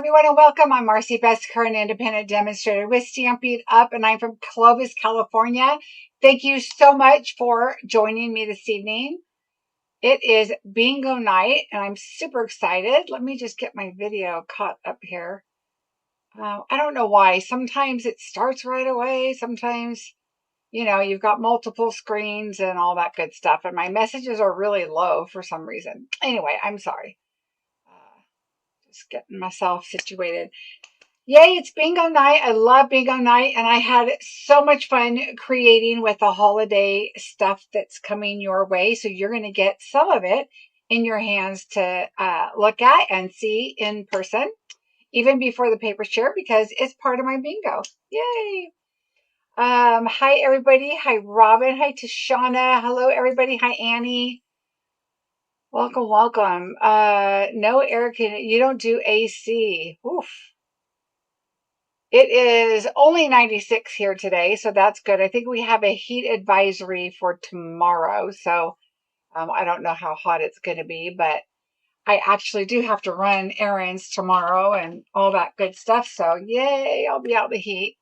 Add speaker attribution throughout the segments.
Speaker 1: everyone, and welcome. I'm Marcie, Besecker, an independent demonstrator with Stampin' Up, and I'm from Clovis, California. Thank you so much for joining me this evening. It is bingo night, and I'm super excited. Let me just get my video caught up here. I don't know why. Sometimes it starts right away. Sometimes, you've got multiple screens and all that good stuff, and my messages are really low for some reason. Anyway, I'm sorry. Just getting myself situated. Yay, it's bingo night. I love bingo night, and I had so much fun creating with the holiday stuff that's coming your way. So you're going to get some of it in your hands to look at and see in person, even before the paper share, because it's part of my bingo. Yay. Hi, everybody. Hi, Robin. Hi, Tashana. Hello, everybody. Hi, Annie. Welcome, welcome. No, Eric, you don't do AC. Oof. It is only 96 here today, so that's good. I think we have a heat advisory for tomorrow, so I don't know how hot it's going to be, but I actually do have to run errands tomorrow and all that good stuff, so yay, I'll be out in the heat.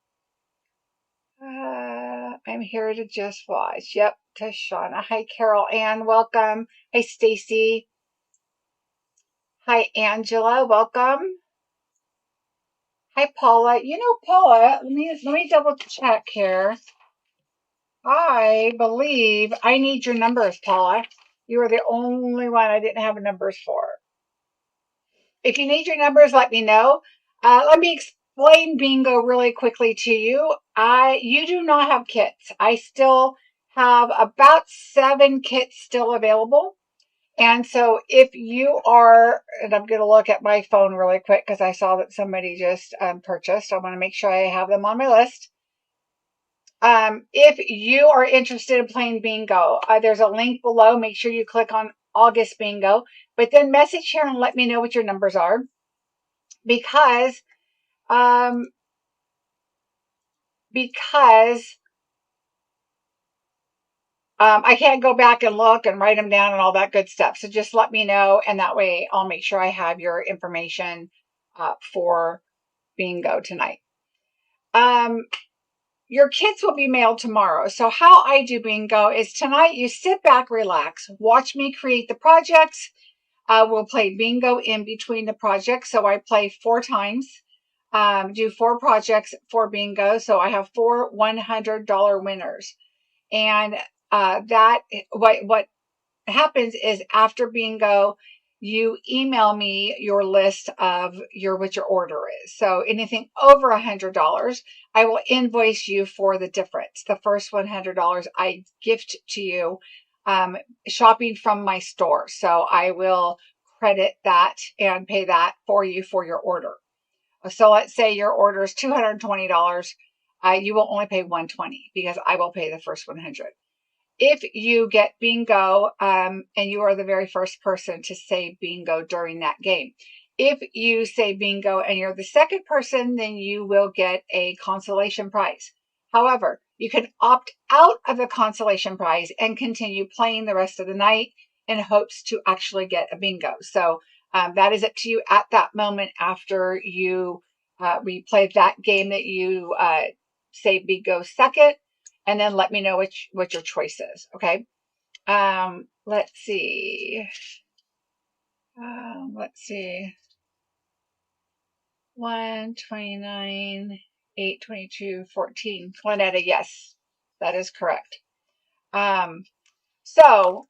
Speaker 1: I'm here to just watch. Yep, Tashana. Hi, Carol Ann. Welcome. Hi, Stacy. Hi, Angela. Welcome. Hi, Paula. Paula, let me double check here. I believe I need your numbers, Paula. You are the only one I didn't have numbers for. If you need your numbers, let me know. Let me explain bingo really quickly to you. You do not have kits. I still have about 7 kits still available. And so if you are, and I'm going to look at my phone really quick because I saw that somebody just purchased. I want to make sure I have them on my list. If you are interested in playing bingo, there's a link below. Make sure you click on August bingo, but then message here and let me know what your numbers are, because I can't go back and look and write them down and all that good stuff. So just let me know, and that way I'll make sure I have your information for bingo tonight. Your kits will be mailed tomorrow. So how I do bingo is tonight you sit back, relax, watch me create the projects. We'll play bingo in between the projects. So I play 4 times, do 4 projects for bingo. So I have 4 $100 winners. And what happens is after bingo, you email me your list of what your order is. So anything over $100, I will invoice you for the difference. The first $100 I gift to you shopping from my store. So I will credit that and pay that for you for your order. So let's say your order is $220. You will only pay $120 because I will pay the first $100. If you get bingo, and you are the very first person to say bingo during that game. If you say bingo and you're the second person, then you will get a consolation prize. However, you can opt out of the consolation prize and continue playing the rest of the night in hopes to actually get a bingo. So that is up to you at that moment after you replay that game that you say bingo second. And then let me know what your choice is. Okay. Let's see. 129, 822, 14. Juanetta, yes, that is correct. So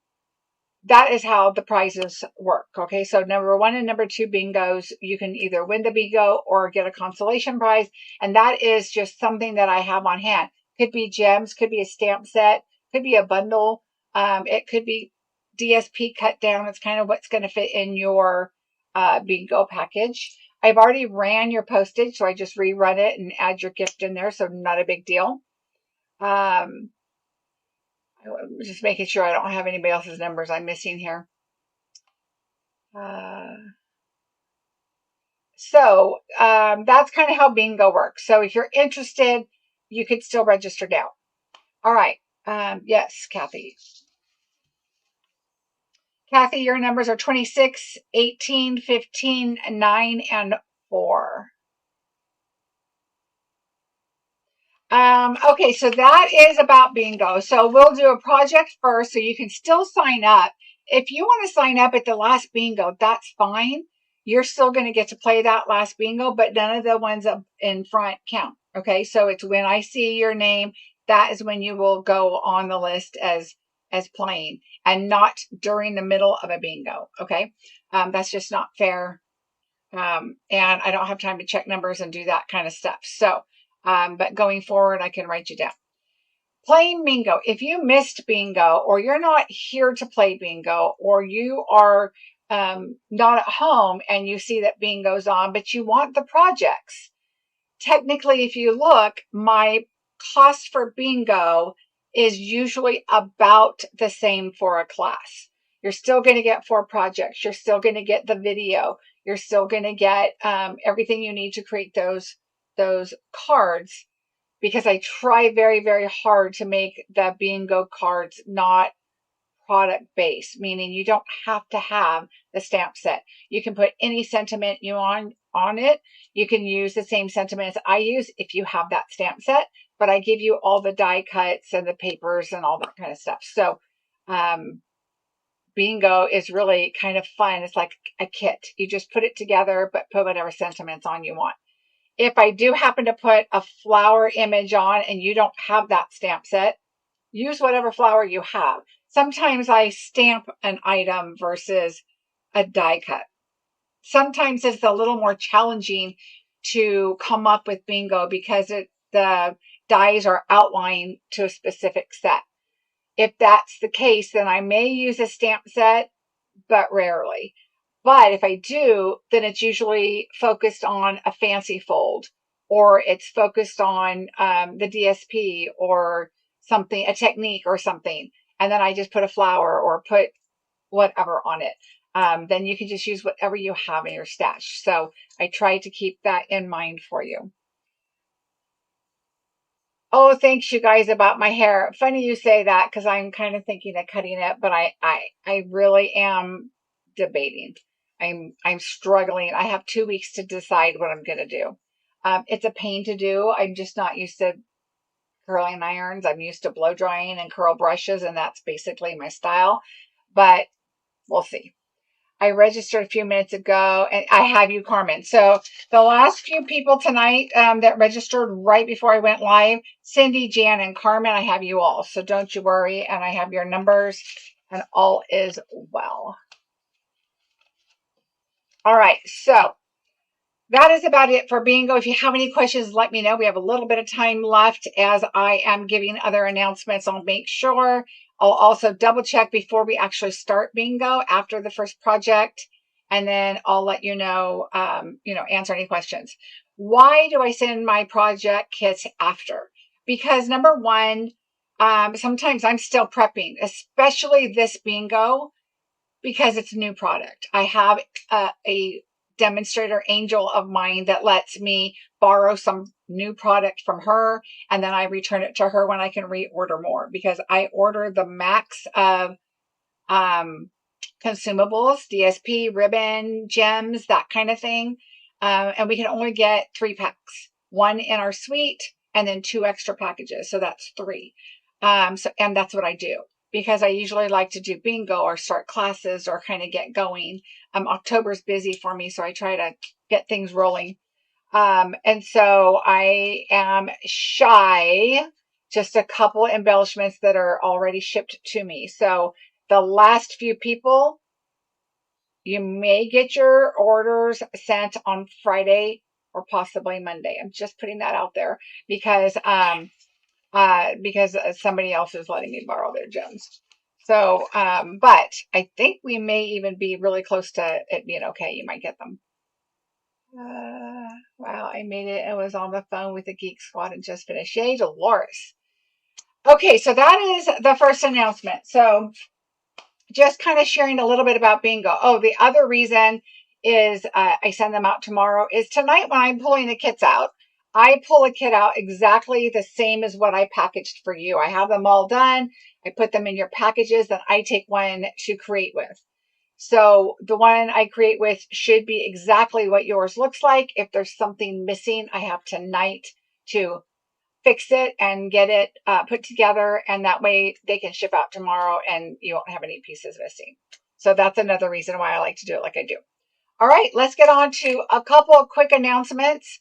Speaker 1: that is how the prizes work. Okay. So number 1 and number 2 bingos, you can either win the bingo or get a consolation prize. And that is just something that I have on hand. Could be gems, could be a stamp set, could be a bundle. It could be DSP cut down. It's kind of what's going to fit in your bingo package. I've already ran your postage, so I just rerun it and add your gift in there. So not a big deal. Just making sure I don't have anybody else's numbers I'm missing here. So that's kind of how bingo works. So if you're interested, you could still register now. All right. Yes, Kathy. Kathy, your numbers are 26, 18, 15, 9, and 4. Okay, so that is about bingo. So we'll do a project first, so you can still sign up. If you want to sign up at the last bingo, that's fine. You're still going to get to play that last bingo, but none of the ones up in front count. Okay, so it's when I see your name, that is when you will go on the list as playing, and not during the middle of a bingo. Okay, that's just not fair. And I don't have time to check numbers and do that kind of stuff. So, but going forward, I can write you down. Playing bingo. If you missed bingo, or you're not here to play bingo, or you are not at home and you see that bingo's on, but you want the projects. Technically, if you look, my cost for bingo is usually about the same for a class. You're still going to get 4 projects. You're still going to get the video. You're still going to get everything you need to create those cards, because I try very, very hard to make the bingo cards not product based, meaning you don't have to have the stamp set. You can put any sentiment you want on it. You can use the same sentiments I use if you have that stamp set, but I give you all the die cuts and the papers and all that kind of stuff. So bingo is really kind of fun. It's like a kit. You just put it together, but put whatever sentiments on you want. If I do happen to put a flower image on and you don't have that stamp set, use whatever flower you have. Sometimes I stamp an item versus a die cut. Sometimes it's a little more challenging to come up with bingo because the dies are outlined to a specific set. If that's the case, then I may use a stamp set, but rarely. But if I do, then it's usually focused on a fancy fold, or it's focused on the DSP or something, a technique or something. And then I just put a flower or put whatever on it. Then you can just use whatever you have in your stash. So I try to keep that in mind for you. Oh, thanks you guys about my hair. Funny you say that, because I'm kind of thinking of cutting it, but I really am debating. I'm struggling. I have 2 weeks to decide what I'm going to do. It's a pain to do. I'm just not used to curling irons. I'm used to blow drying and curl brushes, and that's basically my style, but we'll see. I registered a few minutes ago, and I have you, Carmen. So the last few people tonight that registered right before I went live, Cindy, Jan, and Carmen, I have you all. So don't you worry, and I have your numbers, and all is well. All right, so that is about it for bingo. If you have any questions, let me know. We have a little bit of time left as I am giving other announcements. I'll make sure. I'll also double check before we actually start bingo after the first project. And then I'll let you know, answer any questions. Why do I send my project kits after? Because number one, sometimes I'm still prepping, especially this bingo, because it's a new product. I have a demonstrator angel of mine that lets me borrow some new product from her, and then I return it to her when I can reorder more, because I order the max of consumables, DSP, ribbon, gems, that kind of thing. And we can only get 3 packs, 1 in our suite and then 2 extra packages. So that's 3. And that's what I do, because I usually like to do bingo or start classes or kind of get going. October's busy for me, so I try to get things rolling. And so I am shy just a couple embellishments that are already shipped to me. So the last few people, you may get your orders sent on Friday or possibly Monday. I'm just putting that out there because somebody else is letting me borrow their gems. So, but I think we may even be really close to it being okay. You might get them. Wow, I made it. I was on the phone with the Geek Squad and just finished. Yay, Dolores. Okay, so that is the first announcement. So just kind of sharing a little bit about bingo. Oh, the other reason is I send them out tomorrow is tonight when I'm pulling the kits out, I pull a kit out exactly the same as what I packaged for you. I have them all done. I put them in your packages, then I take one to create with. So the one I create with should be exactly what yours looks like. If there's something missing, I have tonight to fix it and get it put together. And that way they can ship out tomorrow and you won't have any pieces missing. So that's another reason why I like to do it like I do. All right, let's get on to a couple of quick announcements.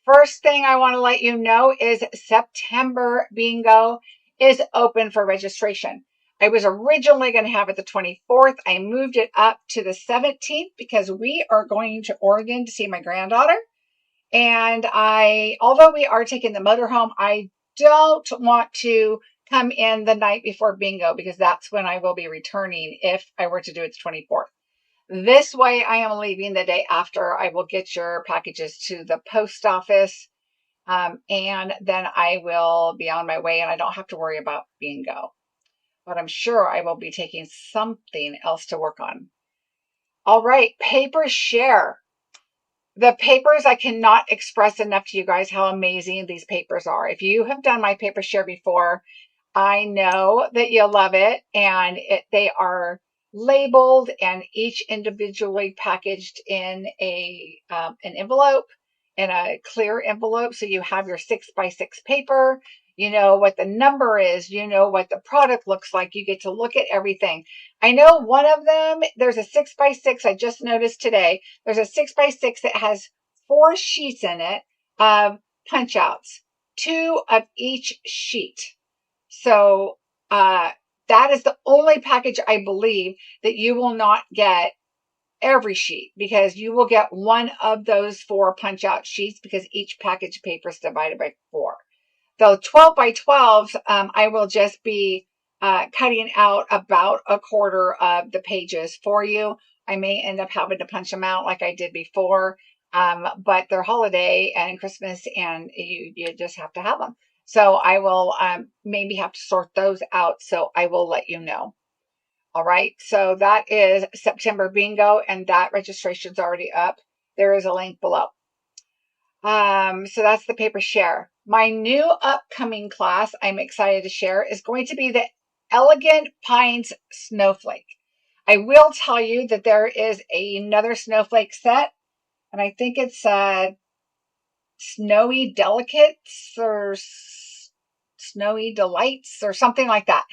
Speaker 1: First thing I want to let you know is September Bingo is open for registration. I was originally going to have it the 24th. I moved it up to the 17th because we are going to Oregon to see my granddaughter. And although we are taking the motorhome, I don't want to come in the night before bingo because that's when I will be returning if I were to do it the 24th. This way I am leaving the day after. I will get your packages to the post office. And then I will be on my way and I don't have to worry about bingo. But I'm sure I will be taking something else to work on. All right, paper share. The papers, I cannot express enough to you guys how amazing these papers are. If you have done my paper share before, I know that you'll love it. And they are labeled and each individually packaged in an envelope, in a clear envelope. So you have your 6x6 paper. You know what the number is. You know what the product looks like. You get to look at everything. I know one of them, there's a 6x6. I just noticed today. There's a 6x6 that has 4 sheets in it of punch outs, 2 of each sheet. So that is the only package I believe that you will not get every sheet because you will get one of those 4 punch out sheets because each package of paper is divided by 4. The 12 by 12s, I will just be cutting out about a quarter of the pages for you. I may end up having to punch them out like I did before, but they're holiday and Christmas and you just have to have them. So I will maybe have to sort those out. So I will let you know. All right. So that is September Bingo and that registration's already up. There is a link below. So that's the paper share. My new upcoming class I'm excited to share is going to be the Elegant Pines Snowflake. I will tell you that there is another snowflake set, and I think it's Snowy Delicates or Snowy Delights or something like that.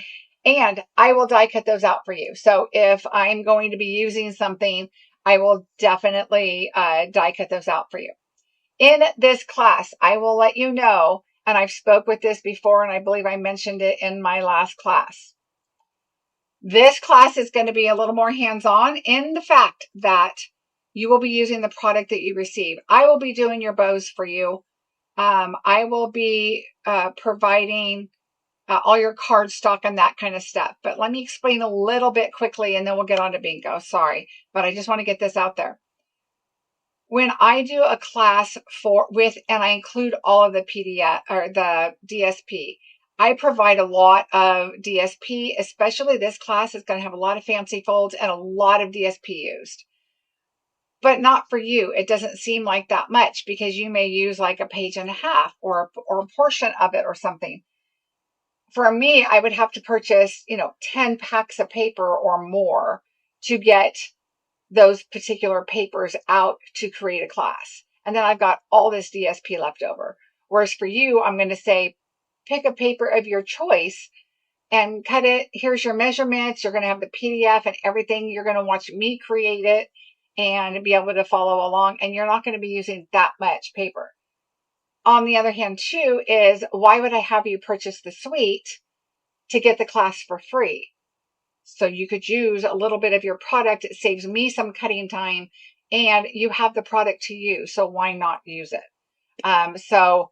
Speaker 1: And I will die cut those out for you. So if I'm going to be using something, I will definitely die cut those out for you. In this class, I will let you know, and I've spoke with this before, and I believe I mentioned it in my last class. This class is going to be a little more hands-on in the fact that you will be using the product that you receive. I will be doing your bows for you. I will be providing all your card stock and that kind of stuff. But let me explain a little bit quickly, and then we'll get on to bingo. Sorry, but I just want to get this out there. When I do a class and I include all of the PDF or the DSP, I provide a lot of DSP, especially this class is going to have a lot of fancy folds and a lot of DSP used. But not for you. It doesn't seem like that much because you may use like a page and a half or a portion of it or something. For me, I would have to purchase, 10 packs of paper or more to get those particular papers out to create a class. And then I've got all this DSP left over. Whereas for you, I'm going to say, pick a paper of your choice and cut it. Here's your measurements. You're going to have the PDF and everything. You're going to watch me create it and be able to follow along. And you're not going to be using that much paper. On the other hand, too, is why would I have you purchase the suite to get the class for free? So you could use a little bit of your product. It saves me some cutting time and you have the product to use. So why not use it? So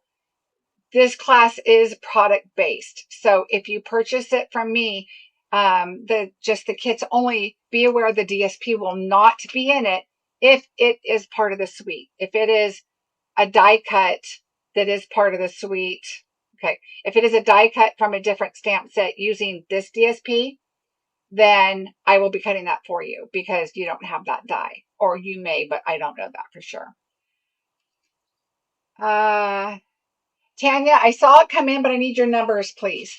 Speaker 1: this class is product based. So if you purchase it from me, the kits only, be aware the DSP will not be in it if it is part of the suite. If it is a die cut that is part of the suite. Okay. If it is a die cut from a different stamp set using this DSP, then I will be cutting that for you because you don't have that die. Or you may, but I don't know that for sure. Tanya, I saw it come in, but I need your numbers, please.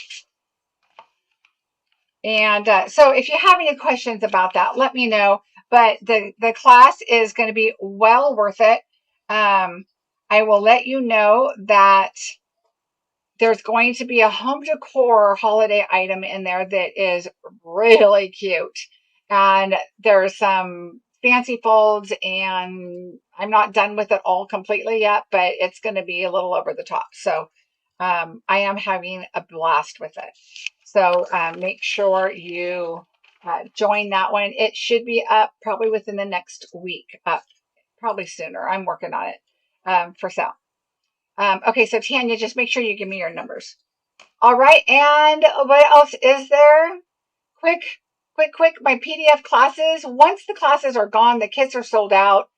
Speaker 1: And so if you have any questions about that, let me know. but the class is going to be well worth it. I will let you know that there's going to be a home decor holiday item in there that is really cute. And there's some fancy folds, and I'm not done with it all completely yet, but it's going to be a little over the top. So I am having a blast with it. So make sure you join that one. It should be up probably within the next week, probably sooner. I'm working on it for sale. Okay, so Tanya, just make sure you give me your numbers. All right, and what else is there? Quick, my PDF classes. Once the classes are gone, the kits are sold out,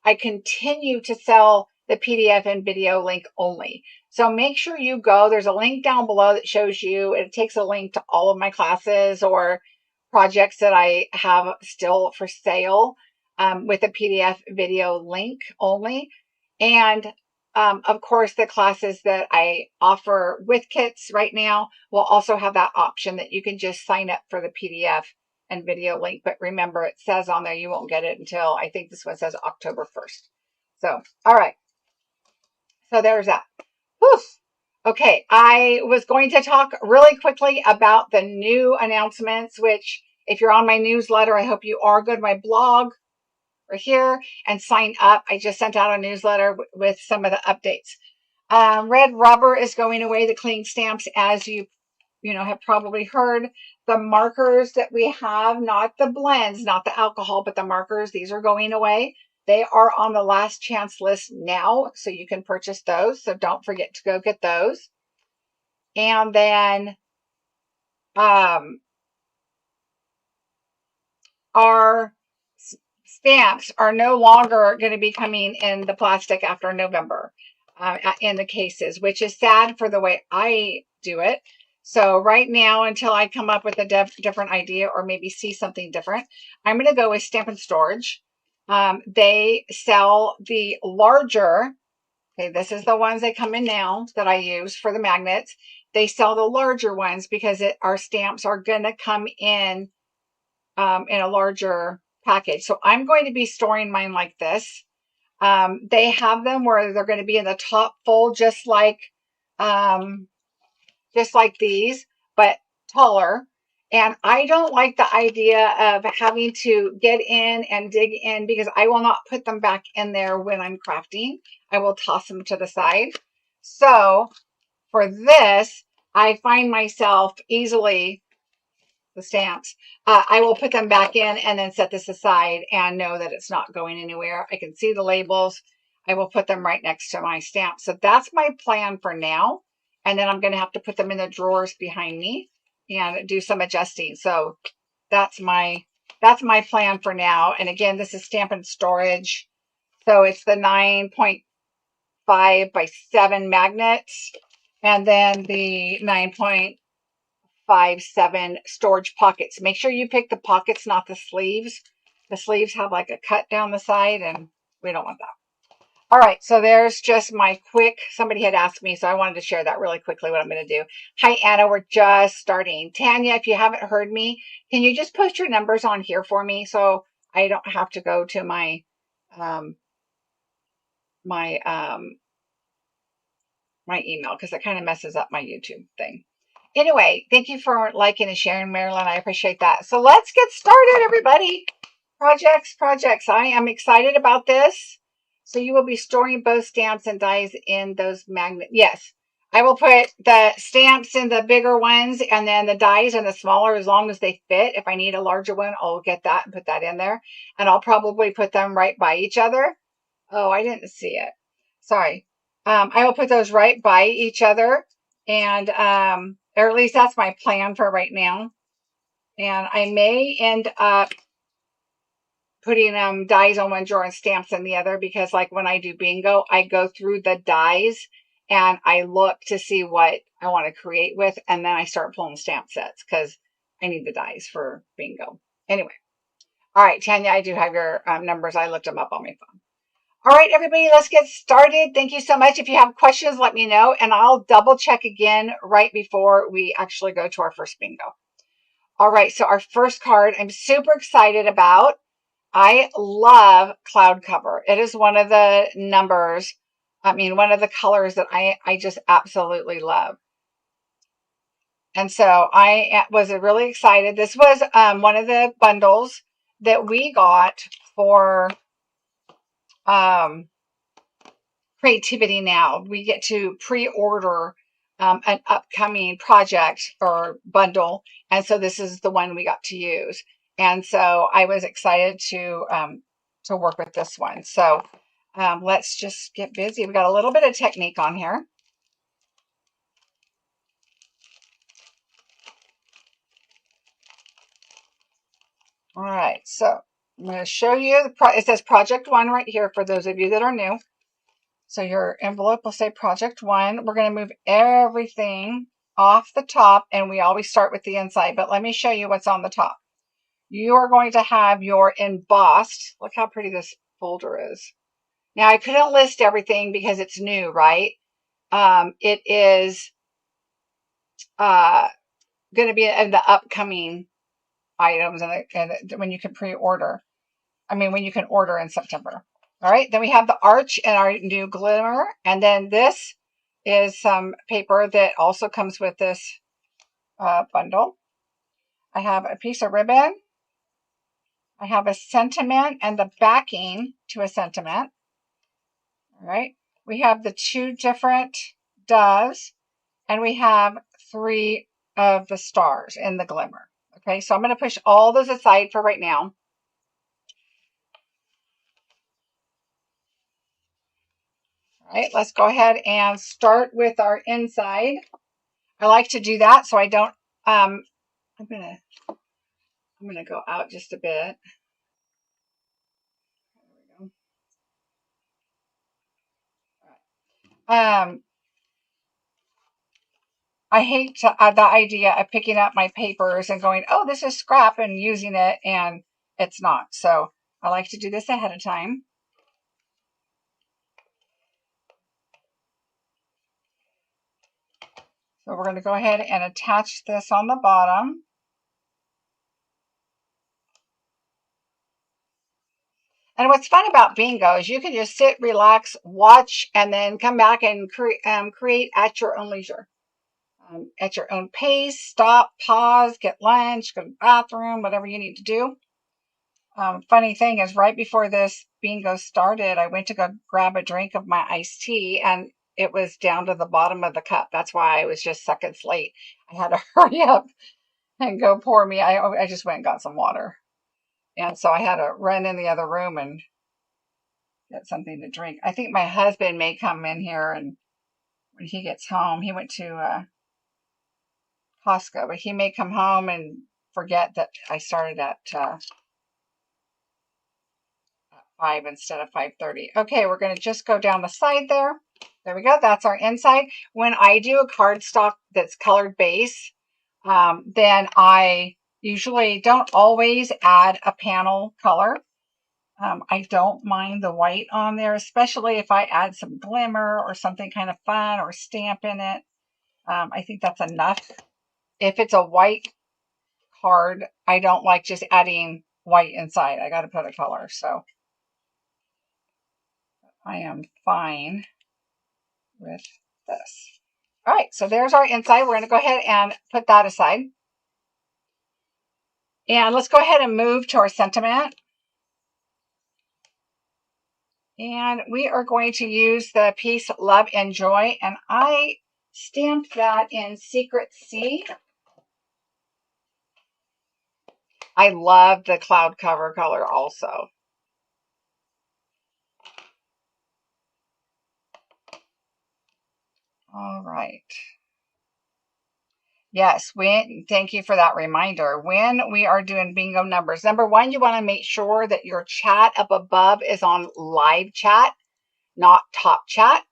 Speaker 1: I continue to sell the PDF and video link only. So make sure you go. There's a link down below that shows you, it takes a link to all of my classes or projects that I have still for sale with a PDF video link only. And of course, the classes that I offer with kits right now will also have that option that you can just sign up for the PDF and video link. But remember, it says on there you won't get it until, I think this one says October 1st. So, all right. So there's that. Whew. Okay, I was going to talk really quickly about the new announcements, which if you're on my newsletter, I hope you are. Go to my blog right here and sign up. I just sent out a newsletter with some of the updates. Red rubber is going away, the cling stamps, as you have probably heard. The markers that we have, not the blends, not the alcohol, but the markers, these are going away. They are on the last chance list now, so you can purchase those. So don't forget to go get those. And then our stamps are no longer going to be coming in the plastic after November in the cases, which is sad for the way I do it. So right now, until I come up with a different idea or maybe see something different, I'm going to go with Stampin' Storage. They sell the larger, okay, this is the ones that come in now that I use for the magnets. They sell the larger ones because our stamps are going to come in a larger package. So I'm going to be storing mine like this. They have them where they're going to be in the top fold, just like these, but taller. And I don't like the idea of having to get in and dig in because I will not put them back in there when I'm crafting. I will toss them to the side. So for this, I find myself easily, the stamps, I will put them back in and then set this aside and know that it's not going anywhere. I can see the labels. I will put them right next to my stamps. So that's my plan for now. And then I'm going to have to put them in the drawers behind me and do some adjusting. So that's my plan for now. And again, this is Stampin' Storage. So it's the 9.5 by 7 magnets. And then the 9.57 storage pockets. Make sure you pick the pockets, not the sleeves. The sleeves have like a cut down the side, and we don't want that. All right, so there's just my quick, somebody had asked me, so I wanted to share that really quickly, what I'm going to do. Hi, Anna, we're just starting. Tanya, if you haven't heard me, can you just post your numbers on here for me so I don't have to go to my email, because it kind of messes up my YouTube thing. Anyway, thank you for liking and sharing, Marilyn. I appreciate that. So let's get started, everybody. Projects. I am excited about this. So you will be storing both stamps and dies in those magnets. Yes, I will put the stamps in the bigger ones and then the dies in the smaller as long as they fit. If I need a larger one, I'll get that and put that in there. And I'll probably put them right by each other. Oh, I didn't see it. Sorry. I will put those right by each other. And or at least that's my plan for right now. And I may end up putting dies on one drawer and stamps in the other, because like when I do bingo, I go through the dies and I look to see what I want to create with, and then I start pulling stamp sets because I need the dies for bingo. Anyway, all right, Tanya, I do have your numbers. I looked them up on my phone. All right, everybody, let's get started. Thank you so much. If you have questions, let me know, and I'll double check again right before we actually go to our first bingo. All right, so our first card I'm super excited about. I love cloud cover. It is one of the numbers, one of the colors that I just absolutely love. And so I was really excited. This was one of the bundles that we got for Creativity Now. We get to pre-order an upcoming project or bundle. And so this is the one we got to use. And so I was excited to work with this one. So let's just get busy. We got a little bit of technique on here. All right, so I'm going to show you, it says Project 1 right here for those of you that are new. So your envelope will say Project 1. We're going to move everything off the top, and we always start with the inside, but let me show you what's on the top. You are going to have your embossed, look how pretty this folder is. Now I couldn't list everything because it's new, right? It is going to be in the upcoming items and when you can pre-order. When you can order in September. All right, then we have the arch and our new glimmer. And then this is some paper that also comes with this bundle. I have a piece of ribbon. I have a sentiment and the backing to a sentiment. All right, we have the 2 different doves, and we have 3 of the stars in the glimmer. Okay, so I'm going to push all those aside for right now. All right, let's go ahead and start with our inside. I like to do that so I don't, I'm gonna go out just a bit. There we go. All right. I hate the idea of picking up my papers and going, oh, this is scrap, and using it, and it's not. So I like to do this ahead of time. So we're going to go ahead and attach this on the bottom. And what's fun about bingo is you can just sit, relax, watch, and then come back and create at your own leisure. At your own pace, stop, pause, get lunch, go to the bathroom, whatever you need to do. Funny thing is, right before this bingo started, I went to go grab a drink of my iced tea, and it was down to the bottom of the cup. That's why I was just seconds late. I had to hurry up and go pour me. I just went and got some water. And so I had to run in the other room and get something to drink. I think my husband may come in here, and when he gets home, he went to Costco, but he may come home and forget that I started at 5 instead of 5:30. Okay, we're going to just go down the side there. There we go. That's our inside. When I do a cardstock that's colored base, then I usually don't always add a panel color. I don't mind the white on there, especially if I add some glimmer or something kind of fun or stamp in it. I think that's enough. If it's a white card, I don't like just adding white inside. I got to put a color. So I am fine with this. All right, so there's our inside. We're going to go ahead and put that aside. And let's go ahead and move to our sentiment. And we are going to use the piece Love and Joy. And I stamped that in Secret C. I love the cloud cover color also. All right. Yes, thank you for that reminder. When we are doing bingo numbers, number 1, you want to make sure that your chat up above is on live chat, not top chat.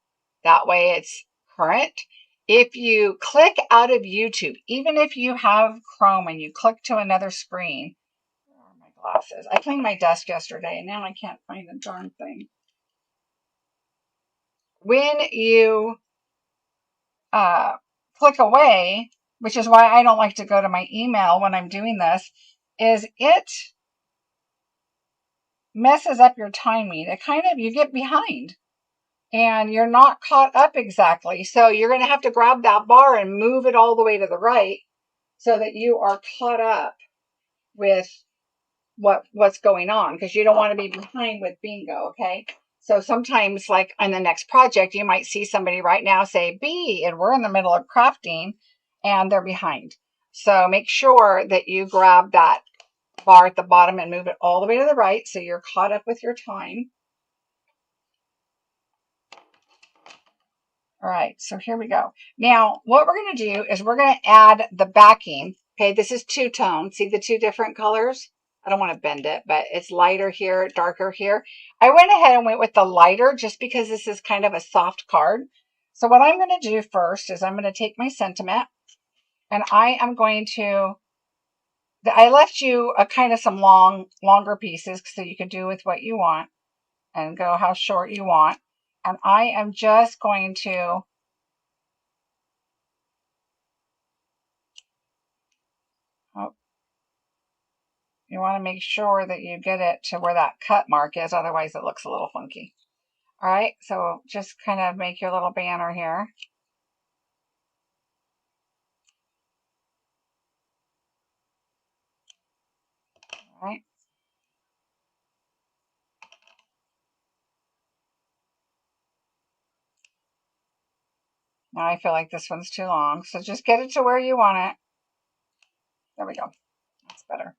Speaker 1: That way it's current. If you click out of YouTube, even if you have Chrome and you click to another screen, where are my glasses? I cleaned my desk yesterday and now I can't find the darn thing. When you click away, which is why I don't like to go to my email when I'm doing this, is it messes up your timing. It kind of, you get behind and you're not caught up exactly. So you're going to have to grab that bar and move it all the way to the right so that you are caught up with what's going on, because you don't want to be behind with bingo. Okay. So sometimes, like on the next project, you might see somebody right now say B, and we're in the middle of crafting and they're behind. So make sure that you grab that bar at the bottom and move it all the way to the right so you're caught up with your time. All right, so here we go. Now, what we're going to do is we're going to add the backing. Okay, this is two-tone. See the two different colors? I don't want to bend it, but it's lighter here, darker here. I went ahead and went with the lighter just because this is kind of a soft card. So what I'm going to do first is I'm going to take my sentiment and I am going to, I left you a kind of some longer pieces so you can do with what you want and go how short you want. And I am just going to you want to make sure that you get it to where that cut mark is, otherwise it looks a little funky. All right, so just kind of make your little banner here. All right. Now I feel like this one's too long, so just get it to where you want it. There we go. That's better.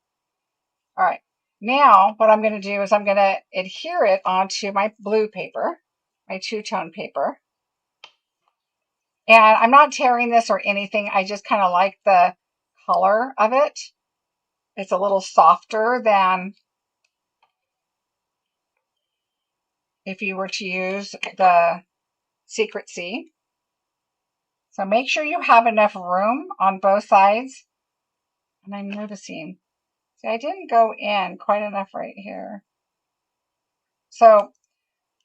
Speaker 1: All right. Now what I'm going to do is I'm going to adhere it onto my blue paper, my two-tone paper. And I'm not tearing this or anything. I just kind of like the color of it. It's a little softer than if you were to use the Secret C. So make sure you have enough room on both sides. And I'm noticing, see, I didn't go in quite enough right here. So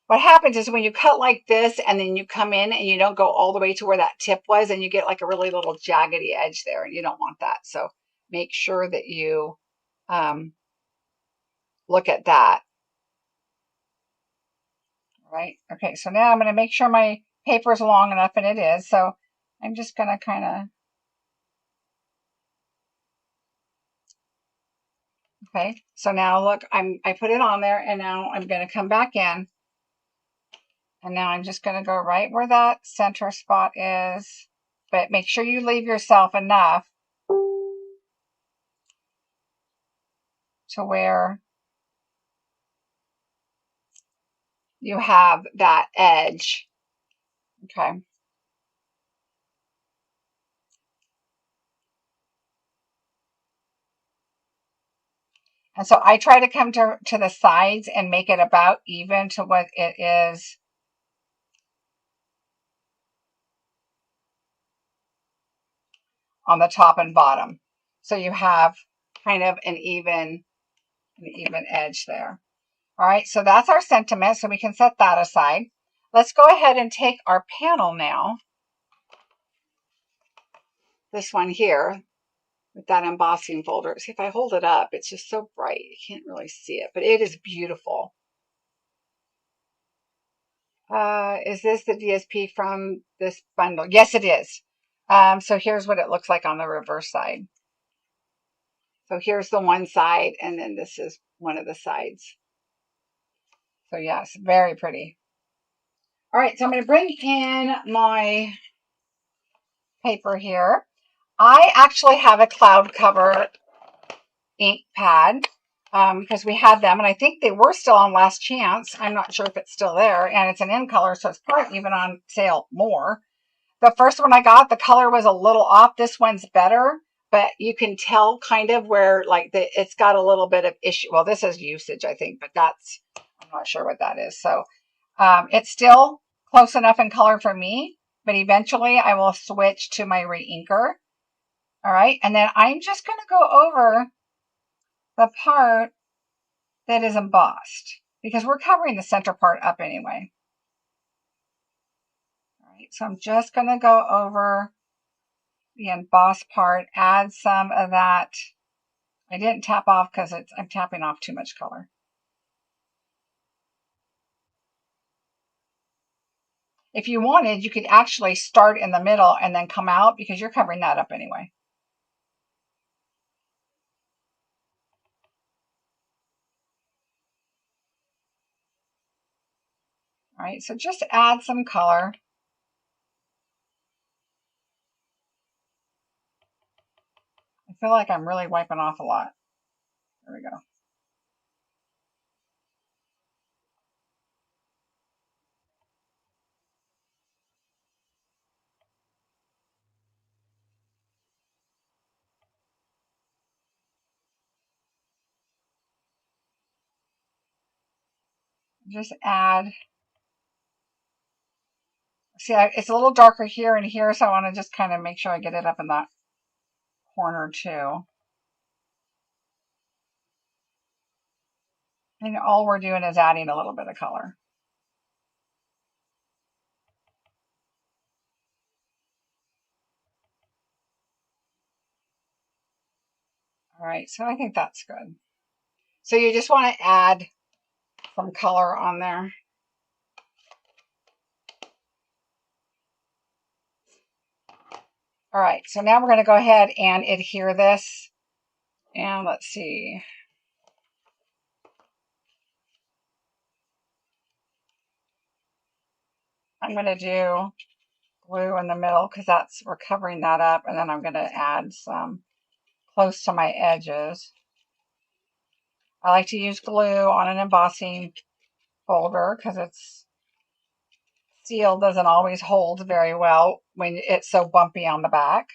Speaker 1: what happens is when you cut like this and then you come in and you don't go all the way to where that tip was, and you get like a really little jaggedy edge there, and you don't want that. So make sure that you look at that. All right. Okay. So now I'm going to make sure my paper is long enough, and it is. So I'm just going to kind of, okay. So now look, I put it on there, and now I'm going to come back in. And now I'm just going to go right where that center spot is. But make sure you leave yourself enough to where you have that edge. Okay. And so I try to come to the sides and make it about even to what it is on the top and bottom. So you have kind of an even edge there. All right, so that's our sentiment, so we can set that aside. Let's go ahead and take our panel now. This one here with that embossing folder. See, if I hold it up, it's just so bright. You can't really see it, but it is beautiful. Is this the DSP from this bundle? Yes, it is. So here's what it looks like on the reverse side. So here's the one side, and then this is one of the sides. So yes, very pretty. All right, so I'm going to bring in my paper here. I actually have a cloud cover ink pad because we had them, and I think they were still on last chance. I'm not sure if it's still there, and it's an in color, so it's probably even on sale more. The first one I got, the color was a little off. This one's better, but you can tell kind of where like it's got a little bit of issue. Well, this is usage, I think, but I'm not sure what that is. So it's still close enough in color for me, but eventually I will switch to my re-inker. All right, and then I'm just going to go over the part that is embossed because we're covering the center part up anyway. All right, so I'm just going to go over the embossed part, add some of that. I didn't tap off because I'm tapping off too much color. if you wanted, you could actually start in the middle and then come out because you're covering that up anyway. All right, so just add some color. I feel like I'm really wiping off a lot. There we go. Just add. See, it's a little darker here and here, so I want to just kind of make sure I get it up in that corner too. And all we're doing is adding a little bit of color. All right, so I think that's good. So you just want to add some color on there. All right, so now we're going to go ahead and adhere this. And let's see. I'm going to do glue in the middle because we're covering that up, and then I'm going to add some close to my edges. I like to use glue on an embossing folder because steel doesn't always hold very well when it's so bumpy on the back.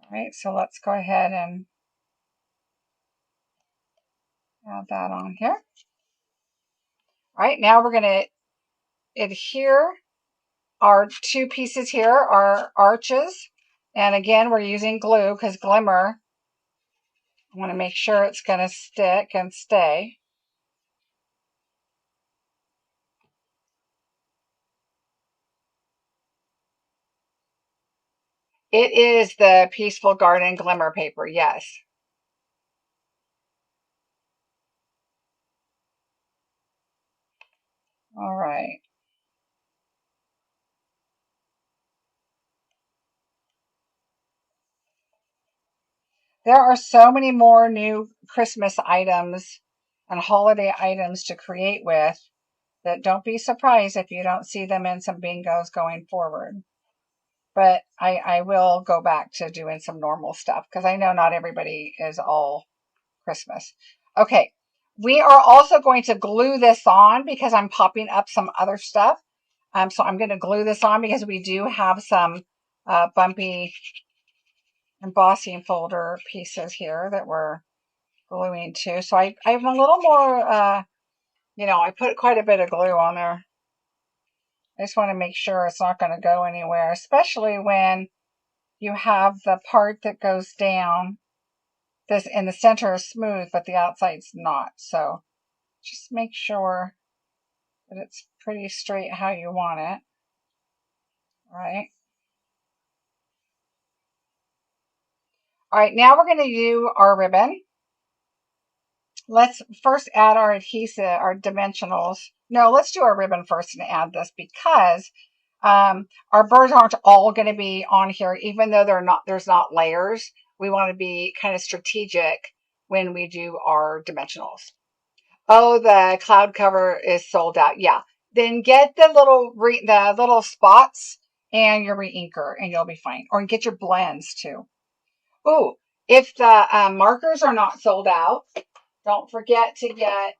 Speaker 1: All right, so let's go ahead and add that on here. All right, now we're going to adhere our two pieces here, our arches. And again, we're using glue because glimmer, I want to make sure it's going to stick and stay. It is the Peaceful Garden Glimmer paper, yes. All right. There are so many more new Christmas items and holiday items to create with that don't be surprised if you don't see them in some bingos going forward. But I will go back to doing some normal stuff because I know not everybody is all Christmas. Okay, we are also going to glue this on because I'm popping up some other stuff. So I'm going to glue this on because we do have some bumpy embossing folder pieces here that we're gluing to. So I'm a little more, I put quite a bit of glue on there. I just want to make sure it's not going to go anywhere, especially when you have the part that goes down. This in the center is smooth, but the outside's not. So just make sure that it's pretty straight how you want it. All right. All right, now we're going to do our ribbon. Let's first add our adhesive, our dimensionals. No, let's do our ribbon first and add this because our birds aren't all going to be on here, even though there's not layers. We want to be kind of strategic when we do our dimensionals. Oh, the cloud cover is sold out. Yeah. Then get the little spots and your re-inker and you'll be fine. Or get your blends too. Ooh, if the markers are not sold out, don't forget to get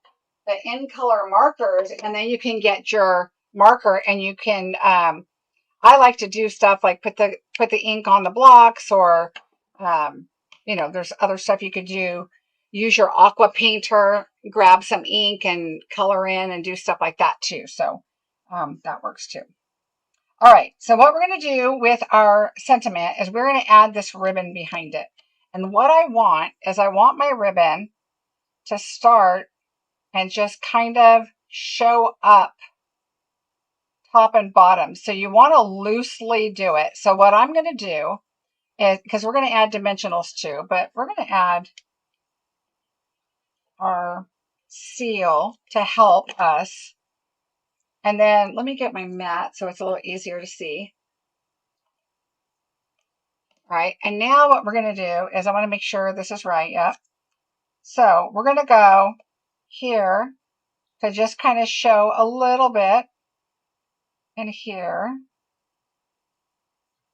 Speaker 1: the in color markers, and then you can get your marker and you can, I like to do stuff like put the ink on the blocks, or, there's other stuff you could do. Use your aqua painter, grab some ink and color in and do stuff like that too. So that works too. All right, so what we're going to do with our sentiment is we're going to add this ribbon behind it. And what I want is I want my ribbon to start and just kind of show up top and bottom. So you want to loosely do it. So what I'm going to do is, because we're going to add dimensionals too, but we're going to add our seal to help us And then let me get my mat so it's a little easier to see. All right, and now what we're going to do is I want to make sure this is right. Yep. So we're going to go here to just kind of show a little bit, and here,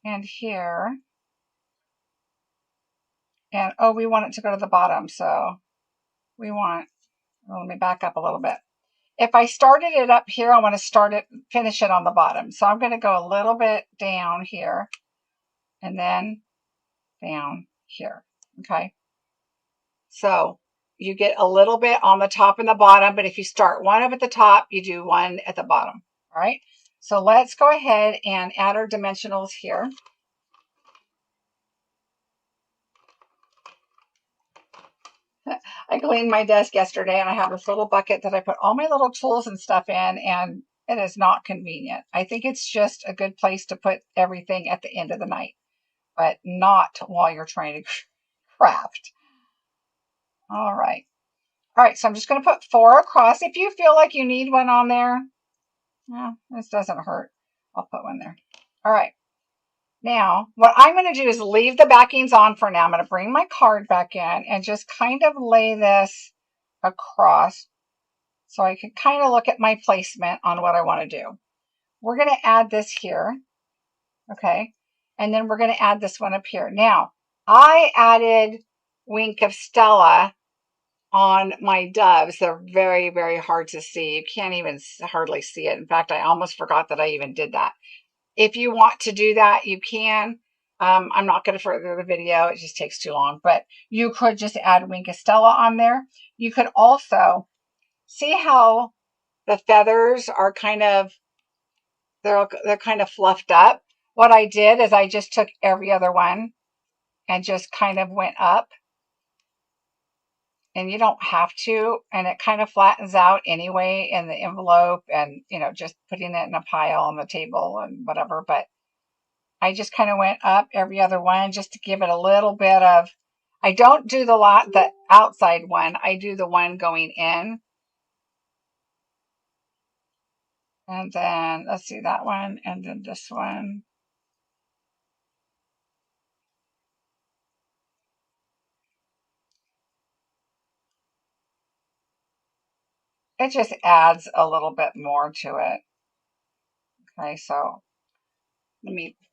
Speaker 1: and here. And oh, we want it to go to the bottom, so we want, well, let me back up a little bit. If I started it up here, I want to finish it on the bottom. So I'm going to go a little bit down here and then down here. Okay. So you get a little bit on the top and the bottom, but if you start one up at the top, you do one at the bottom. All right. So let's go ahead and add our dimensionals here. I cleaned my desk yesterday and I have this little bucket that I put all my little tools and stuff in, and it is not convenient. I think it's just a good place to put everything at the end of the night, but not while you're trying to craft. All right. All right, so I'm just going to put 4 across. If you feel like you need one on there, no, this doesn't hurt. I'll put one there. All right. Now, what I'm going to do is leave the backings on for now. I'm going to bring my card back in and just kind of lay this across so I can kind of look at my placement on what I want to do. We're going to add this here, okay? And then we're going to add this one up here. Now, I added Wink of Stella on my doves. They're very, very hard to see. You can't even hardly see it. In fact, I almost forgot that I even did that. If you want to do that, you can. I'm not going to further the video. It just takes too long. But you could just add Wink of Stella on there. You could also see how the feathers are kind of, they're kind of fluffed up. What I did is I just took every other one and just kind of went up. And you don't have to, and it kind of flattens out anyway in the envelope, and just putting it in a pile on the table and whatever. But I just kind of went up every other one just to give it a little bit of, I don't do the outside one, I do the one going in. And then let's see, that one, and then this one. It just adds a little bit more to it. Okay, so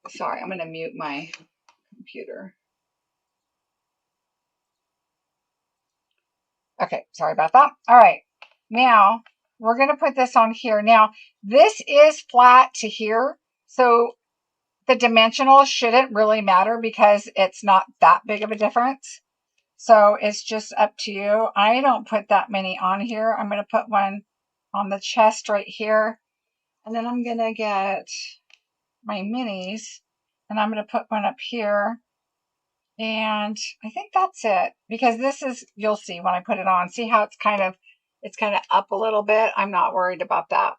Speaker 1: sorry, I'm going to mute my computer. Okay, sorry about that. All right, now we're going to put this on here. Now, this is flat to here, so the dimensional shouldn't really matter because it's not that big of a difference. So it's just up to you. I don't put that many on here. I'm going to put one on the chest right here. And then I'm going to get my minis and I'm going to put one up here. And I think that's it, because this is, you'll see when I put it on, see how it's kind of up a little bit. I'm not worried about that.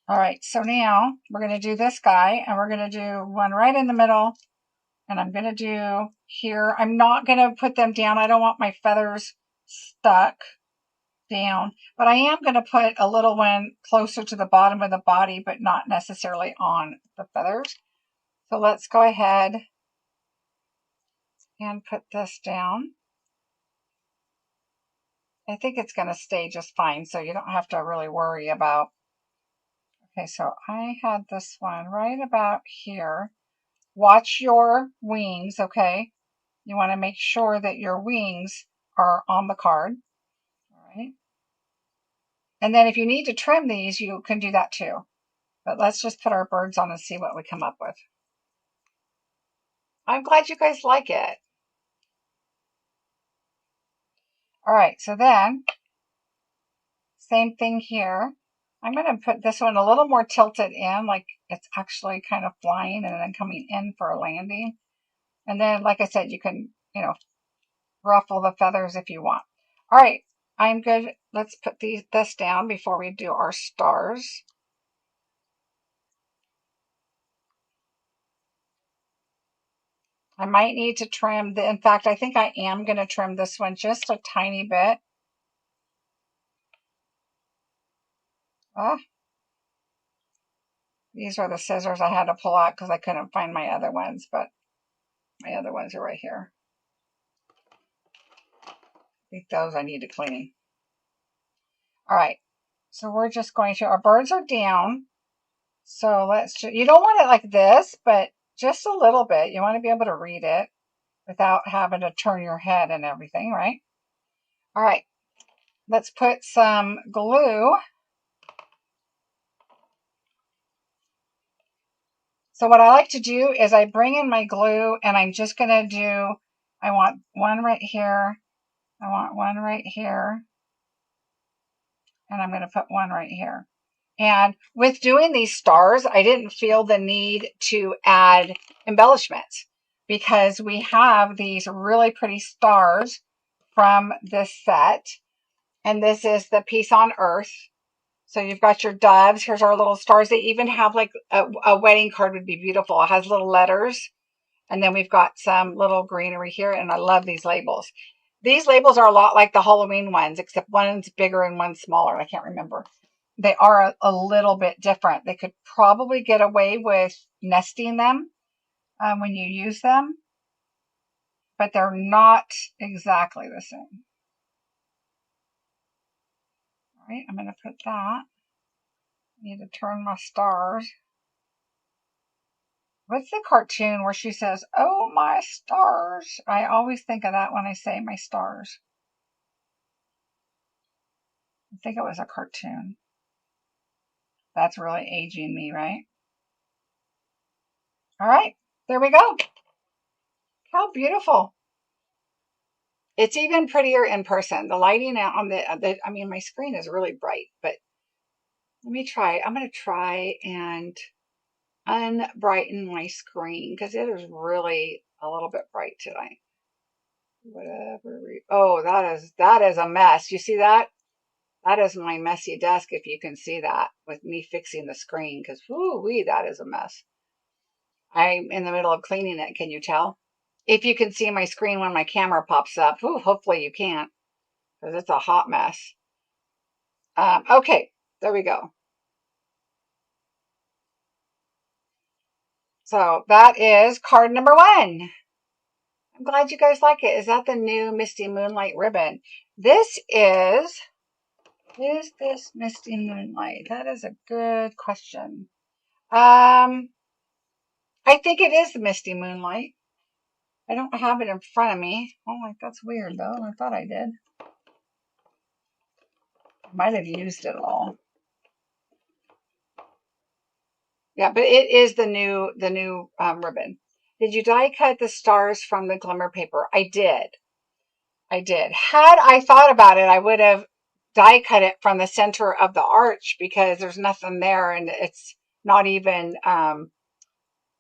Speaker 1: All right, so now we're going to do this guy, and we're going to do one right in the middle. And I'm going to do here. I'm not going to put them down. I don't want my feathers stuck down. But I am going to put a little one closer to the bottom of the body, but not necessarily on the feathers. So let's go ahead and put this down. I think it's going to stay just fine, so you don't have to really worry about. Okay, so I had this one right about here. Watch your wings, okay? You want to make sure that your wings are on the card. All right. And then if you need to trim these, you can do that too. But let's just put our birds on and see what we come up with. I'm glad you guys like it. All right, so then, same thing here. I'm going to put this one a little more tilted in, like it's actually kind of flying and then coming in for a landing. And then, like I said, you can, ruffle the feathers if you want. All right, I'm good. Let's put this down before we do our stars. I might need to trim in fact, I think I am going to trim this one just a tiny bit. Ah, these are the scissors I had to pull out because I couldn't find my other ones, but my other ones are right here. I think those I need to clean. All right, so we're just going to, our birds are down. So you don't want it like this, but just a little bit. You want to be able to read it without having to turn your head and everything, right? All right, let's put some glue. So what I like to do is I bring in my glue and I'm just going to do, I want one right here. I want one right here. And I'm going to put one right here. And with doing these stars, I didn't feel the need to add embellishments because we have these really pretty stars from this set. And this is the Peace on Earth. So you've got your doves. Here's our little stars. They even have like a wedding card would be beautiful. It has little letters. And then we've got some little greenery here. And I love these labels. These labels are a lot like the Halloween ones, except one's bigger and one's smaller. I can't remember. They are a little bit different. They could probably get away with nesting them when you use them, but they're not exactly the same. All right, I'm going to put that. I need to turn my stars. What's the cartoon where she says, "Oh, my stars"? I always think of that when I say my stars. I think it was a cartoon. That's really aging me, right? All right, there we go. How beautiful. It's even prettier in person. The lighting out on I mean, my screen is really bright, but let me try. I'm going to try and unbrighten my screen because it is really a little bit bright today. Whatever. Oh, that is a mess. You see that? That is my messy desk, if you can see that, with me fixing the screen, because whoo-wee, that is a mess. I'm in the middle of cleaning it. Can you tell? If you can see my screen when my camera pops up, hopefully you can't, because it's a hot mess. Okay, there we go. So that is card number 1. I'm glad you guys like it. Is that the new Misty Moonlight ribbon? Is this Misty Moonlight? That is a good question. I think it is the Misty Moonlight. I don't have it in front of me. Oh, that's weird though. I thought I did. I might have used it all. Yeah, but it is the new ribbon. Did you die cut the stars from the glimmer paper? I did. Had I thought about it, I would have die cut it from the center of the arch because there's nothing there and it's not even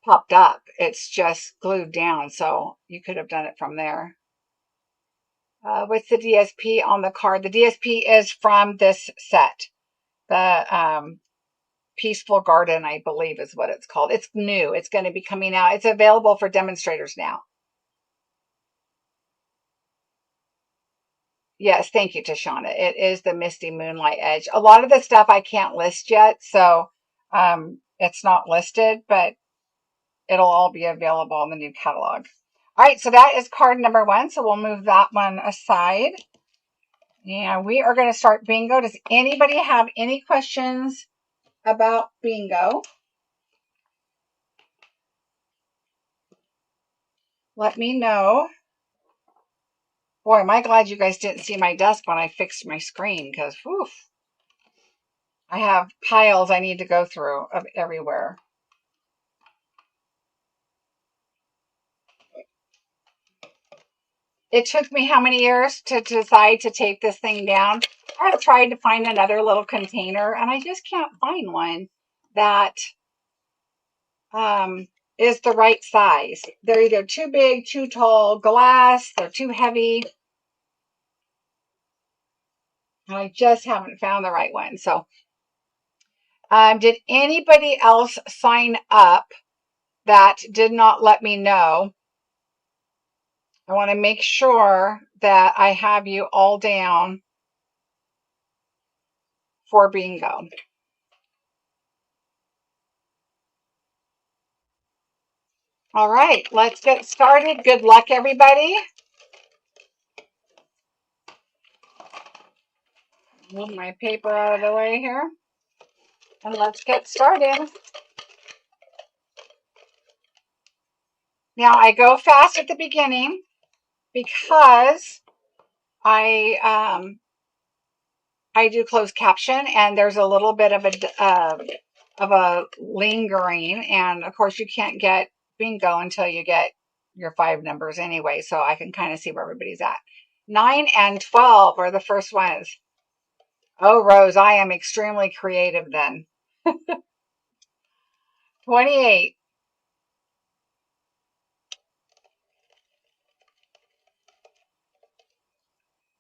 Speaker 1: popped up. It's just glued down. So you could have done it from there. What's the DSP on the card? The DSP is from this set. The Peaceful Garden, I believe is what it's called. It's new. It's going to be coming out. It's available for demonstrators now. Yes, thank you, Tashana. It is the Misty Moonlight Edge. A lot of the stuff I can't list yet, so it's not listed, but it'll all be available in the new catalog. All right, so that is card number 1, so we'll move that one aside. Yeah, we are going to start bingo. Does anybody have any questions about bingo? Let me know. Boy, am I glad you guys didn't see my desk when I fixed my screen, because I have piles I need to go through of everywhere. It took me how many years to decide to tape this thing down? I've tried to find another little container, and I just can't find one that is the right size. They're either too big, too tall, glass, they're too heavy. And I just haven't found the right one. So, did anybody else sign up that did not let me know? I want to make sure that I have you all down for bingo. All right, let's get started. Good luck, everybody. Move my paper out of the way here. And let's get started. Now, I go fast at the beginning because I do closed caption, and there's a little bit of a lingering, and of course you can't get bingo until you get your 5 numbers anyway, so I can kind of see where everybody's at. 9 and 12 are the first ones. Oh, Rose, I am extremely creative then. 28.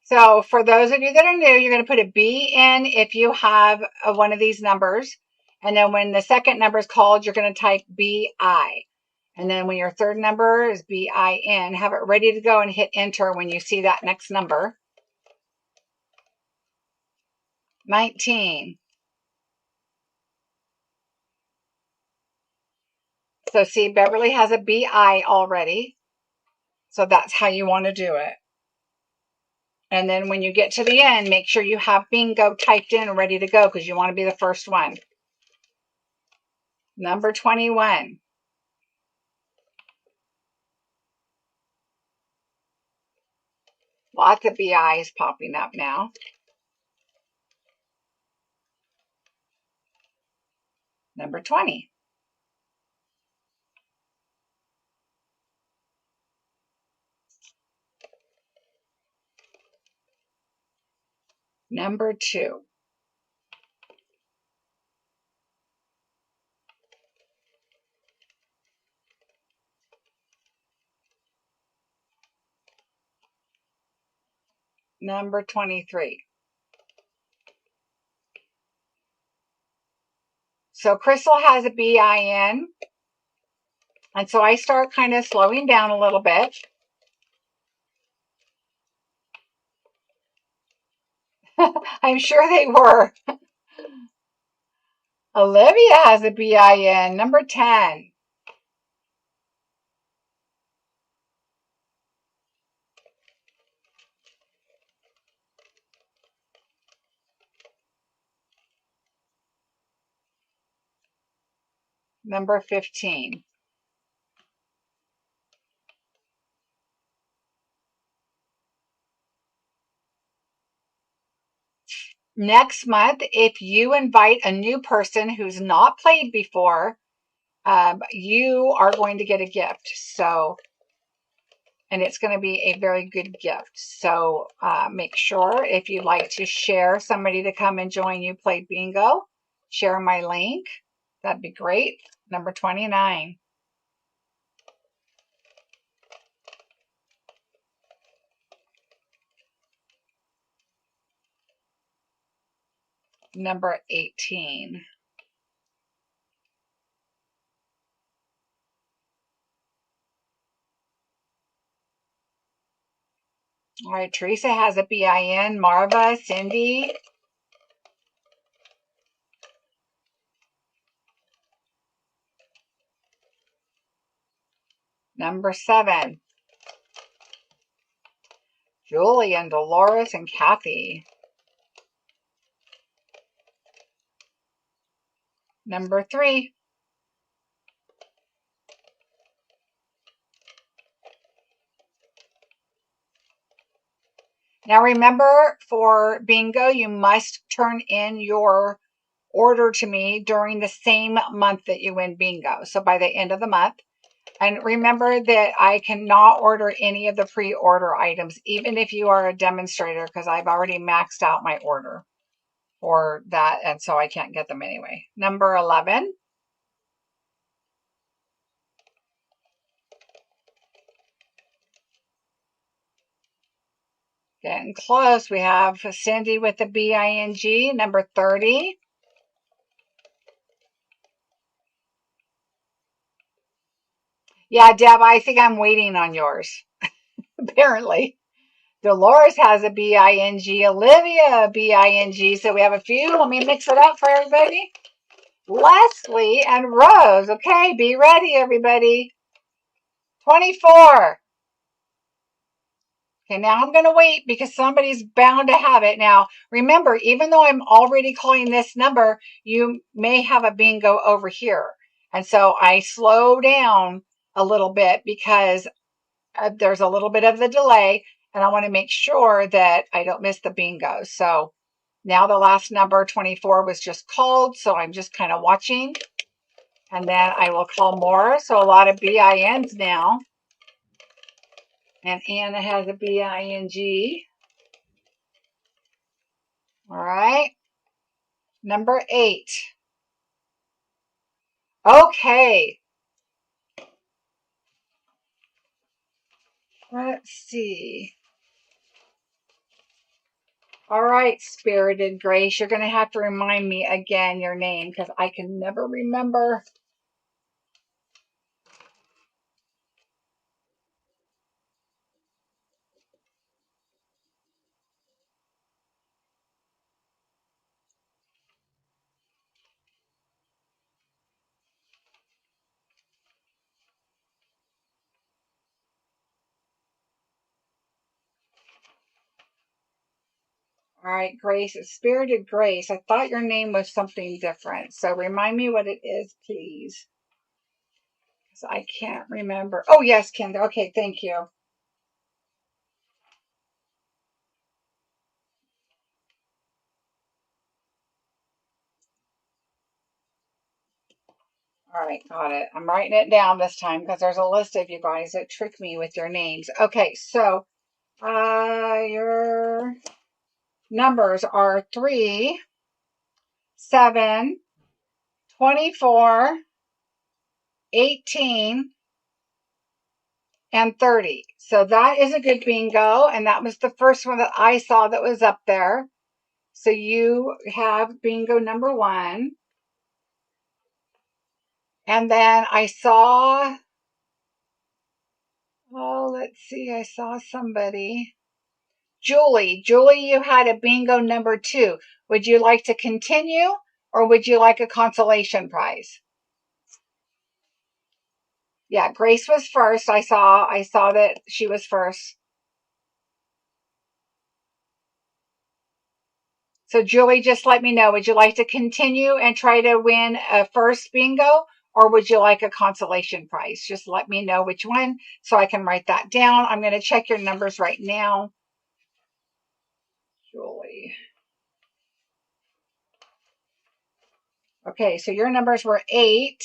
Speaker 1: So for those of you that are new, you're going to put a B in if you have one of these numbers. And then when the second number is called, you're going to type BI. And then when your third number is BIN, have it ready to go and hit enter when you see that next number. 19. So see, Beverly has a BI already. So that's how you want to do it. And then when you get to the end, make sure you have bingo typed in and ready to go because you want to be the first one. Number 21. Lots of BIs popping up now. Number 20. Number 2. Number 23. So Crystal has a BIN. And so I start kind of slowing down a little bit. I'm sure they were. Olivia has a BIN. Number 10. Number 15. Next month, if you invite a new person who's not played before, you are going to get a gift. So, and it's going to be a very good gift. So make sure if you'd like to share somebody to come and join you play bingo, share my link. That'd be great. Number 29. Number 18. All right, Teresa has a BIN. Marva, Cindy. Number 7. Julie and Dolores and Kathy. Number 3. Now remember, for bingo, you must turn in your order to me during the same month that you win bingo. So by the end of the month. And remember that I cannot order any of the pre-order items, even if you are a demonstrator, because I've already maxed out my order for that, and so I can't get them anyway. Number 11. Getting close. We have Cindy with the BING. Number 30. Yeah, Deb, I think I'm waiting on yours, apparently. Dolores has a BING. Olivia, a BING. So we have a few. Let me mix it up for everybody. Leslie and Rose. Okay, be ready, everybody. 24. Okay, now I'm going to wait because somebody's bound to have it. Now, remember, even though I'm already calling this number, you may have a bingo over here. And so I slow down a little bit because there's a little bit of the delay, and I want to make sure that I don't miss the bingo. So now the last number, 24, was just called, so I'm just kind of watching. And then I will call more. So a lot of BINs now. And Anna has a BING. All right. Number 8. Okay. Let's see. All right, Spirited Grace. You're going to have to remind me again your name because I can never remember. All right, Grace. It's Spirited Grace. I thought your name was something different. So remind me what it is, please. Because I can't remember. Oh, yes, Kendra. Okay, thank you. All right, got it. I'm writing it down this time because there's a list of you guys that trick me with your names. Okay, so your numbers are 3, 7, 24, 18, and 30. So that is a good bingo, and that was the first one that I saw that was up there. So you have bingo number 1. And then I saw, oh, let's see, I saw somebody. Julie, you had a bingo number 2. Would you like to continue or would you like a consolation prize? Yeah, Grace was first. I saw that she was first. So Julie, just let me know. Would you like to continue and try to win a first bingo or would you like a consolation prize? Just let me know which one so I can write that down. I'm going to check your numbers right now. Julie. Okay, so your numbers were 8,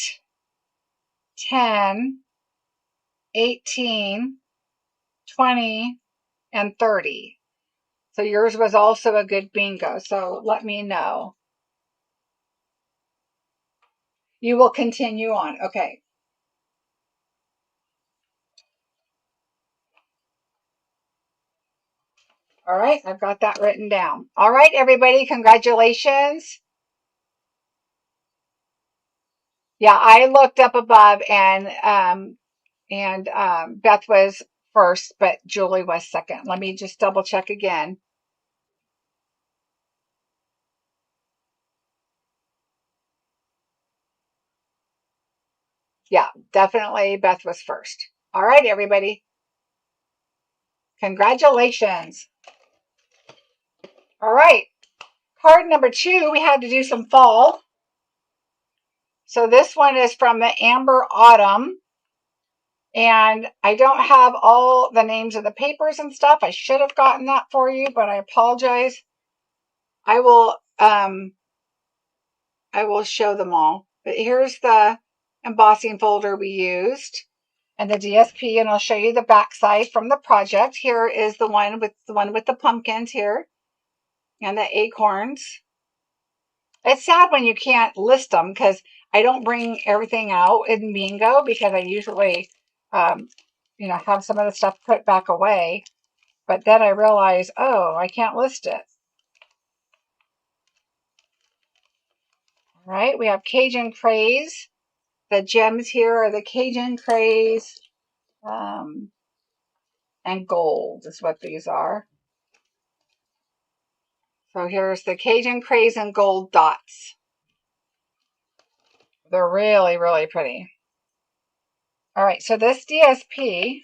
Speaker 1: 10, 18, 20, and 30. So yours was also a good bingo. So let me know. You will continue on. Okay. All right. I've got that written down. All right, everybody. Congratulations. Yeah, I looked up above and Beth was first, but Julie was second. Let me just double check again. Yeah, definitely Beth was first. All right, everybody. Congratulations. All right. Card number 2, we had to do some fall. So this one is from the Amber Autumn. And I don't have all the names of the papers and stuff. I should have gotten that for you, but I apologize. I will show them all. But here's the embossing folder we used and the DSP, and I'll show you the back side from the project. Here is the one with the pumpkins here and the acorns. It's sad when you can't list them because I don't bring everything out in bingo because I usually have some of the stuff put back away. But then I realize, oh, I can't list it. All right, we have Cajun Craze. The gems here are the Cajun Craze and gold is what these are. So here's the Cajun Craze and gold dots. They're really, really pretty. All right, so this DSP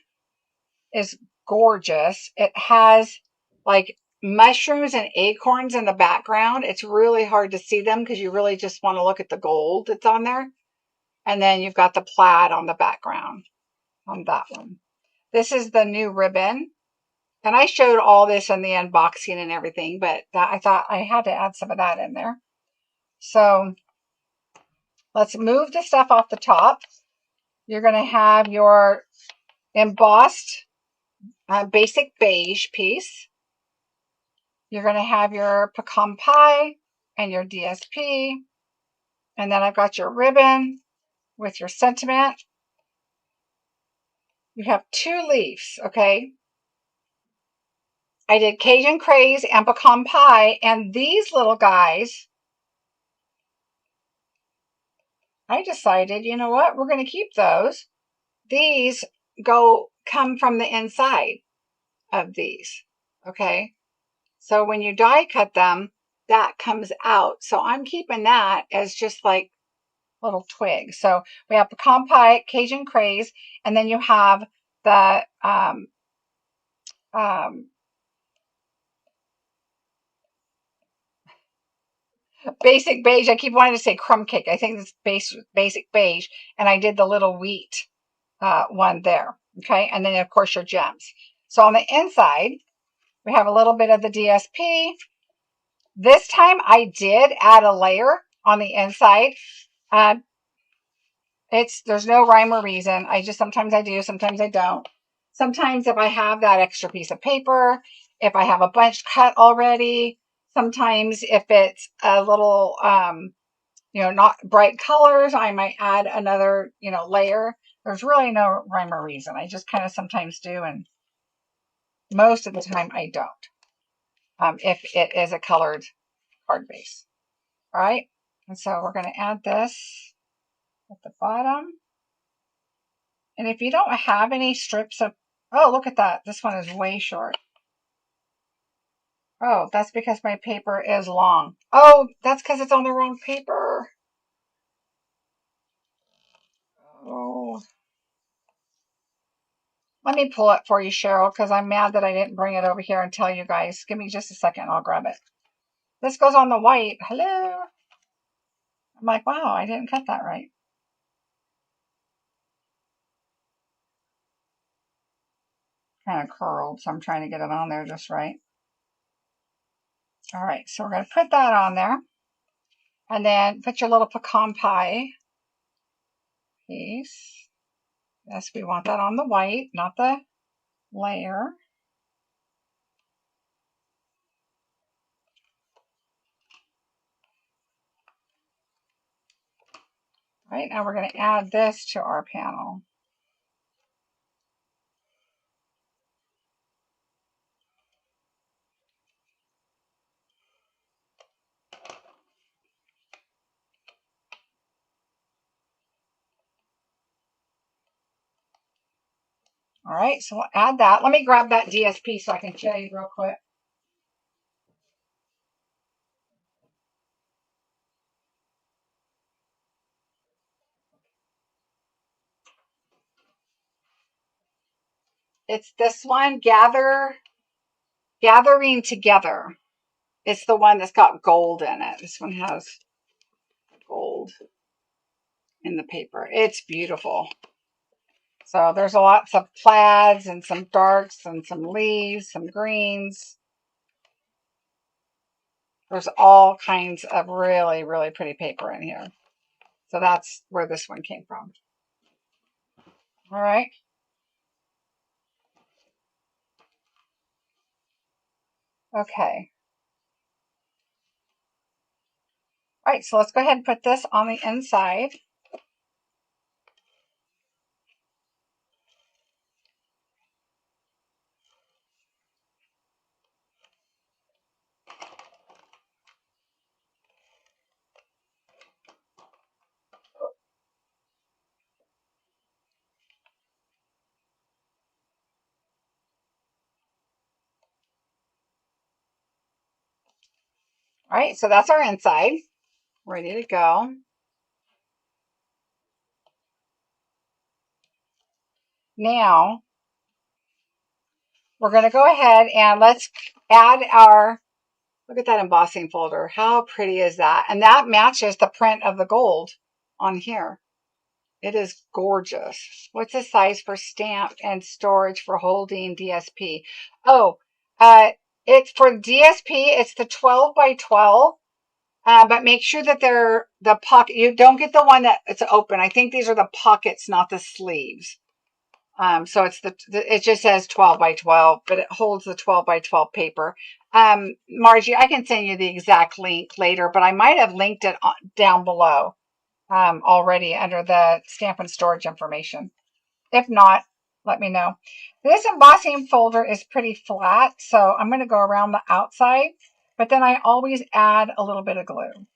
Speaker 1: is gorgeous. It has like mushrooms and acorns in the background. It's really hard to see them because you really just want to look at the gold that's on there. And then you've got the plaid on the background on that one. This is the new ribbon. And I showed all this in the unboxing and everything, but I thought I had to add some of that in there. So let's move the stuff off the top. You're going to have your embossed basic beige piece. You're going to have your pecan pie and your DSP. And then I've got your ribbon with your sentiment. You have 2 leaves, okay? I did Cajun Craze and pecan pie, and these little guys, I decided, you know what, we're going to keep those. These come from the inside of these, okay? So when you die cut them, that comes out. So I'm keeping that as just like little twigs. So we have pecan pie, Cajun Craze, and then you have the basic beige. I keep wanting to say crumb cake. I think it's basic beige, and I did the little wheat one there. Okay, and then of course your gems. So on the inside, we have a little bit of the DSP. This time I did add a layer on the inside. There's no rhyme or reason. Sometimes I do, sometimes I don't. Sometimes if I have that extra piece of paper, if I have a bunch cut already, sometimes if it's a little, not bright colors, I might add another, layer. There's really no rhyme or reason. I just kind of sometimes do, and most of the time I don't, if it is a colored card base. All right, and so we're going to add this at the bottom. And if you don't have any strips of, oh, look at that. This one is way short. Oh, that's because my paper is long. Oh, that's because it's on the wrong paper. Oh. Let me pull it for you, Cheryl, because I'm mad that I didn't bring it over here and tell you guys. Give me just a second. I'll grab it. This goes on the white. Hello. I'm like, wow, I didn't cut that right. Kind of curled, so I'm trying to get it on there just right. All right, so we're going to put that on there. And then put your little pecan pie piece. Yes, we want that on the white, not the layer. All right, now we're going to add this to our panel. All right, so we'll add that. Let me grab that DSP so I can show you real quick. It's this one, Gathering Together. It's the one that's got gold in it. This one has gold in the paper. It's beautiful. So there's lots of plaids and some darks and some leaves, some greens. There's all kinds of really, really pretty paper in here. So that's where this one came from. All right. Okay. All right, so let's go ahead and put this on the inside. All right, so that's our inside. Ready to go. Now, we're going to go ahead and let's add our, look at that embossing folder. How pretty is that? And that matches the print of the gold on here. It is gorgeous. What's the size for stamp and storage for holding DSP? Oh, it's for DSP, it's the 12 by 12. But make sure that they're the pocket. You don't get the one that it's open. I think these are the pockets, not the sleeves. So it's it just says 12 by 12, but it holds the 12 by 12 paper. Margie, I can send you the exact link later, but I might have linked it down below already under the Stampin' storage information. If not, let me know. This embossing folder is pretty flat, so I'm going to go around the outside, but then I always add a little bit of glue.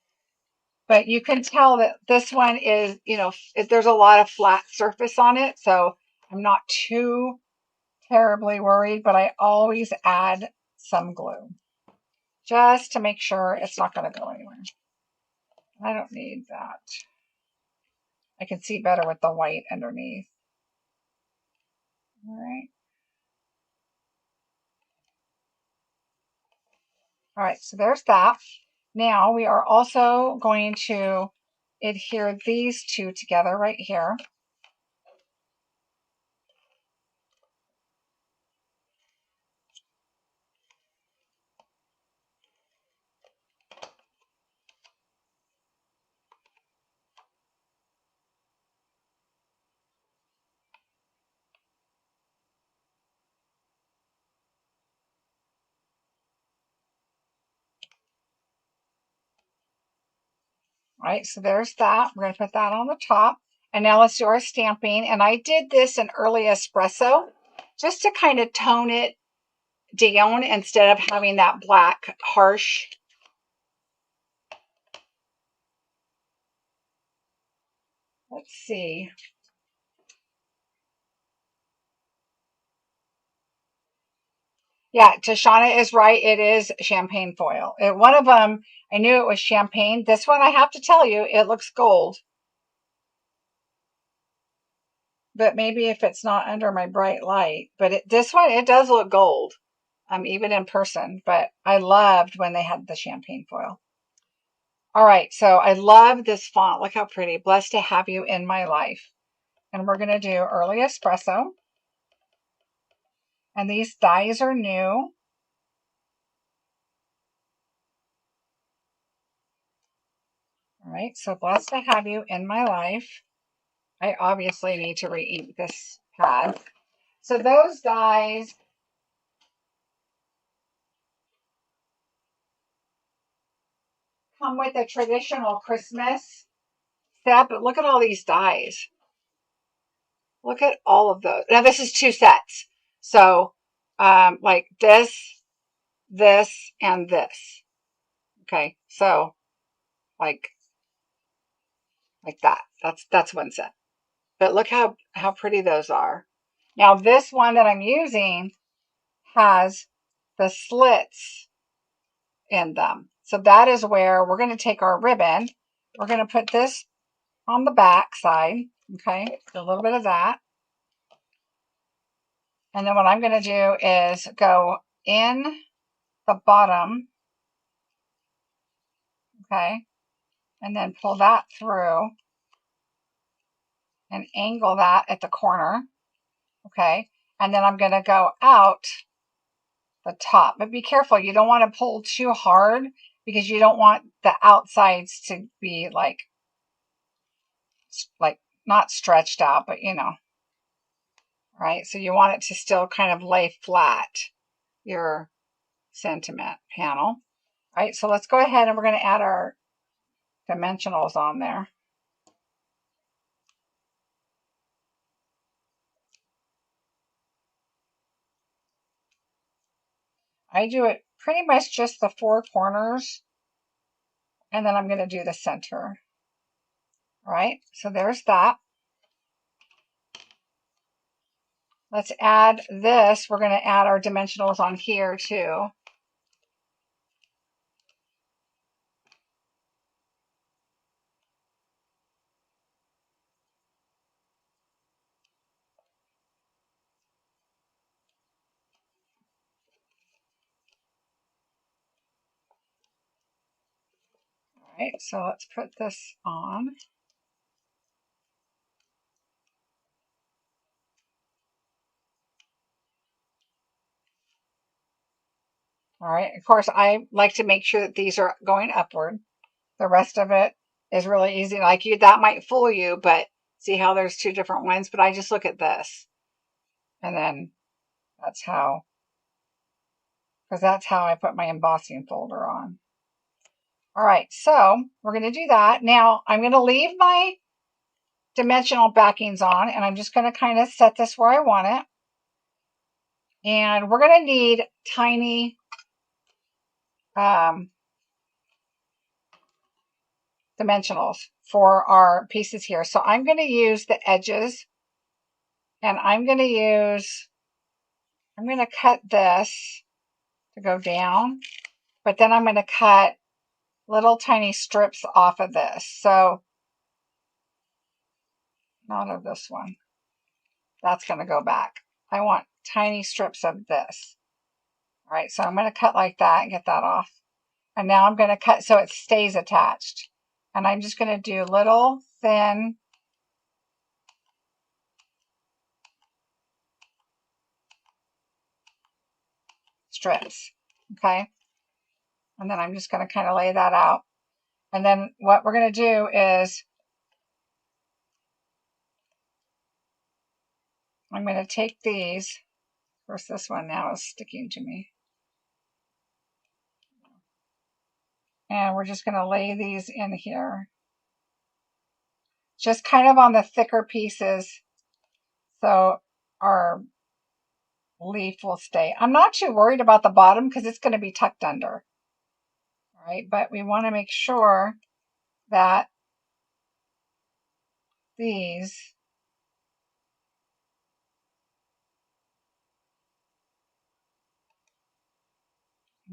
Speaker 1: But you can tell that this one is, you know, there's a lot of flat surface on it, so I'm not too terribly worried, but I always add some glue just to make sure it's not going to go anywhere. I don't need that. I can see better with the white underneath. All right. All right, so there's that. Now we are also going to adhere these two together right here. All right, so there's that. We're going to put that on the top. And now let's do our stamping. And I did this in early espresso just to kind of tone it down instead of having that black harsh. Let's see. Yeah, Tashana is right. It is champagne foil. One of them, I knew it was champagne. This one, I have to tell you, it looks gold. But maybe if it's not under my bright light. But this one, it does look gold, even in person. But I loved when they had the champagne foil. All right, so I love this font. Look how pretty. Blessed to have you in my life. And we're going to do early espresso. And these dies are new. All right, so blessed to have you in my life. I obviously need to re-ink this pad. So those dies come with a traditional Christmas set, but look at all these dies. Look at all of those. Now this is 2 sets. So like this, and this. Okay, so like that. That's 1 set. But look how pretty those are. Now this one that I'm using has the slits in them. So that is where we're going to take our ribbon. We're going to put this on the back side. Okay, a little bit of that. And then what I'm going to do is go in the bottom. Okay, and then pull that through and angle that at the corner. Okay, and then I'm going to go out the top. But be careful, you don't want to pull too hard because you don't want the outsides to be like not stretched out, but you know, right? So you want it to still kind of lay flat, your sentiment panel. All right, so let's go ahead and we're going to add our dimensionals on there. I do it pretty much just the 4 corners, and then I'm going to do the center. All right, so there's that. Let's add this. We're going to add our dimensionals on here too. right, so let's put this on. All right, of course, I like to make sure that these are going upward. The rest of it is really easy. Like you, that might fool you, but see how there's two different ones? But I just look at this. And then that's how, because that's how I put my embossing folder on. All right, so we're going to do that. Now I'm going to leave my dimensional backings on, and I'm just going to kind of set this where I want it. And we're going to need tiny dimensionals for our pieces here. So I'm going to use the edges, and I'm going to cut this to go down, but then I'm going to cut little tiny strips off of this. So not of this one. That's going to go back. I want tiny strips of this. All right, so I'm going to cut like that and get that off. And now I'm going to cut so it stays attached. And I'm just going to do little thin strips. Okay. And then I'm just going to kind of lay that out. And then what we're going to do is I'm going to take these. Of course, this one now is sticking to me. And we're just going to lay these in here. Just kind of on the thicker pieces so our leaf will stay. I'm not too worried about the bottom because it's going to be tucked under. All right, but we want to make sure that these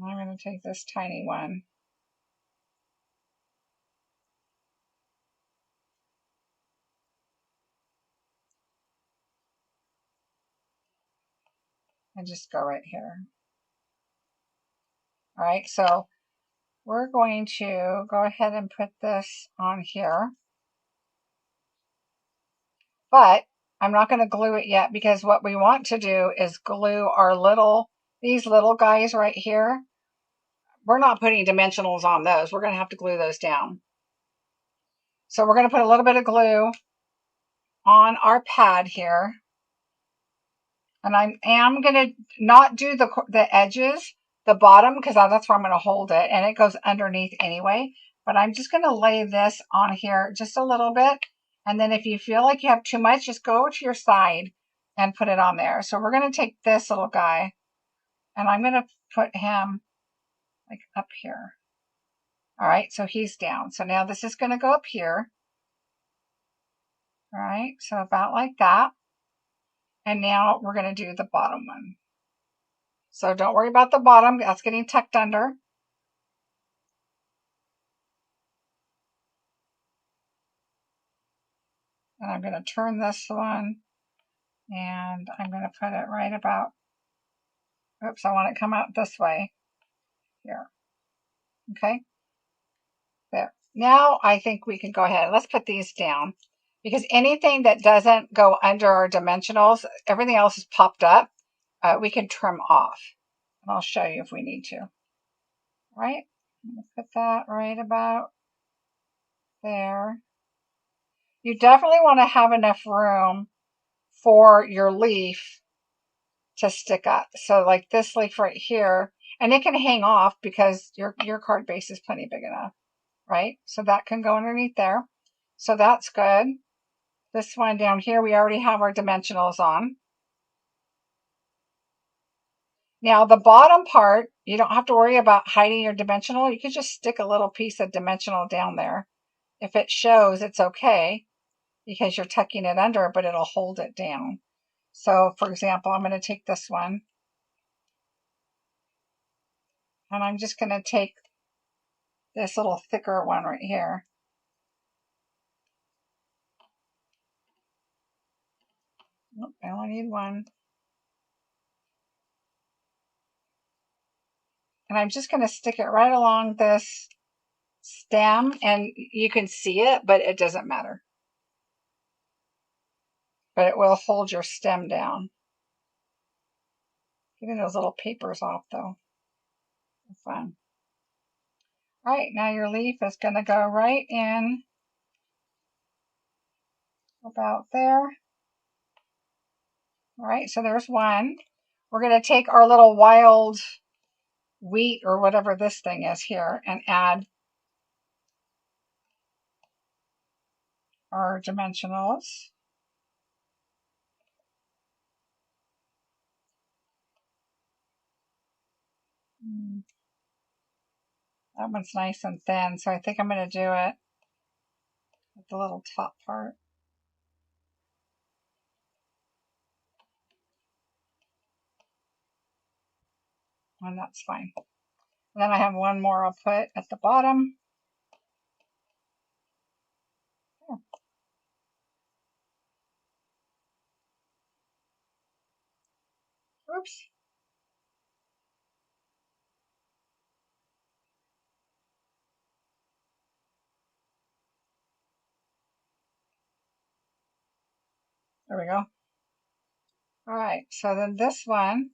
Speaker 1: I'm going to take this tiny one. And just go right here. All right, so we're going to go ahead and put this on here. But I'm not going to glue it yet because what we want to do is glue our these little guys right here. We're not putting dimensionals on those. We're going to have to glue those down. So we're going to put a little bit of glue on our pad here. And I am going to not do the edges, the bottom, because that's where I'm going to hold it. And it goes underneath anyway. But I'm just going to lay this on here just a little bit. And then if you feel like you have too much, just go to your side and put it on there. So we're going to take this little guy and I'm going to put him like up here. All right, so he's down. So now this is going to go up here. All right, so about like that. And now we're going to do the bottom one. So don't worry about the bottom. That's getting tucked under. And I'm going to turn this one and I'm going to put it right about, oops, I want it to come out this way here. Okay, there. Now I think we can go ahead. Let's put these down because anything that doesn't go under our dimensionals, everything else is popped up, we can trim off. And I'll show you if we need to. All right, I'm going to put that right about there. You definitely want to have enough room for your leaf to stick up. So like this leaf right here, and it can hang off because your card base is plenty big enough, right? So that can go underneath there. So that's good. This one down here, we already have our dimensionals on. Now the bottom part, you don't have to worry about hiding your dimensional. You could just stick a little piece of dimensional down there. If it shows, it's okay because you're tucking it under, but it'll hold it down. So for example, I'm going to take this one and I'm just going to take this little thicker one right here. Nope, I only need one. And I'm just going to stick it right along this stem, and you can see it, but it doesn't matter. But it will hold your stem down. Getting those little papers off though. Fun. All right, now your leaf is going to go right in about there. All right, so there's one. We're going to take our little wild wheat or whatever this thing is here and add our dimensionals. That one's nice and thin, so I think I'm going to do it with the little top part. And that's fine. And then I have one more I'll put at the bottom. Oops. There we go. All right, so then this one,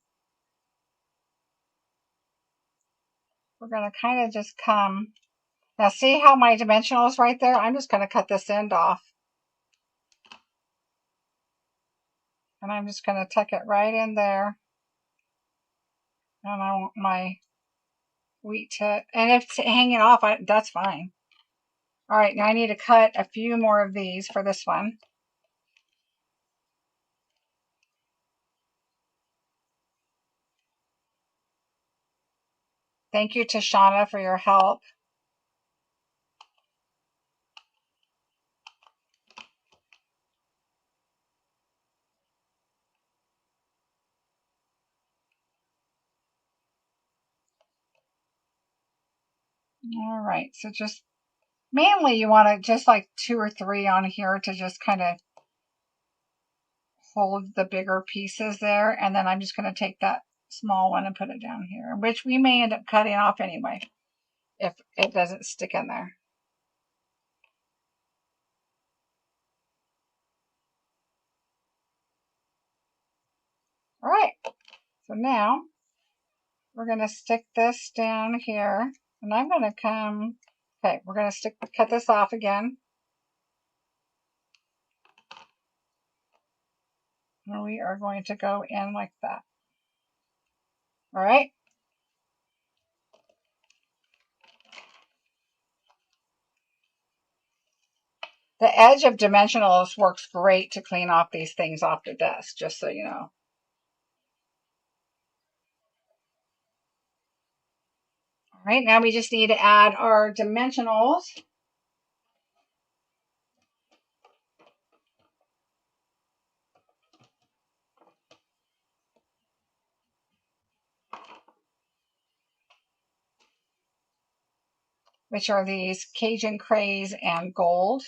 Speaker 1: we're going to kind of just come. Now see how my dimensional is right there? I'm just going to cut this end off. And I'm just going to tuck it right in there. And I want my wheat to, and if it's hanging off, that's fine. All right, now I need to cut a few more of these for this one. Thank you to Shauna for your help. All right, so just mainly you want to just like 2 or 3 on here to just kind of hold the bigger pieces there. And then I'm just going to take that small one and put it down here, which we may end up cutting off anyway if it doesn't stick in there. All right, so now we're going to stick this down here, and I'm going to come, okay, we're going to cut this off again. And we are going to go in like that. All right. The edge of dimensionals works great to clean off these things off the desk, just so you know. All right, now we just need to add our dimensionals. Which are these Cajun Craze and Gold.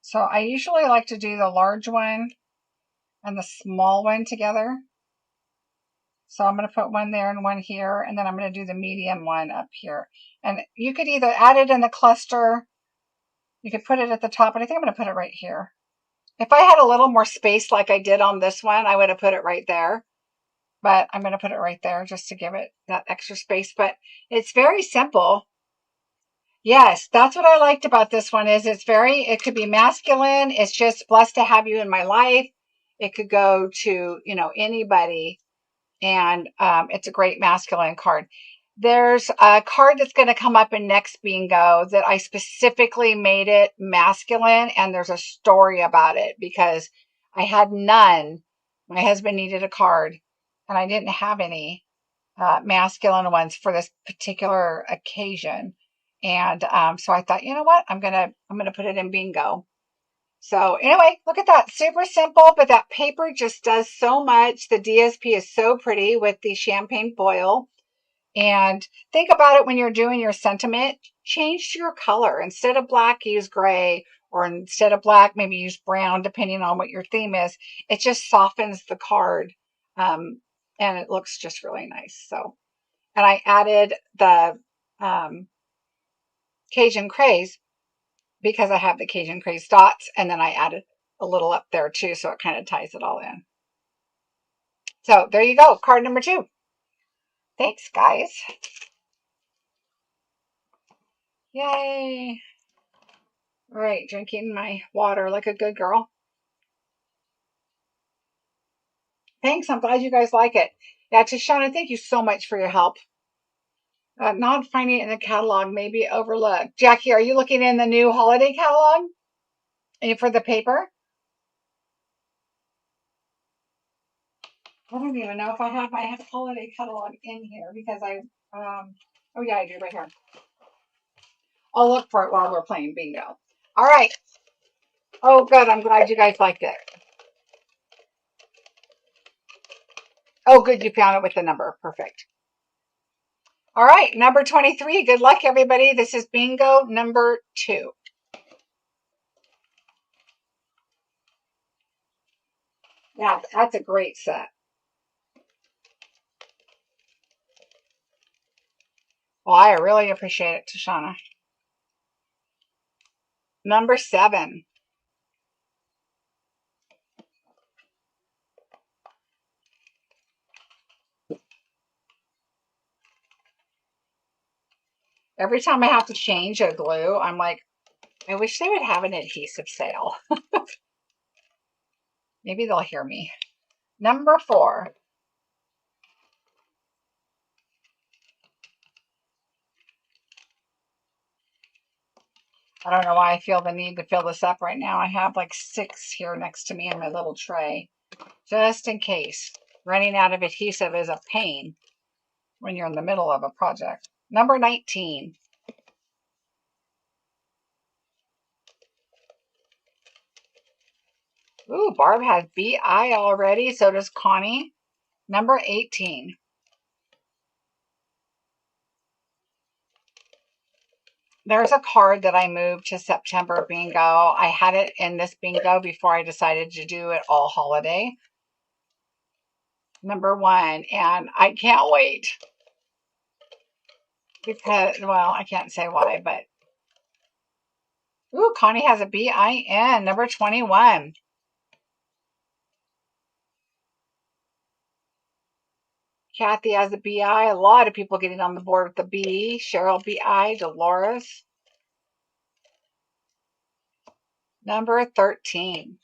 Speaker 1: So I usually like to do the large one and the small one together. So I'm going to put one there and one here, and then I'm going to do the medium one up here. And you could either add it in the cluster, you could put it at the top, but I think I'm going to put it right here. If I had a little more space like I did on this one, I would have put it right there. But I'm going to put it right there just to give it that extra space. But it's very simple. Yes, that's what I liked about this one is it could be masculine. It's just blessed to have you in my life. It could go to, anybody. And it's a great masculine card. There's a card that's going to come up in next bingo that I specifically made it masculine, and there's a story about it because I had none. My husband needed a card, and I didn't have any masculine ones for this particular occasion. And so I thought, you know what, I'm gonna put it in bingo. So anyway, look at that. Super simple, but that paper just does so much. The DSP is so pretty with the champagne foil. And think about it when you're doing your sentiment. Change your color. Instead of black, use gray. Or instead of black, maybe use brown, depending on what your theme is. It just softens the card. And it looks just really nice. So and I added the Cajun Craze because I have the Cajun Craze dots, and then I added a little up there too, so it kind of ties it all in. So there you go, card number 2. Thanks, guys. Yay. All right, drinking my water like a good girl. Thanks, I'm glad you guys like it. Yeah, Tishana, thank you so much for your help. Not finding it in the catalog, maybe overlooked. Jackie, are you looking in the new holiday catalog for the paper? I don't even know if I have my holiday catalog in here because oh yeah, I do right here. I'll look for it while we're playing bingo. All right. Oh, good. I'm glad you guys liked it. Oh, good. You found it with the number. Perfect. All right. Number 23. Good luck, everybody. This is bingo number 2. Yeah, that's a great set. Well, I really appreciate it, Tishana. Number 7. Every time I have to change a glue, I'm like, I wish they would have an adhesive sale. Maybe they'll hear me. Number 4. I don't know why I feel the need to fill this up right now. I have like 6 here next to me in my little tray, just in case. Running out of adhesive is a pain when you're in the middle of a project. Number 19. Ooh, Barb has BI already. So does Connie. Number 18. There's a card that I moved to September bingo. I had it in this bingo before I decided to do it all holiday. Number 1. And I can't wait. Because, well, I can't say why, but ooh, Connie has a BIN, number 21. Kathy has a BI. A lot of people getting on the board with the B. Cheryl BI, Dolores. Number 13.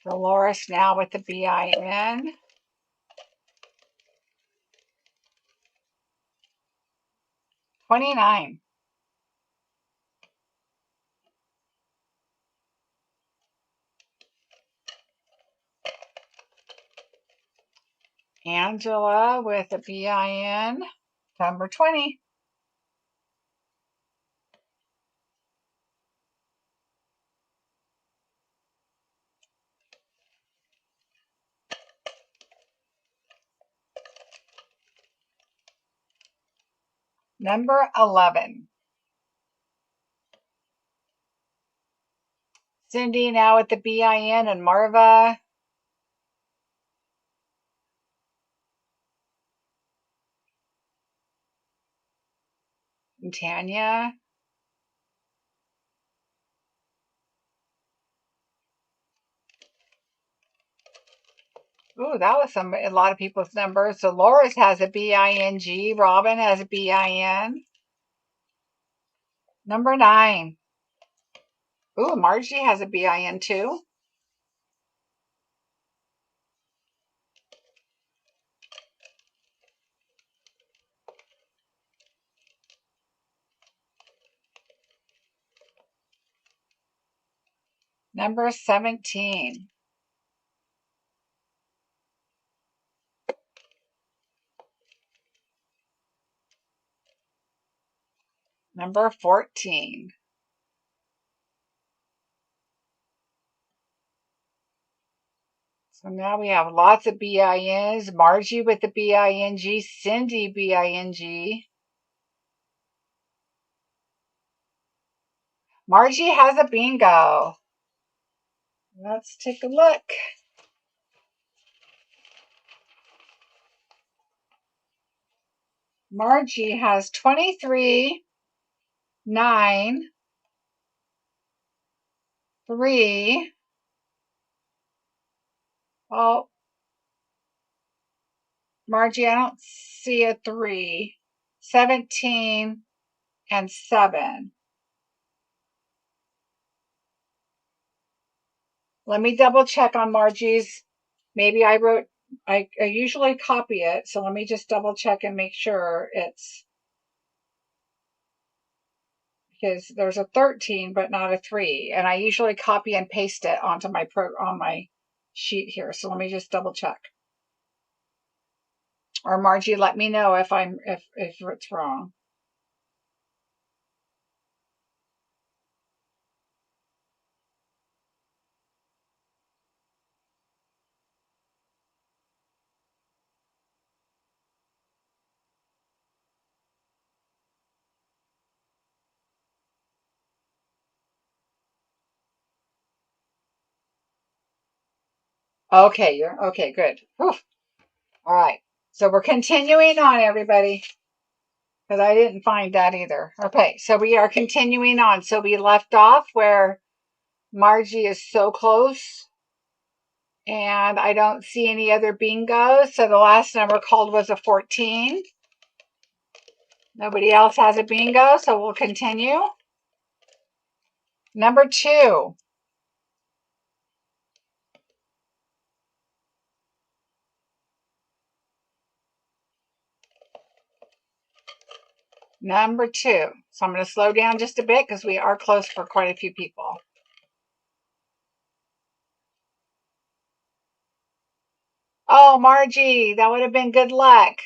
Speaker 1: Dolores now with the BIN. $29. Angela with a BIN. Number 20. Number 11. Cindy now with the BIN and Marva. And Tanya. Ooh, that was a lot of people's numbers. So Dolores has a BING. Robin has a BIN. Number 9. Ooh, Margie has a BIN too. Number 17. Number 14. So now we have lots of BINs. Margie with the BING. Cindy BING. Margie has a bingo. Let's take a look. Margie has 23, 9, 3. Oh, Margie, I don't see a 3. 17 and 7. Let me double check on Margie's. Maybe I usually copy it, so let me just double check and make sure it's, because there's a 13 but not a 3, and I usually copy and paste it onto on my sheet here. So let me just double check. Or Margie, let me know if it's wrong. Okay, you're okay, good. Whew. All right. So we're continuing on, everybody, because I didn't find that either. Okay, so we are continuing on. So we left off where Margie is so close, and I don't see any other bingos. So the last number called was a 14. Nobody else has a bingo, so we'll continue. Number 2. Number 2. So I'm going to slow down just a bit because we are close for quite a few people. Oh, Margie, that would have been good luck.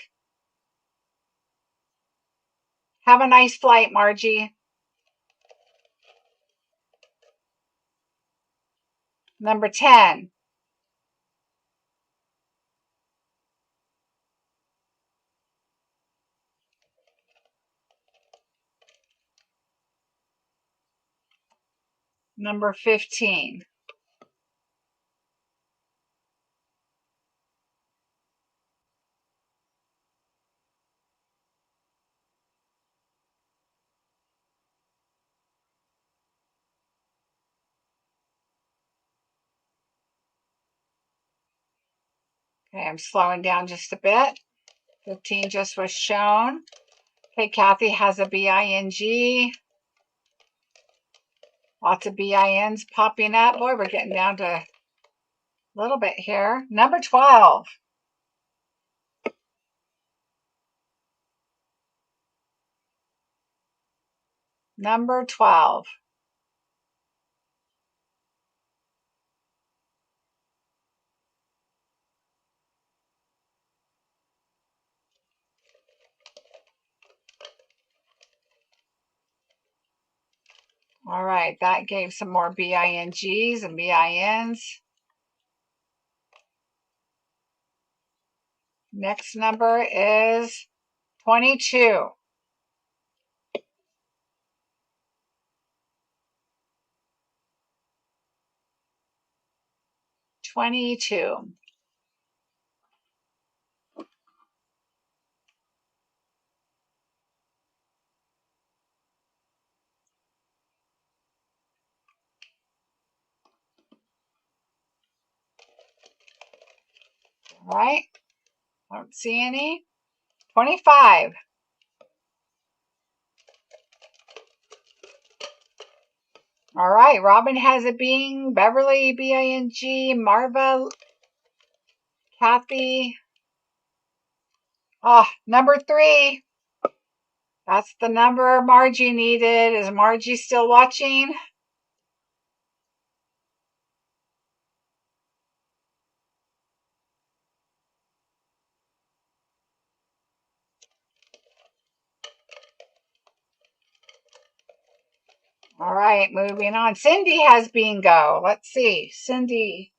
Speaker 1: Have a nice flight, Margie. Number 10. Number 15. Okay, I'm slowing down just a bit. 15 just was shown. Okay, Kathy has a BING. Lots of BINs popping up. Boy, we're getting down to a little bit here. Number 12. Number 12. All right, that gave some more BINGs and BINs. Next number is 22. 22. All right, don't see any. 25. All right, Robin has a Bing, Beverly, BING, Marva, Kathy. Oh, number 3. That's the number Margie needed. Is Margie still watching? All right, moving on. Cindy has bingo. Let's see. Cindy.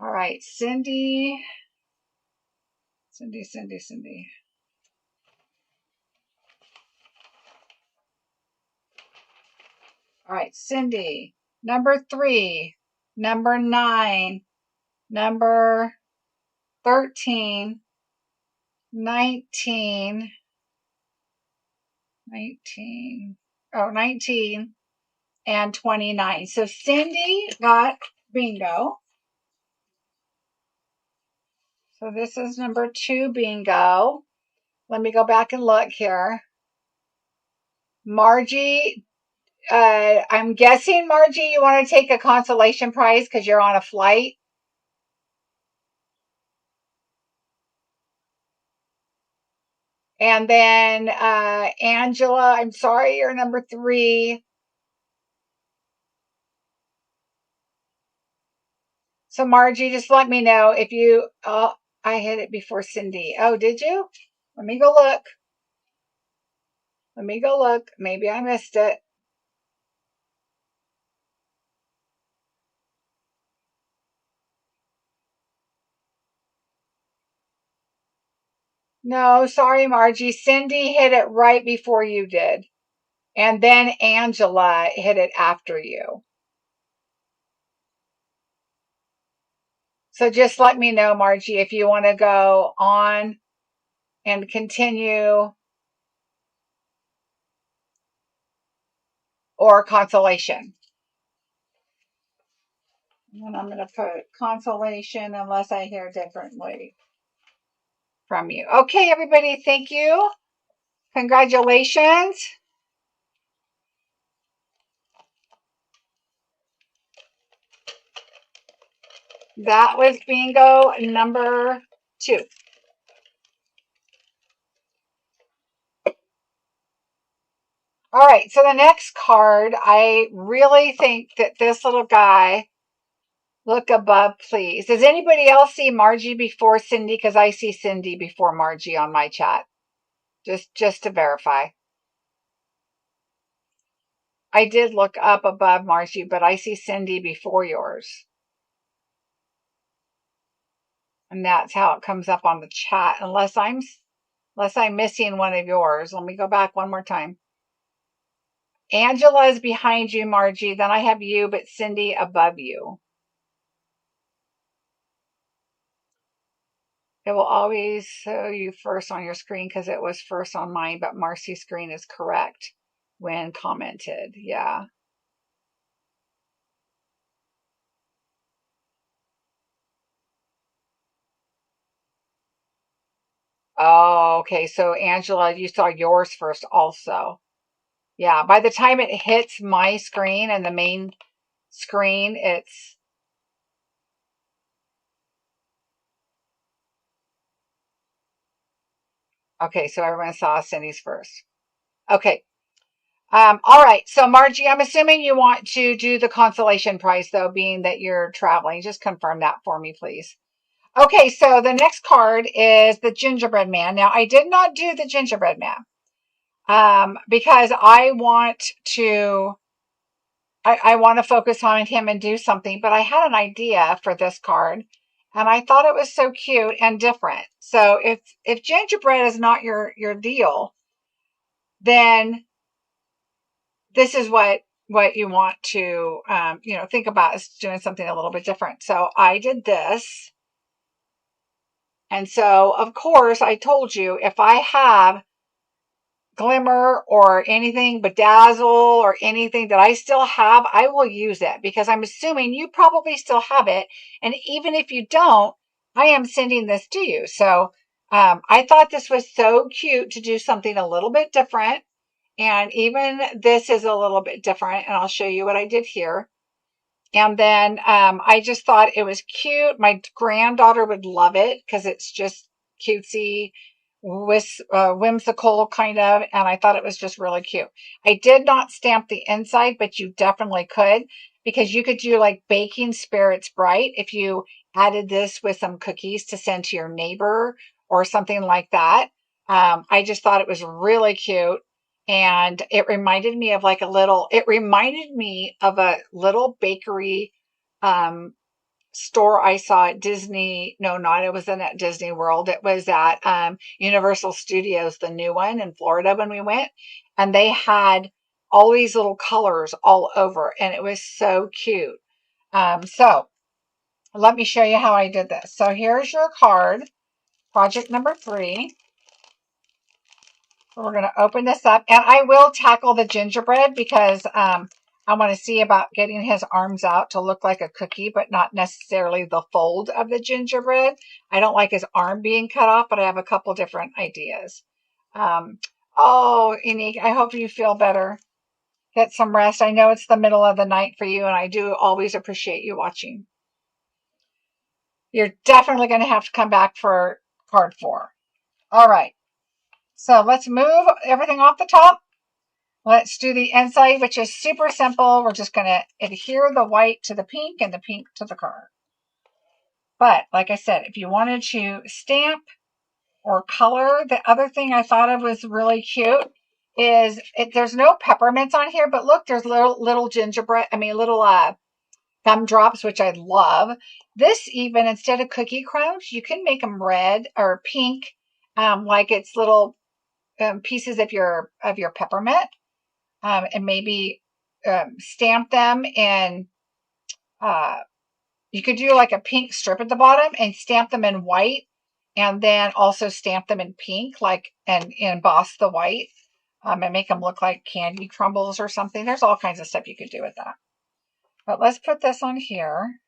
Speaker 1: All right, Cindy. Cindy. All right, Cindy, number 3, number 9, number 13, 19, 19, and 29. So Cindy got bingo. So this is number 2 bingo. Let me go back and look here. Margie, I'm guessing, Margie, you want to take a consolation prize because you're on a flight. And then Angela, I'm sorry, you're number 3. So Margie, just let me know if you, oh, I hit it before Cindy. Oh, did you? Let me go look. Let me go look. Maybe I missed it. No, sorry, Margie. Cindy hit it right before you did. And then Angela hit it after you. So just let me know, Margie, if you want to go on and continue or consolation. And I'm going to put consolation unless I hear differently from you. Okay, everybody, thank you. Congratulations. That was bingo number 2. All right, so the next card, I really think that this little guy, look above, please. Does anybody else see Margie before Cindy? Because I see Cindy before Margie on my chat. Just to verify. I did look up above Marcie, but I see Cindy before yours. And that's how it comes up on the chat, unless I'm missing one of yours. Let me go back one more time. Angela is behind you, Margie. Then I have you, but Cindy above you. It will always show you first on your screen because it was first on mine, but Marcie's screen is correct when commented. Yeah. Oh, okay. So Angela, you saw yours first also. Yeah. By the time it hits my screen and the main screen, it's okay. So everyone saw Cindy's first. Okay. All right. So Margie, I'm assuming you want to do the consolation prize though, being that you're traveling. Just confirm that for me, please. Okay. So the next card is the gingerbread man. Now I did not do the gingerbread man, because I want to focus on him and do something, but I had an idea for this card and I thought it was so cute and different. So if gingerbread is not your deal, then this is what you want to, think about, is doing something a little bit different. So I did this. And so, of course, I told you if I have glimmer or anything bedazzle or anything that I still have, I will use it because I'm assuming you probably still have it. And even if you don't, I am sending this to you. So I thought this was so cute to do something a little bit different. And even this is a little bit different. And I'll show you what I did here. And then I just thought it was cute. My granddaughter would love it because it's just cutesy, whimsical kind of. And I thought it was just really cute. I did not stamp the inside, but you definitely could, because you could do like baking spirits bright if you added this with some cookies to send to your neighbor or something like that. I just thought it was really cute. And it reminded me of a little bakery store I saw at Disney. No, it wasn't at Disney World. It was at Universal Studios, the new one in Florida when we went. And they had all these little colors all over, and it was so cute. So let me show you how I did this. So here's your card, project number 3. We're going to open this up, and I will tackle the gingerbread because I want to see about getting his arms out to look like a cookie, but not necessarily the fold of the gingerbread. I don't like his arm being cut off, but I have a couple different ideas. Oh, Inique, I hope you feel better. Get some rest. I know it's the middle of the night for you, and I do always appreciate you watching. You're definitely going to have to come back for card 4. All right. So let's move everything off the top. Let's do the inside, which is super simple. We're just going to adhere the white to the pink and the pink to the card. But like I said, if you wanted to stamp or color, the other thing I thought of was really cute is there's no peppermints on here, but look, there's little gingerbread, little gumdrops, which I love. This even, instead of cookie crumbs, you can make them red or pink, like it's little pieces of your peppermint, and maybe stamp them in. You could do like a pink strip at the bottom and stamp them in white, and then also stamp them in pink, and emboss the white, and make them look like candy crumbles or something. There's all kinds of stuff you could do with that. But let's put this on here.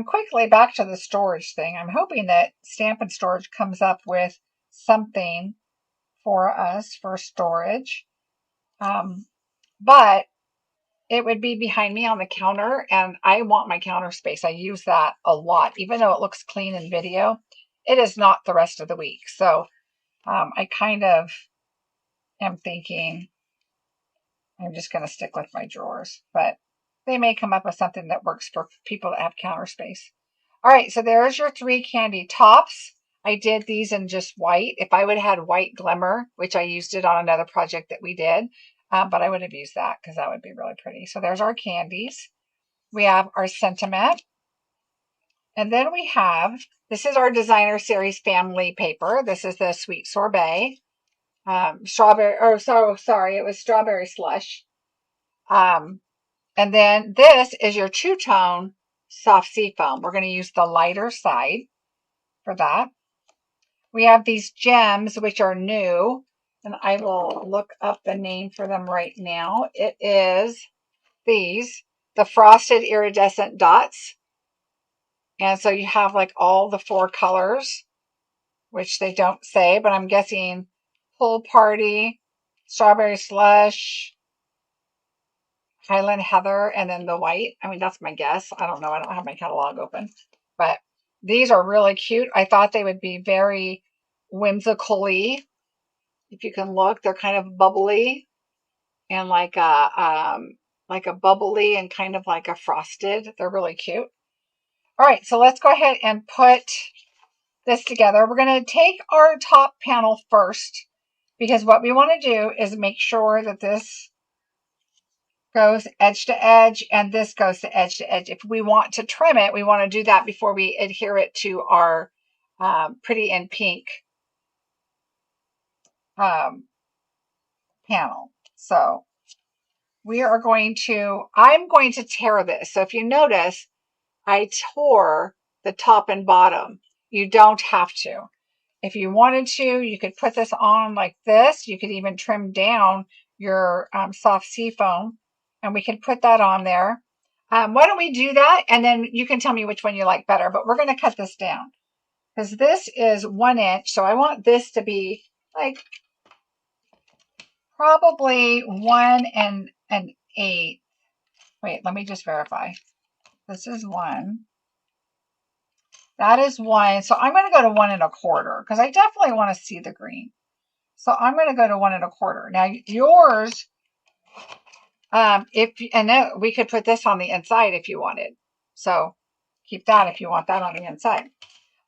Speaker 1: Quickly back to the storage thing. I'm hoping that Stampin' Storage comes up with something for us for storage. But it would be behind me on the counter, and I want my counter space. I use that a lot. Even though it looks clean in video, it is not the rest of the week. So I kind of am thinking I'm just going to stick with my drawers. But they may come up with something that works for people that have counter space. All right, so there's your 3 candy tops. I did these in just white. If I would have had white glimmer, which I used it on another project that we did, but I would have used that because that would be really pretty. So there's our candies. We have our sentiment. And then we have, this is our designer series family paper. This is the sweet sorbet. Strawberry, or sorry, it was strawberry slush. And then this is your two-tone soft sea foam. We're going to use the lighter side for that. We have these gems, which are new, and I will look up the name for them right now. It is these, the frosted iridescent dots. And so you have like all the 4 colors, which they don't say, but I'm guessing pool party, strawberry slush, Highland Heather, and then the white. That's my guess. I don't know. I don't have my catalog open. But these are really cute. I thought they would be very whimsical-y. If you can look, they're kind of bubbly and like a bubbly and kind of like a frosted. They're really cute. All right, so let's go ahead and put this together. We're going to take our top panel first because what we want to do is make sure that this goes edge to edge and this goes to edge to edge. If we want to trim it, we want to do that before we adhere it to our pretty in pink panel. So I'm going to tear this. So if you notice, I tore the top and bottom. You don't have to. If you wanted to, you could put this on like this. You could even trim down your soft sea foam, and we could put that on there. Why don't we do that? And then you can tell me which one you like better, but we're going to cut this down because this is 1 inch. So I want this to be like probably 1 1/8. Wait, let me just verify. This is 1. That is 1. So I'm going to go to 1 1/4 because I definitely want to see the green. So I'm going to go to 1 1/4. Now yours, we could put this on the inside if you wanted. So keep that if you want that on the inside.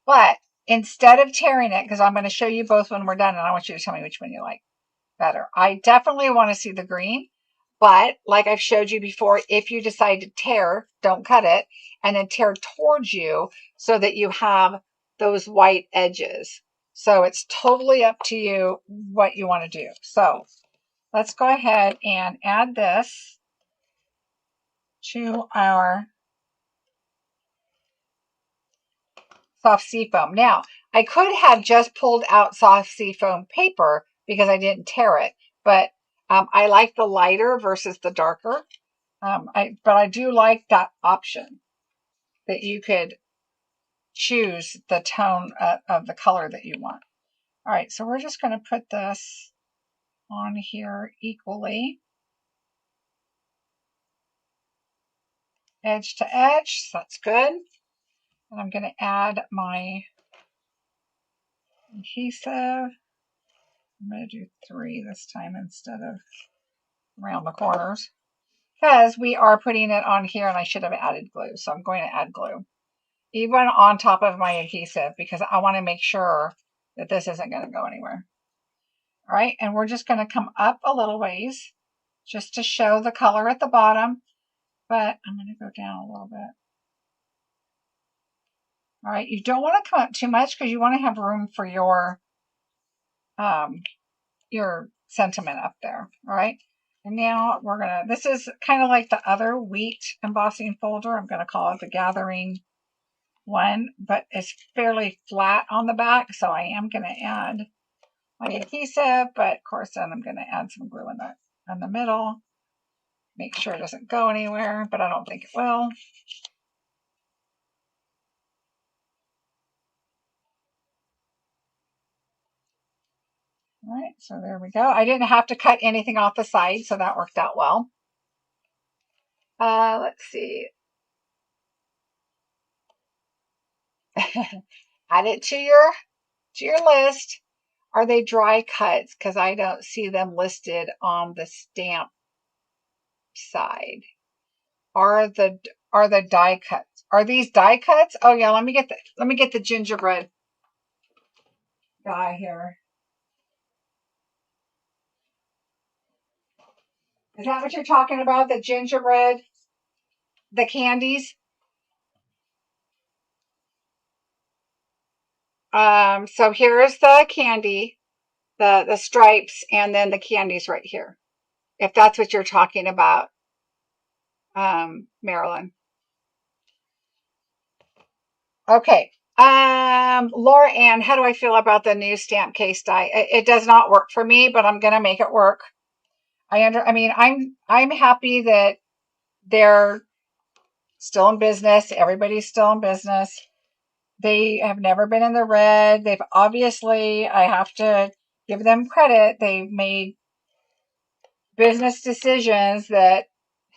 Speaker 1: But instead of tearing it, because I'm going to show you both when we're done, and I want you to tell me which one you like. better. I definitely want to see the green, but like I've showed you before, if you decide to tear, don't cut it, and then tear towards you so that you have those white edges. So it's totally up to you what you want to do. So let's go ahead and add this to our soft seafoam. Now, I could have just pulled out soft seafoam paper because I didn't tear it, but I like the lighter versus the darker. But I do like that option that you could choose the tone of the color that you want. All right, so we're just going to put this on here equally, edge to edge. So that's good. And I'm going to add my adhesive. I'm going to do 3 this time instead of around the corners, because we are putting it on here and I should have added glue. So I'm going to add glue, even on top of my adhesive, because I want to make sure that this isn't going to go anywhere. All right, and we're just going to come up a little ways just to show the color at the bottom, but I'm going to go down a little bit. All right, you don't want to come up too much because you want to have room for your sentiment up there. All right, and now we're going to, this is kind of like the other wheat embossing folder. I'm going to call it the Gathering one, but it's fairly flat on the back, so I am going to add my adhesive, but of course then I'm going to add some glue in the middle. Make sure it doesn't go anywhere, but I don't think it will. All right, so there we go. I didn't have to cut anything off the side, so that worked out well. Let's see. Add it to your list. Are they dry cuts? Because I don't see them listed on the stamp side. Are the die cuts? Are these die cuts? Oh yeah, let me get the gingerbread die here. Is that what you're talking about? The gingerbread, the candies? So here's the candy, the stripes, and then the candies right here. If that's what you're talking about, Marilyn. Okay. Laura Ann, how do I feel about the new stamp case die? It does not work for me, but I'm gonna make it work. I'm happy that they're still in business. Everybody's still in business. They have never been in the red. They've obviously, I have to give them credit, they've made business decisions that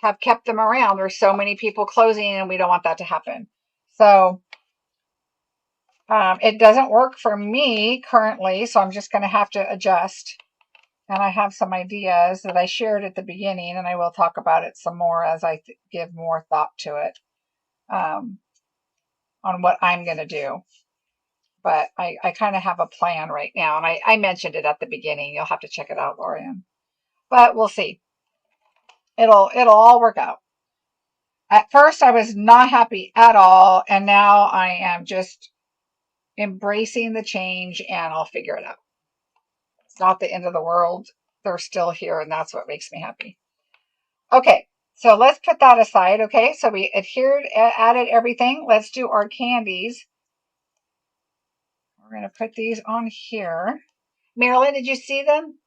Speaker 1: have kept them around. There's so many people closing and we don't want that to happen. So it doesn't work for me currently, so I'm just going to have to adjust. And I have some ideas that I shared at the beginning, and I will talk about it some more as I give more thought to it on what I'm going to do. But I kind of have a plan right now, and I mentioned it at the beginning. You'll have to check it out, Lorian. But we'll see. It'll all work out. At first, I was not happy at all, and now I am just embracing the change, and I'll figure it out. It's not the end of the world. They're still here, and that's what makes me happy. Okay, so let's put that aside. Okay, so we added everything. Let's do our candies. We're going to put these on here. Marilyn, did you see them?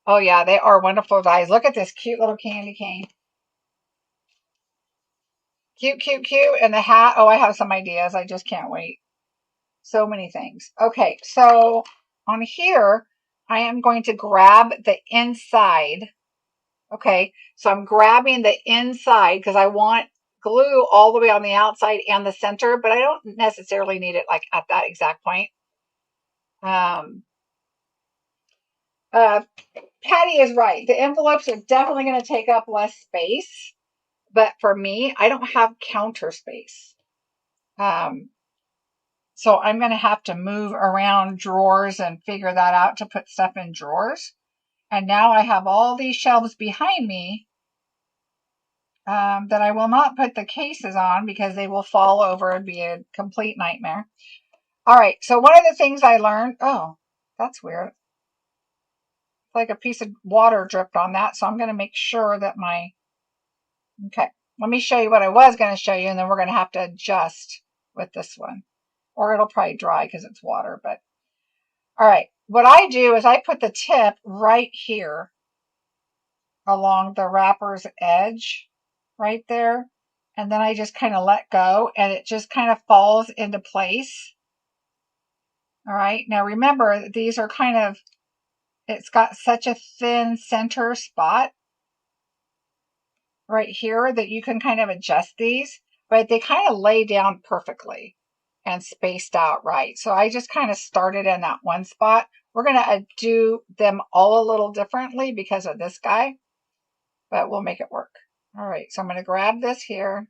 Speaker 1: Oh yeah, they are wonderful dies. Look at this cute little candy cane. Cute, cute, cute. And the hat. Oh, I have some ideas. I just can't wait. So many things. Okay, so on here, I am going to grab the inside. Okay, so I'm grabbing the inside because I want glue all the way on the outside and the center, but I don't necessarily need it like at that exact point. Patty is right. The envelopes are definitely going to take up less space, but for me, I don't have counter space. So I'm going to have to move around drawers and figure that out to put stuff in drawers. And now I have all these shelves behind me that I will not put the cases on because they will fall over and be a complete nightmare. All right, so one of the things I learned, oh, that's weird. It's like a piece of water dripped on that, so I'm going to make sure that okay, let me show you what I was going to show you, and then we're going to have to adjust with this one. Or it'll probably dry because it's water, but all right. What I do is I put the tip right here along the wrapper's edge, right there. And then I just kind of let go and it just kind of falls into place. All right. Now remember, these are kind of, it's got such a thin center spot right here that you can kind of adjust these, but they kind of lay down perfectly and spaced out right. So I just kind of started in that one spot. We're going to do them all a little differently because of this guy, but we'll make it work. All right, so I'm going to grab this here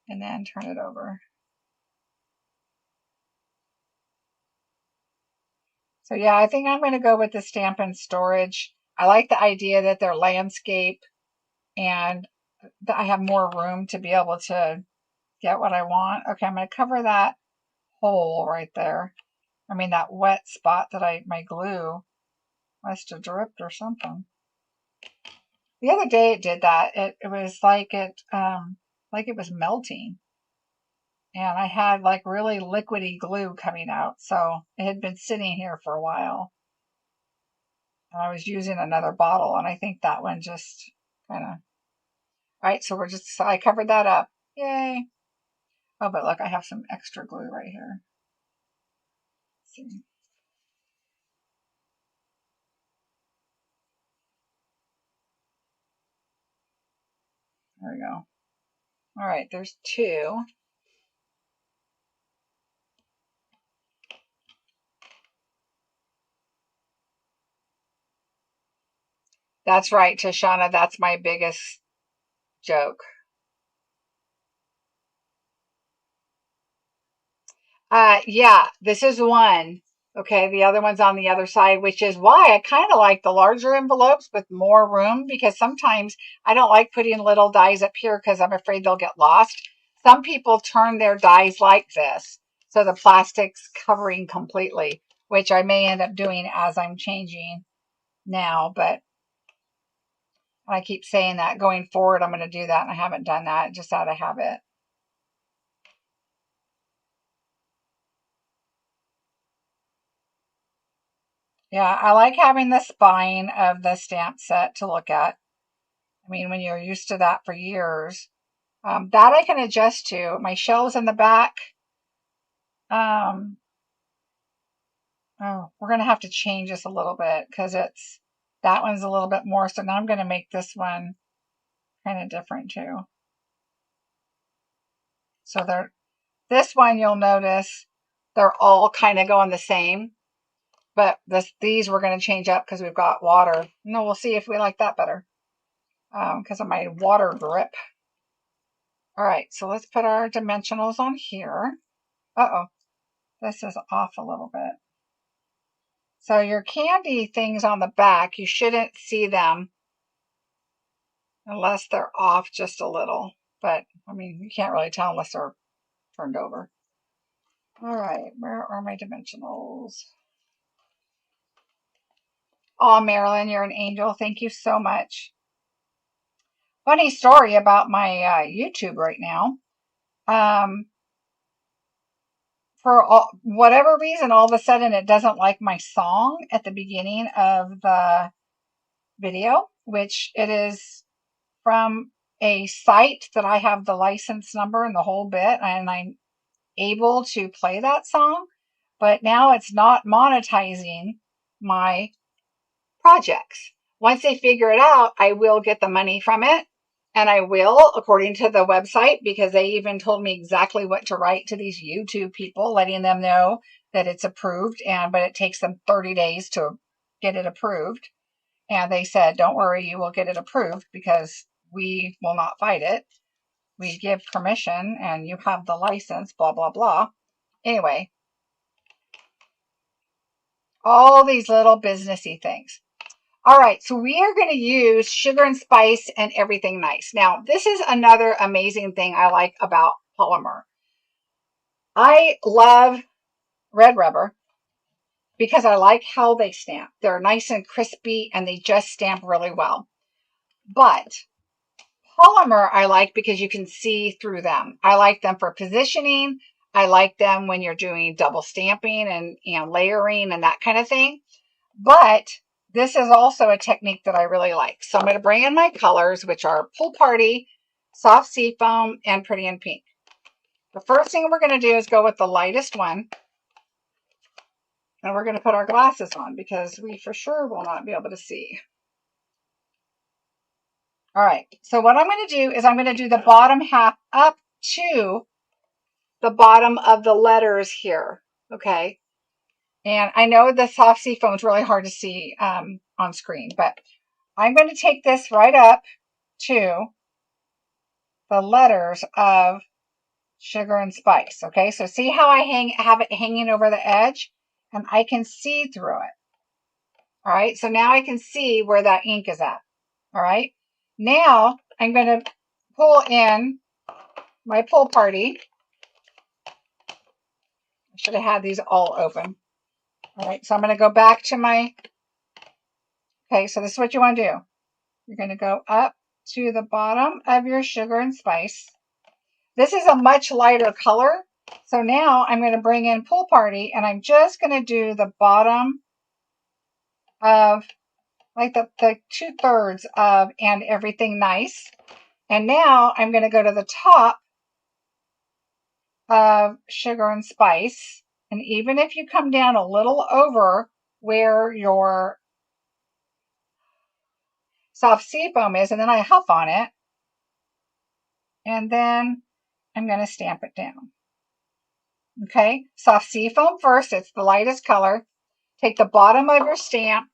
Speaker 1: and then turn it over. So yeah, I think I'm going to go with the Stampin' Storage. I like the idea that they're landscape and that I have more room to be able to get what I want. Okay, I'm going to cover that hole right there. I mean, that wet spot that my glue must have dripped or something. The other day it did that. It was like it was melting. And I had like really liquidy glue coming out. So it had been sitting here for a while. And I was using another bottle, and I think that one just kind of, all right, so I covered that up. Yay. Oh, but look, I have some extra glue right here. Let's see. There we go. All right, there's two. That's right, Tashana, that's my biggest joke. Yeah, this is one. Okay, the other one's on the other side, which is why I kind of like the larger envelopes with more room, because sometimes I don't like putting little dies up here because I'm afraid they'll get lost. Some people turn their dies like this, so the plastic's covering completely, which I may end up doing as I'm changing now, but I keep saying that going forward, I'm going to do that, and I haven't done that just out of habit. Yeah, I like having the spine of the stamp set to look at. I mean, when you're used to that for years, that I can adjust to. My shelves in the back, oh, we're going to have to change this a little bit because that one's a little bit more. So now I'm going to make this one kind of different too. So this one, you'll notice they're all kind of going the same. But these we're going to change up because we've got water. No, we'll see if we like that better because of my water grip. All right, so let's put our dimensionals on here. Uh-oh, this is off a little bit. So your candy things on the back, you shouldn't see them unless they're off just a little. But, I mean, you can't really tell unless they're turned over. All right, where are my dimensionals? Oh, Marilyn, you're an angel. Thank you so much. Funny story about my YouTube right now. For whatever reason, all of a sudden it doesn't like my song at the beginning of the video, which it is from a site that I have the license number and the whole bit, and I'm able to play that song, but now it's not monetizing my projects. Once they figure it out, I will get the money from it. And I will, according to the website, because they even told me exactly what to write to these YouTube people, letting them know that it's approved, but it takes them 30 days to get it approved. And they said, don't worry, you will get it approved because we will not fight it. We give permission and you have the license, blah, blah, blah. Anyway. All these little businessy things. All right, so we are going to use sugar and spice and everything nice. Now, this is another amazing thing I like about polymer. I love red rubber because I like how they stamp. They're nice and crispy and they just stamp really well. But polymer I like because you can see through them. I like them for positioning. I like them when you're doing double stamping and layering and that kind of thing. But this is also a technique that I really like. So I'm going to bring in my colors, which are Pool Party, Soft Seafoam, and Pretty in Pink. The first thing we're going to do is go with the lightest one. And we're going to put our glasses on because we for sure will not be able to see. All right, so what I'm going to do is I'm going to do the bottom half up to the bottom of the letters here, okay? And I know the soft seafoam is really hard to see on screen, but I'm going to take this right up to the letters of sugar and spice, okay? So see how I have it hanging over the edge? And I can see through it. All right, so now I can see where that ink is at. All right, now I'm going to pull in my Pool Party. I should have had these all open. All right, so I'm going to go back to my, okay, so this is what you want to do. You're going to go up to the bottom of your sugar and spice. This is a much lighter color. So now I'm going to bring in Pool Party and I'm just going to do the bottom of like the 2/3 of and everything nice. And now I'm going to go to the top of sugar and spice. And even if you come down a little over where your soft seafoam is, and then I huff on it, and then I'm going to stamp it down. Okay, soft seafoam first, it's the lightest color. Take the bottom of your stamp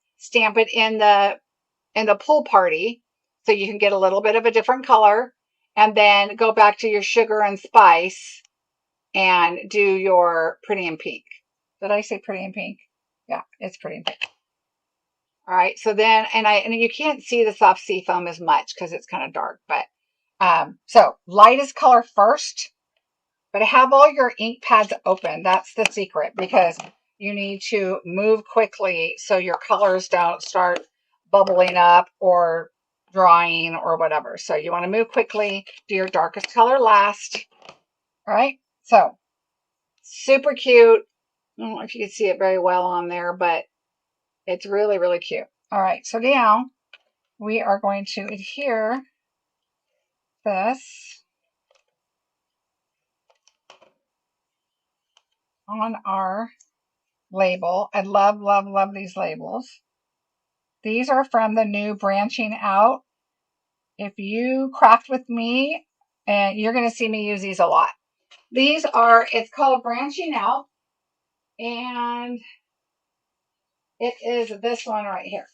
Speaker 1: it in the Pool Party so you can get a little bit of a different color, and then go back to your sugar and spice and do your Pretty in Pink. Did I say Pretty in Pink? Yeah, it's Pretty in Pink. All right, so then, and you can't see the soft seafoam as much because it's kind of dark, but so lightest color first, but have all your ink pads open. That's the secret, because you need to move quickly so your colors don't start bubbling up or drying or whatever. So you want to move quickly, do your darkest color last. All right, so super cute. I don't know if you can see it very well on there, but it's really, really cute. All right, so now we are going to adhere this on our label. I love, love, love these labels. These are from the new Branching Out. If you craft with me, and you're going to see me use these a lot. These are, it's called Branching Out, and it is this one right here.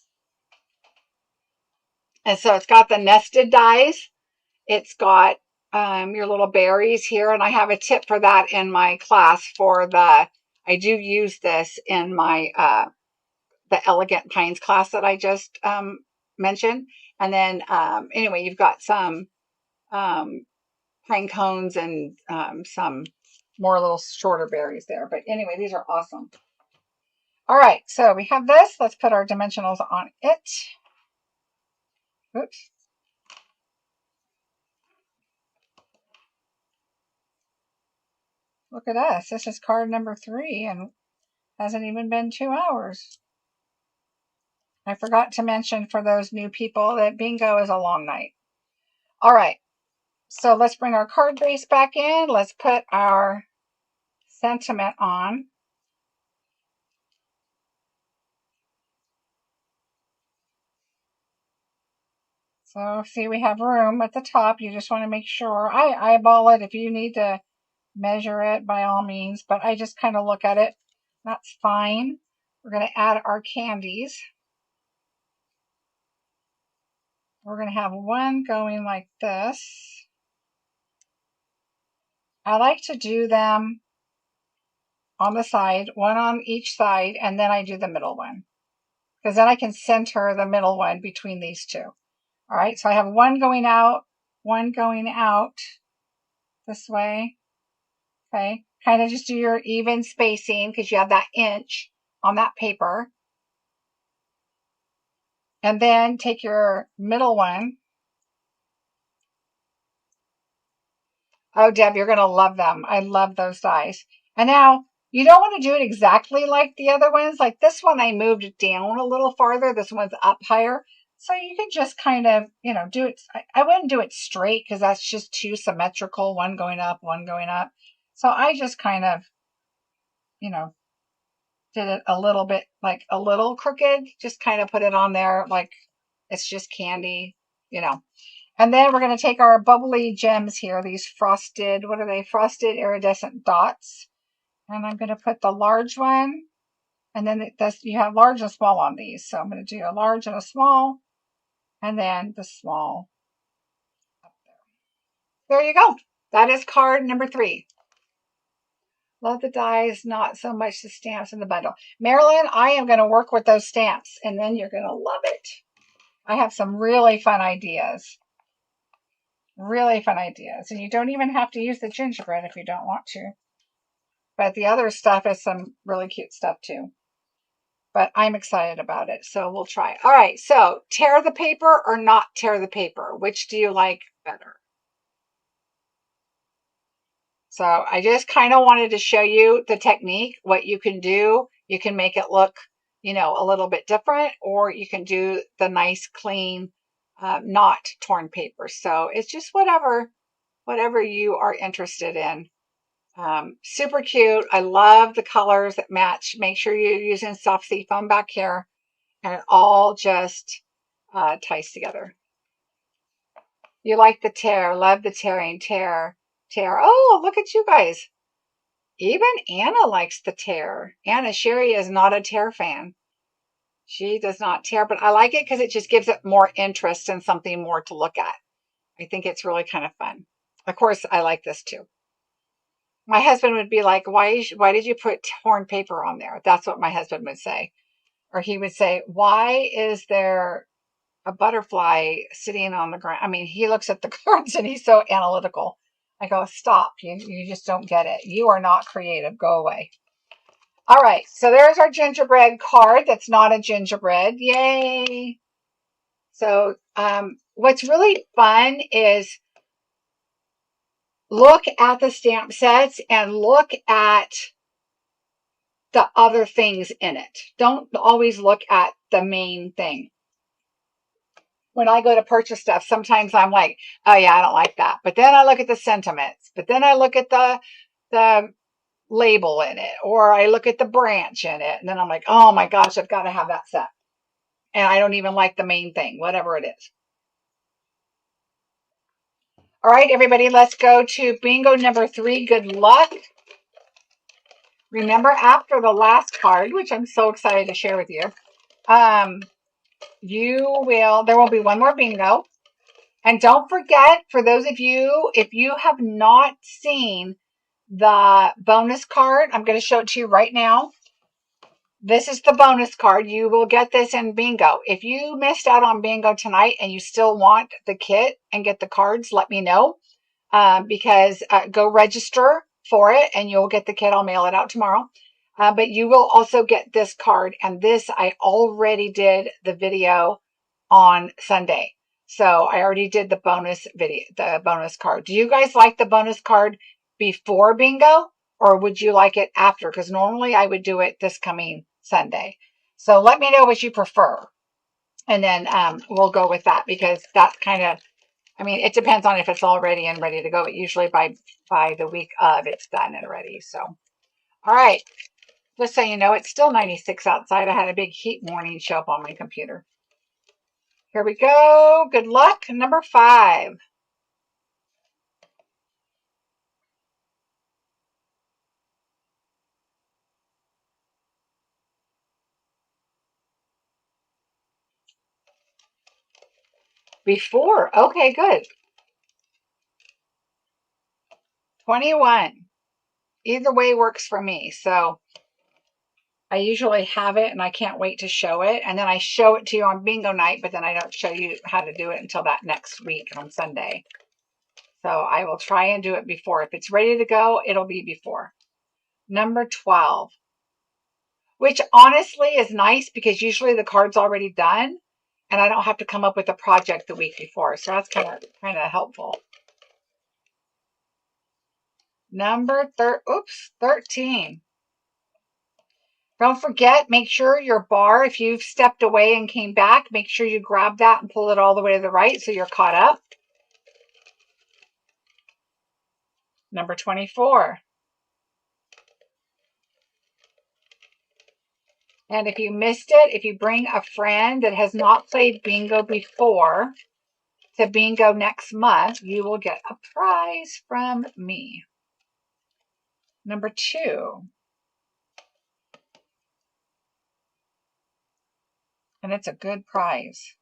Speaker 1: And so it's got the nested dies. It's got your little berries here, and I have a tip for that in my class for the, I do use this in my the Elegant Pines class that I just mentioned. And then anyway, you've got some pine cones and some more little shorter berries there. But anyway, these are awesome. All right, so we have this. Let's put our dimensionals on it. Oops. Look at us. This is card number 3 and hasn't even been 2 hours. I forgot to mention for those new people that bingo is a long night. All right, so let's bring our card base back in. Let's put our sentiment on. So see, we have room at the top. You just want to make sure. I eyeball it. If you need to measure it, by all means, but I just kind of look at it. That's fine. We're going to add our candies. We're going to have one going like this. I like to do them on the side, one on each side, and then I do the middle one. Because then I can center the middle one between these two. All right, so I have one going out this way. Okay, kind of just do your even spacing because you have that inch on that paper. And then take your middle one. Oh, Deb, you're going to love them. I love those dies. And now you don't want to do it exactly like the other ones. Like this one, I moved it down a little farther. This one's up higher. So you can just kind of, do it. I wouldn't do it straight because that's just too symmetrical. One going up, one going up. So I just kind of, did it a little bit, like a little crooked. Just kind of put it on there like it's just candy, And then we're going to take our bubbly gems here, these frosted, what are they? Frosted iridescent dots. And I'm going to put the large one. And then you have large and small on these. So I'm going to do a large and a small. And then the small up there. There you go. That is card number 3. Love the dies, not so much the stamps in the bundle. Marilyn, I am going to work with those stamps. And then you're going to love it. I have some really fun ideas. Really fun ideas. And you don't even have to use the gingerbread if you don't want to. But the other stuff is some really cute stuff too. But I'm excited about it, so we'll try. All right, so tear the paper or not tear the paper? Which do you like better? So I just kind of wanted to show you the technique, what you can do. You can make it look, a little bit different, or you can do the nice, clean, not torn paper. So it's just whatever you are interested in. Super cute. I love the colors that match. Make sure you're using soft seafoam back here, and it all just ties together. You like the tear. Love the tearing. Tear. Oh, look at you guys. Even Anna likes the tear. Anna Sherry is not a tear fan. She does not tear, but I like it because it just gives it more interest and something more to look at. I think it's really kind of fun. Of course, I like this too. My husband would be like, why did you put torn paper on there? That's what my husband would say. Or he would say, why is there a butterfly sitting on the ground? I mean, he looks at the cards and he's so analytical. I go, stop. You just don't get it. You are not creative. Go away. All right. So there's our gingerbread card. That's not a gingerbread. Yay. So what's really fun is look at the stamp sets and look at the other things in it. Don't always look at the main thing. When I go to purchase stuff, sometimes I'm like, oh yeah, I don't like that. But then I look at the sentiments. But then I look at the label in it, or I look at the branch in it. And then I'm like, oh my gosh, I've got to have that set. And I don't even like the main thing, whatever it is. All right, everybody, let's go to bingo number 3. Good luck. Remember, after the last card, which I'm so excited to share with you, there will be one more bingo. And don't forget, for those of you, if you have not seen the bonus card, I'm going to show it to you right now. This is the bonus card. You will get this in bingo. If you missed out on bingo tonight and you still want the kit and get the cards, let me know. Because go register for it and you'll get the kit. I'll mail it out tomorrow. But you will also get this card. And this, I already did the video on Sunday. So I already did the bonus video, the bonus card. Do you guys like the bonus card before bingo, or would you like it after? Because normally I would do it this coming Sunday. So let me know what you prefer. And then we'll go with that, because that's kind of, it depends on if it's all ready and ready to go. But usually by the week of, it's done and ready. So, all right. Just so you know, it's still 96 outside. I had a big heat warning show up on my computer. Here we go. Good luck. Number 5. Before. Okay, good. 21. Either way works for me. So I usually have it and I can't wait to show it. And then I show it to you on bingo night, but then I don't show you how to do it until that next week on Sunday. So I will try and do it before. If it's ready to go, it'll be before. Number 12, which honestly is nice because usually the card's already done and I don't have to come up with a project the week before. So that's kind of helpful. Number 13. Don't forget, make sure your bar, if you've stepped away and came back, make sure you grab that and pull it all the way to the right so you're caught up. Number 24. And if you missed it, if you bring a friend that has not played bingo before to bingo next month, you will get a prize from me. Number 2. And it's a good prize.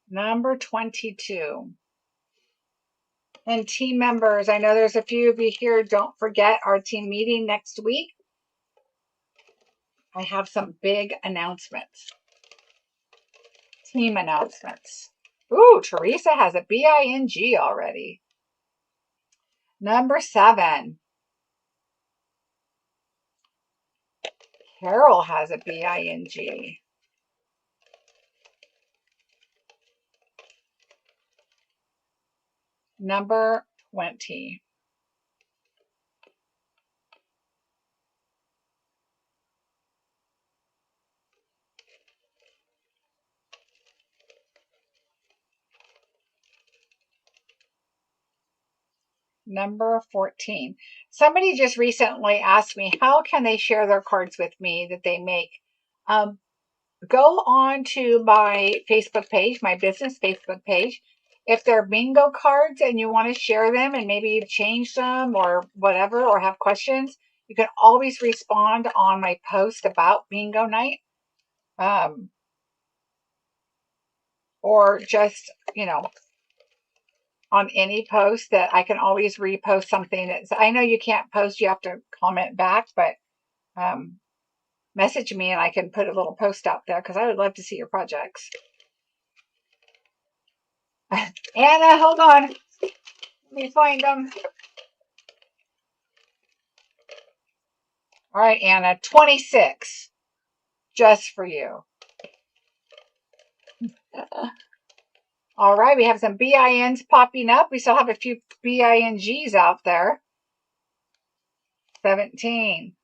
Speaker 1: Number 22. And team members, I know there's a few of you here. Don't forget our team meeting next week. I have some big announcements. Team announcements. Ooh, Teresa has a BING already. Number 7. Carol has a BING. Number 20. Number 14. Somebody just recently asked me, how can they share their cards with me that they make? Go on to my Facebook page, my business Facebook page. If they're bingo cards and you want to share them and maybe you've changed them or whatever, or have questions, you can always respond on my post about bingo night. Or just, on any post that I can always repost something. I know you can't post, you have to comment back, but message me and I can put a little post out there because I would love to see your projects. Anna, hold on. Let me find them. All right, Anna, 26. Just for you. All right, we have some BINs popping up. We still have a few BINGs out there. 17.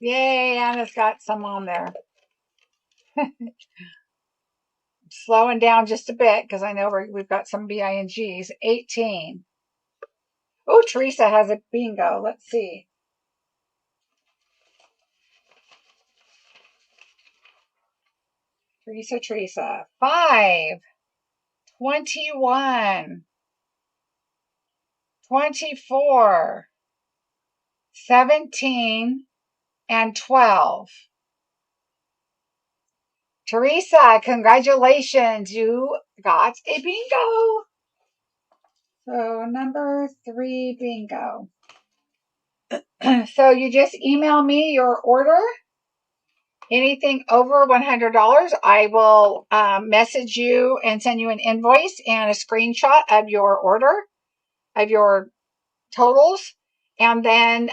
Speaker 1: Yay, Anna's got some on there. Slowing down just a bit because I know we've got some BINGs. 18. Oh, Teresa has a bingo. Let's see. Teresa. 5. 21. 24. 17. And 12. Teresa, congratulations. You got a bingo. So number 3 bingo. So you just email me your order. Anything over $100, I will message you and send you an invoice and a screenshot of your order, of your totals. And then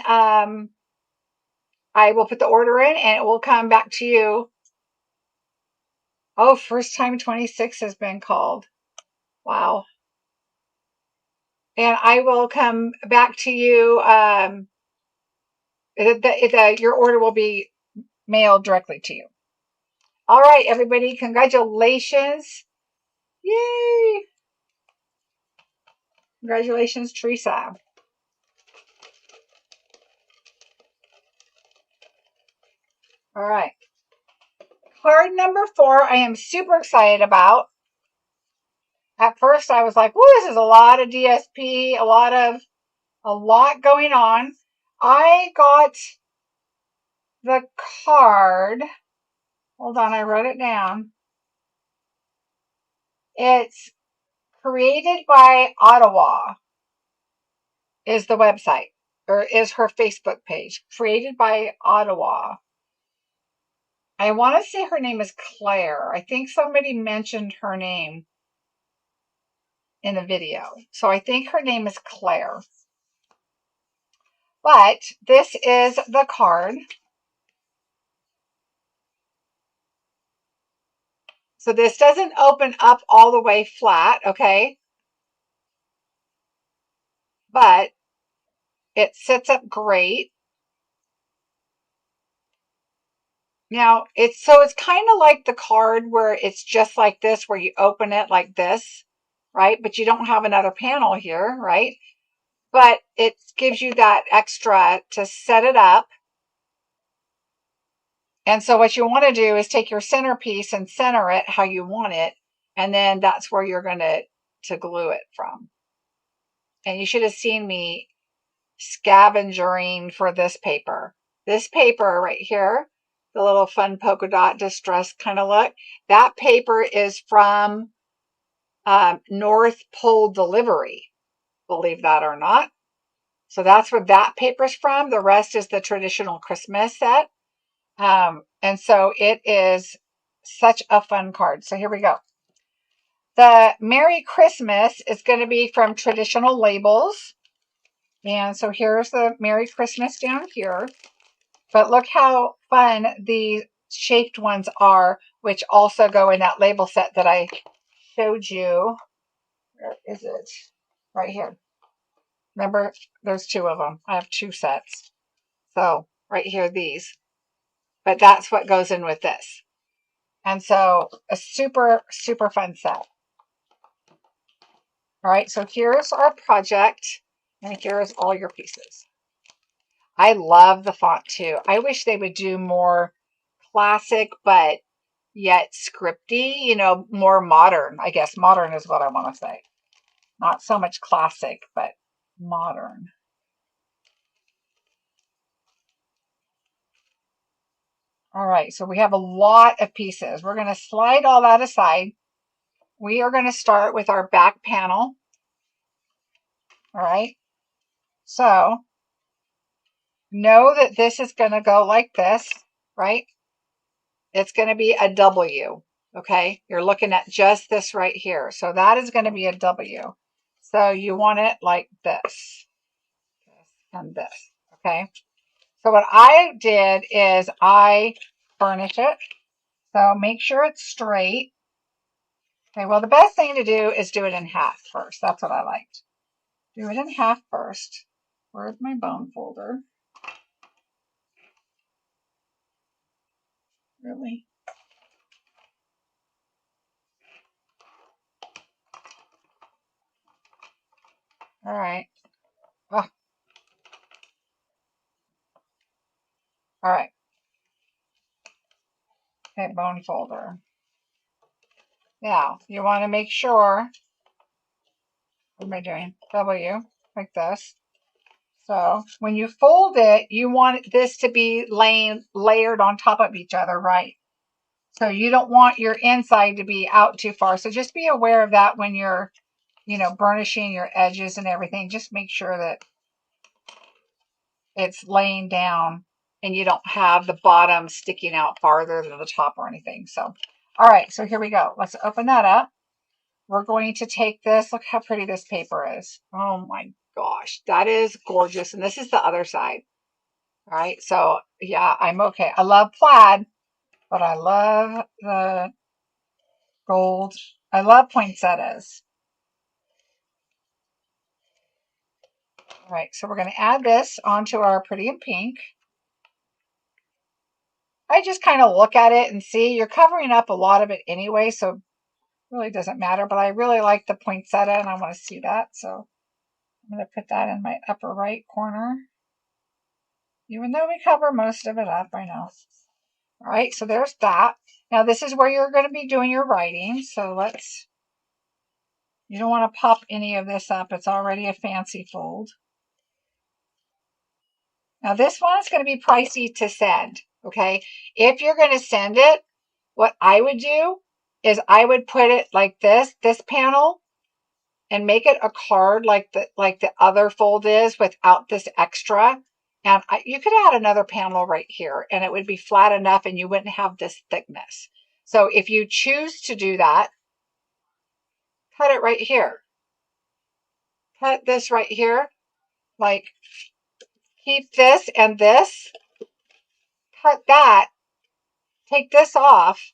Speaker 1: I will put the order in and it will come back to you. Oh, first time 26 has been called. Wow. And I will come back to you. Your order will be mailed directly to you. All right, everybody, congratulations. Yay. Congratulations, Teresa. All right. Card number 4, I am super excited about. At first, I was like, "Whoa, this is a lot of DSP, a lot A lot going on. I got the card. Hold on, I wrote it down. It's created by Ottawa is the website, or is her Facebook page. Created by Ottawa. I want to say her name is Claire. I think somebody mentioned her name in a video. So I think her name is Claire. But this is the card. So this doesn't open up all the way flat, okay? But it sits up great. Now, it's kind of like the card where it's just like this, where you open it like this, right? But you don't have another panel here, right? But it gives you that extra to set it up. And so what you want to do is take your centerpiece and center it how you want it. And then that's where you're going to glue it from. And you should have seen me scavenging for this paper. This paper right here, the little fun polka dot distressed kind of look, that paper is from North Pole Delivery, believe that or not. So that's where that paper's from. The rest is the traditional Christmas set. And so it is such a fun card. So here we go. The Merry Christmas is going to be from Traditional Labels. And so here's the Merry Christmas down here. But look how fun the shaped ones are, which also go in that label set that I showed you. Where is it? Right here. Remember, there's two of them. I have two sets. So right here, these. But that's what goes in with this. And so a super, super fun set. All right, so here's our project. And here's all your pieces. I love the font too. I wish they would do more classic, but yet scripty, you know, more modern. I guess modern is what I want to say. Not so much classic, but modern. All right, so we have a lot of pieces. We're going to slide all that aside. We are going to start with our back panel. All right, so know that this is going to go like this, right? It's going to be a W, okay? You're looking at just this right here. So that is going to be a W. So you want it like this and this, okay? So what I did is I burnish it. So make sure it's straight. Okay, well, the best thing to do is do it in half first. That's what I liked. Do it in half first. Where's my bone folder? Really? All right. Oh. All right. Okay, bone folder. Now, you want to make sure, what am I doing? W, like this. So when you fold it, you want this to be layered on top of each other, right? So you don't want your inside to be out too far. So just be aware of that when you're, you know, burnishing your edges and everything. Just make sure that it's laying down and you don't have the bottom sticking out farther than the top or anything. So, all right, so here we go. Let's open that up. We're going to take this. Look how pretty this paper is. Oh my gosh, that is gorgeous. And this is the other side. All right, so yeah, I'm okay. I love plaid, but I love the gold. I love poinsettias. All right, so we're going to add this onto our pretty in pink. I just kind of look at it and see. You're covering up a lot of it anyway, so it really doesn't matter. But I really like the poinsettia, and I want to see that. So I'm going to put that in my upper right corner. Even though we cover most of it up, I know. All right, so there's that. Now this is where you're going to be doing your writing. So you don't want to pop any of this up. It's already a fancy fold. Now this one is going to be pricey to send, okay? If you're going to send it, what I would do is I would put it like this panel, and make it a card like the other fold is without this extra. And you could add another panel right here and it would be flat enough and you wouldn't have this thickness. So if you choose to do that, cut it right here. Cut this right here. Like, keep this and this. Cut that. Take this off.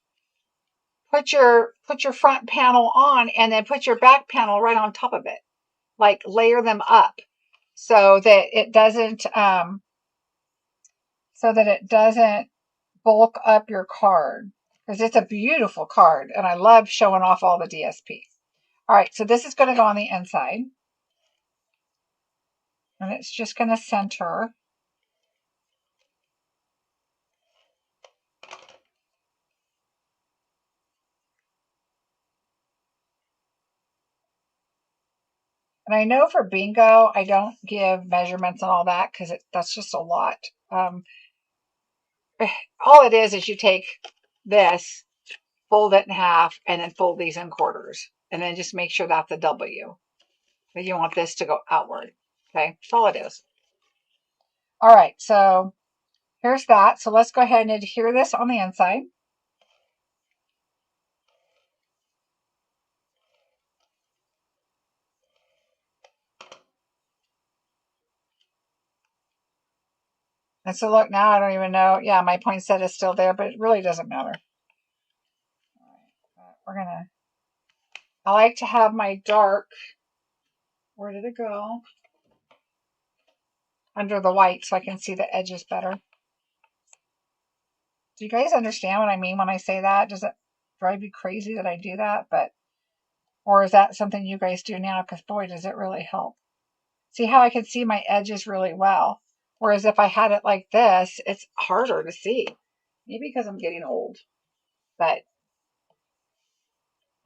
Speaker 1: Put your front panel on and then put your back panel right on top of it. Like, layer them up so that it doesn't bulk up your card, because it's a beautiful card and I love showing off all the DSP. All right, so this is going to go on the inside and it's just going to center. And I know for bingo, I don't give measurements and all that because that's just a lot. All it is you take this, fold it in half, and then fold these in quarters. And then just make sure that's a W. But you want this to go outward. Okay, that's all it is. All right, so here's that. So let's go ahead and adhere this on the inside. And so look, now I don't even know. Yeah, my poinsettia is still there, but it really doesn't matter. All right, I like to have my dark, where did it go? Under the white so I can see the edges better. Do you guys understand what I mean when I say that? Does it drive you crazy that I do that? Or is that something you guys do now? Because boy, does it really help. See how I can see my edges really well. Whereas if I had it like this, it's harder to see. Maybe because I'm getting old. But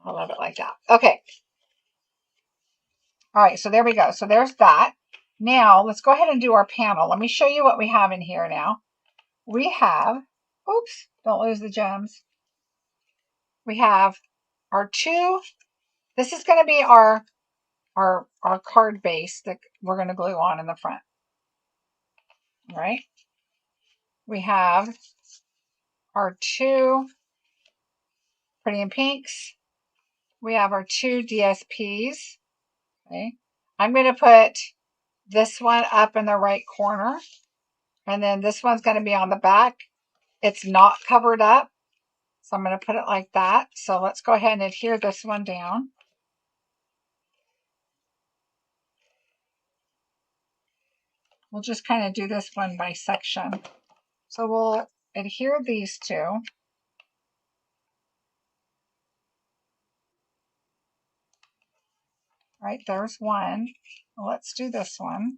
Speaker 1: I love it like that. Okay. All right, so there we go. So there's that. Now, let's go ahead and do our panel. Let me show you what we have in here now. We have, oops, don't lose the gems. We have our two, this is going to be our card base that we're going to glue on in the front. All right. We have our two Pretty in Pinks. We have our two DSPs. Okay. I'm going to put this one up in the right corner. And then this one's going to be on the back. It's not covered up. So I'm going to put it like that. So let's go ahead and adhere this one down. We'll just kind of do this one by section. So we'll adhere these two. Right, there's one. Let's do this one.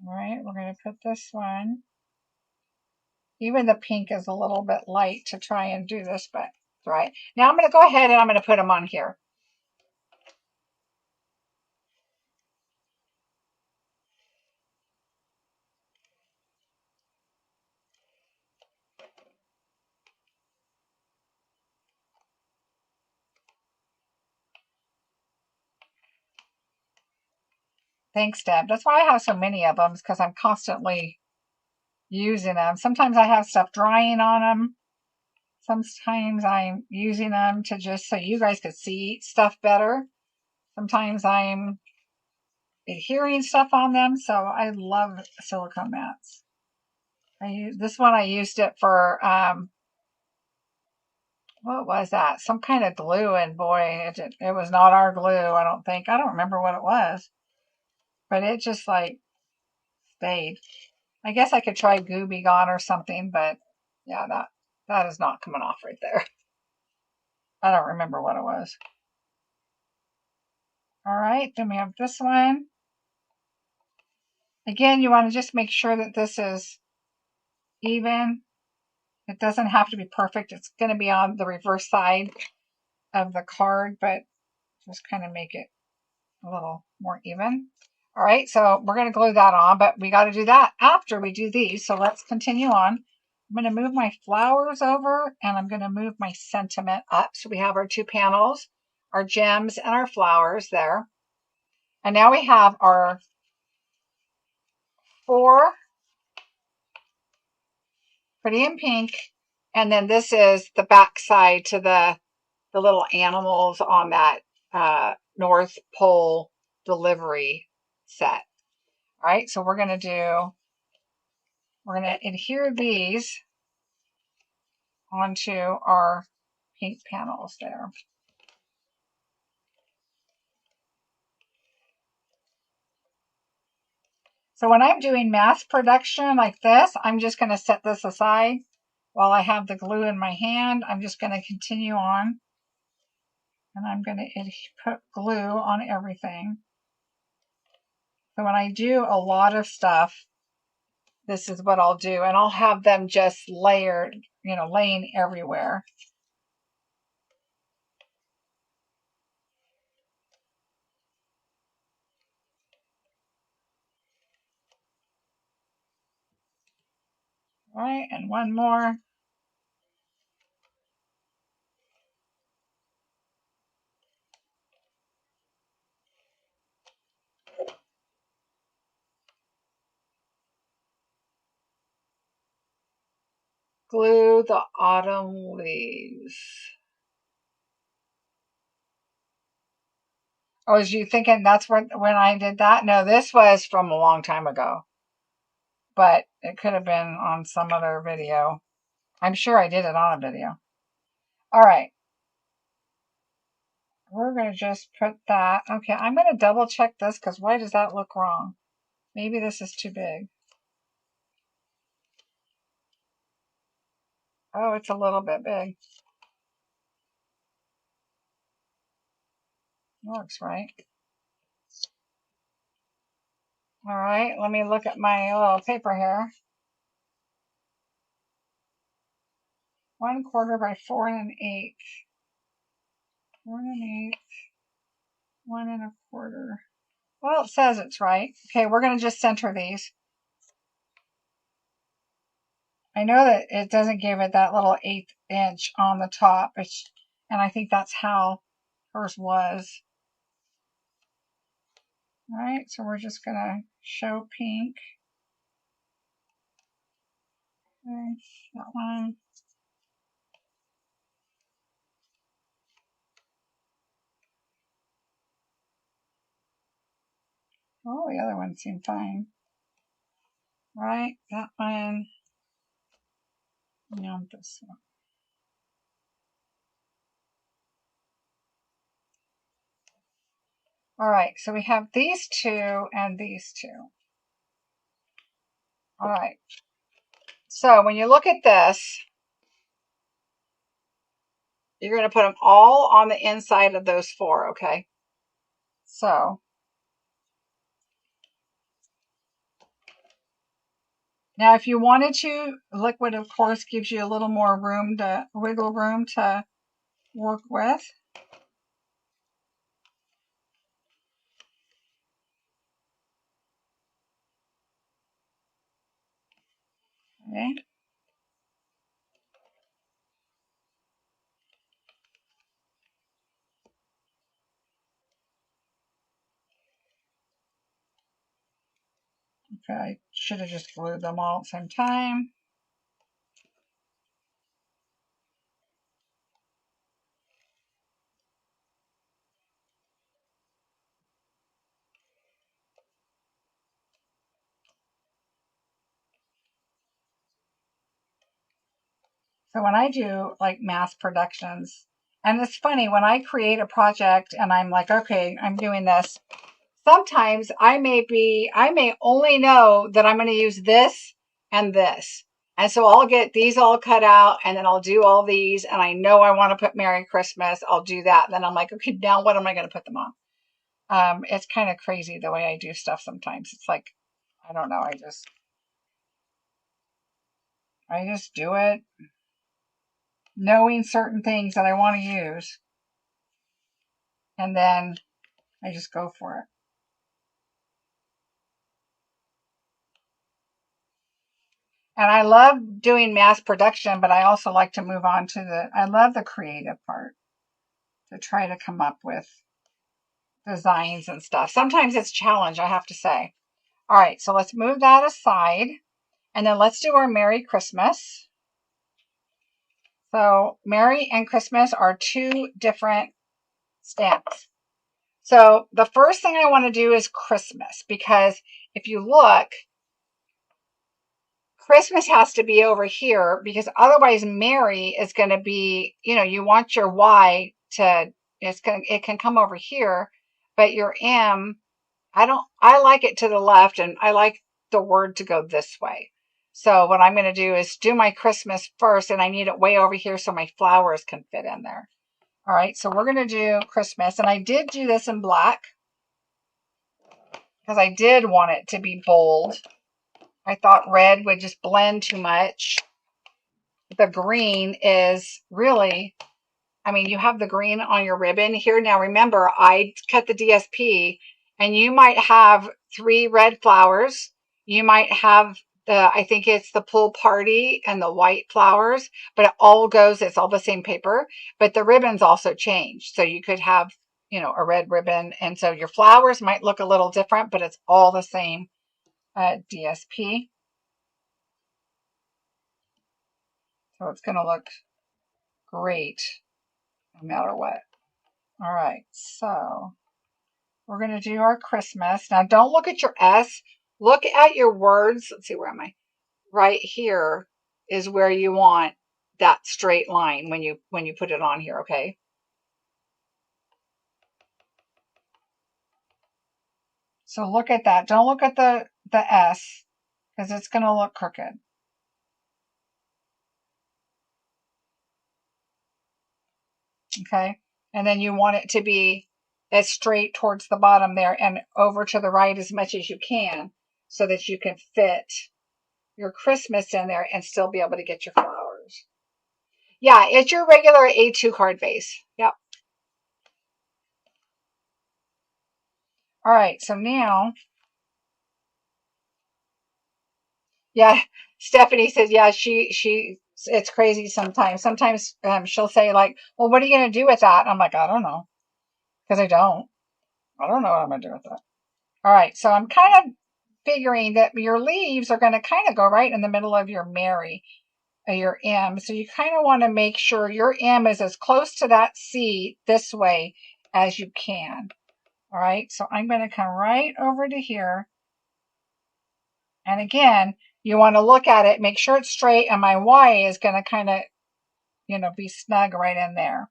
Speaker 1: All right, we're going to put this one. Even the pink is a little bit light to try and do this, but it's all right. Now I'm going to go ahead and I'm going to put them on here. Thanks, Deb. That's why I have so many of them, because I'm constantly using them. Sometimes I have stuff drying on them. Sometimes I'm using them to just so you guys could see stuff better. Sometimes I'm adhering stuff on them. So I love silicone mats. This one I used it for, what was that? Some kind of glue, and boy, it was not our glue, I don't think. I don't remember what it was. But it just like stayed. I guess I could try Goo Be Gone or something, but yeah, that is not coming off right there. I don't remember what it was. All right, then we have this one. Again, you want to just make sure that this is even. It doesn't have to be perfect. It's going to be on the reverse side of the card, but just kind of make it a little more even. All right, so we're going to glue that on, but we got to do that after we do these. So let's continue on. I'm going to move my flowers over, and I'm going to move my sentiment up. So we have our 2 panels, our gems, and our flowers there. And now we have our 4 pretty in pink, and then this is the back side to the little animals on that North Pole delivery set. All right, so we're going to adhere these onto our pink panels there. So when I'm doing mass production like this, I'm just going to set this aside while I have the glue in my hand. I'm just going to continue on, and I'm going to put glue on everything. So when I do a lot of stuff, this is what I'll do, and I'll have them just layered, laying everywhere. All right, and one more. Glue the autumn leaves. Oh, was you thinking that's when I did that? No, this was from a long time ago. But it could have been on some other video. I'm sure I did it on a video. All right. We're going to just put that. Okay, I'm going to double check this because why does that look wrong? Maybe this is too big. Oh, it's a little bit big. Looks right. All right, let me look at my little paper here. 1/4 by 4 1/8. 4 1/8. 1 1/4. Well, it says it's right. Okay, we're going to just center these. I know that it doesn't give it that little 1/8 inch on the top, and I think that's how hers was. All right, so we're just going to show pink. Okay, that one. Oh, the other one seemed fine. Right, that one. And this one. All right, so we have these 2 and these 2. All right. So when you look at this, you're going to put them all on the inside of those 4, okay? So now if you wanted to, liquid of course gives you a little more wiggle room to work with. Okay. Okay, I should have just glued them all at the same time. So when I do like mass productions, and it's funny, when I create a project and I'm like, okay, I'm doing this, sometimes I may only know that I'm going to use this and this. And so I'll get these all cut out, and then I'll do all these, and I know I want to put Merry Christmas. I'll do that. And then I'm like, okay, now what am I going to put them on? It's kind of crazy the way I do stuff sometimes. It's like, I don't know. I just do it knowing certain things that I want to use. And then I just go for it. And I love doing mass production, but I also like to move on to I love the creative part, to try to come up with designs and stuff. Sometimes it's a challenge, I have to say. All right, so let's move that aside. And then let's do our Merry Christmas. So Merry and Christmas are two different stamps. So the first thing I want to do is Christmas, because if you look, Christmas has to be over here, because otherwise Merry is going to be, you want your Y to, it can come over here, but your M, I like it to the left, and I like the word to go this way. So what I'm going to do is do my Christmas first, and I need it way over here so my flowers can fit in there. All right, so we're going to do Christmas, and I did do this in black because I did want it to be bold. I thought red would just blend too much. The green is really, you have the green on your ribbon here. Now remember, I cut the DSP, and you might have 3 red flowers. You might have I think it's the Pool Party and the white flowers, but it's all the same paper, but the ribbons also change. So you could have, a red ribbon. And so your flowers might look a little different, but it's all the same DSP. So it's going to look great no matter what. All right, so we're going to do our Christmas. Now, don't look at your S. Look at your words. Let's see, where am I? Right here is where you want that straight line when you put it on here, okay? So look at that. Don't look at the S, because it's going to look crooked. Okay? And then you want it to be as straight towards the bottom there and over to the right as much as you can, so that you can fit your Christmas in there and still be able to get your flowers. Yeah, it's your regular A2 card base. Yep. All right, so now, yeah, Stephanie says, yeah, it's crazy sometimes. Sometimes she'll say like, well, what are you going to do with that? I'm like, I don't know, because I don't know what I'm going to do with that. All right, so I'm kind of figuring that your leaves are going to kind of go right in the middle of your Merry, your M. So you kind of want to make sure your M is as close to that C this way as you can. All right, so I'm going to come right over to here. And again, you want to look at it, make sure it's straight, and my Y is going to kind of, be snug right in there.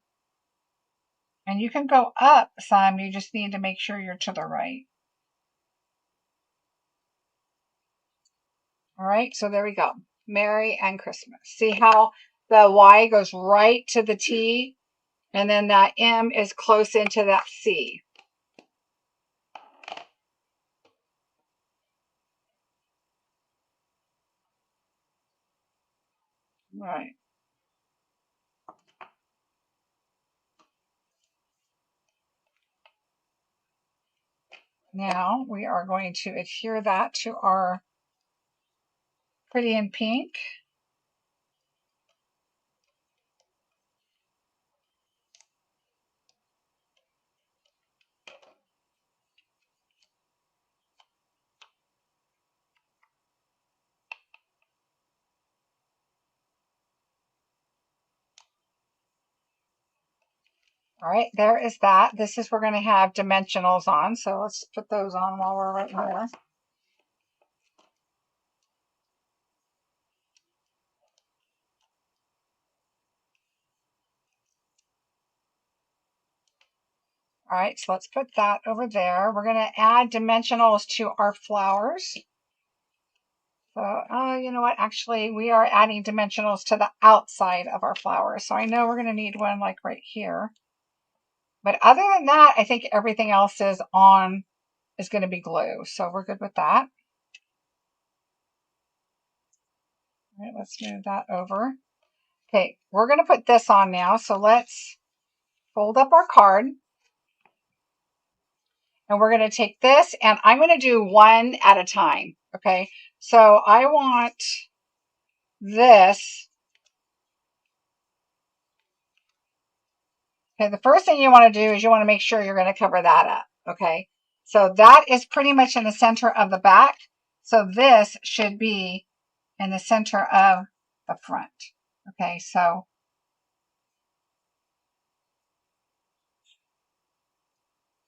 Speaker 1: And you can go up some, you just need to make sure you're to the right. All right, so there we go. Merry and Christmas. See how the Y goes right to the T, and then that M is close into that C. All right. Now we are going to adhere that to our Pretty in Pink. All right, there is that. This is, we're going to have dimensionals on, so let's put those on while we're right here. All right, so let's put that over there. We're going to add dimensionals to our flowers. So, you know what? Actually, we are adding dimensionals to the outside of our flowers. So I know we're going to need one like right here. But other than that, I think everything else is going to be glue. So we're good with that. All right, let's move that over. Okay, we're going to put this on now. So let's fold up our card. And we're going to take this, and I'm going to do one at a time. Okay, so I want this. Okay, the first thing you want to do is you want to make sure you're going to cover that up. Okay, so that is pretty much in the center of the back. So this should be in the center of the front. Okay, so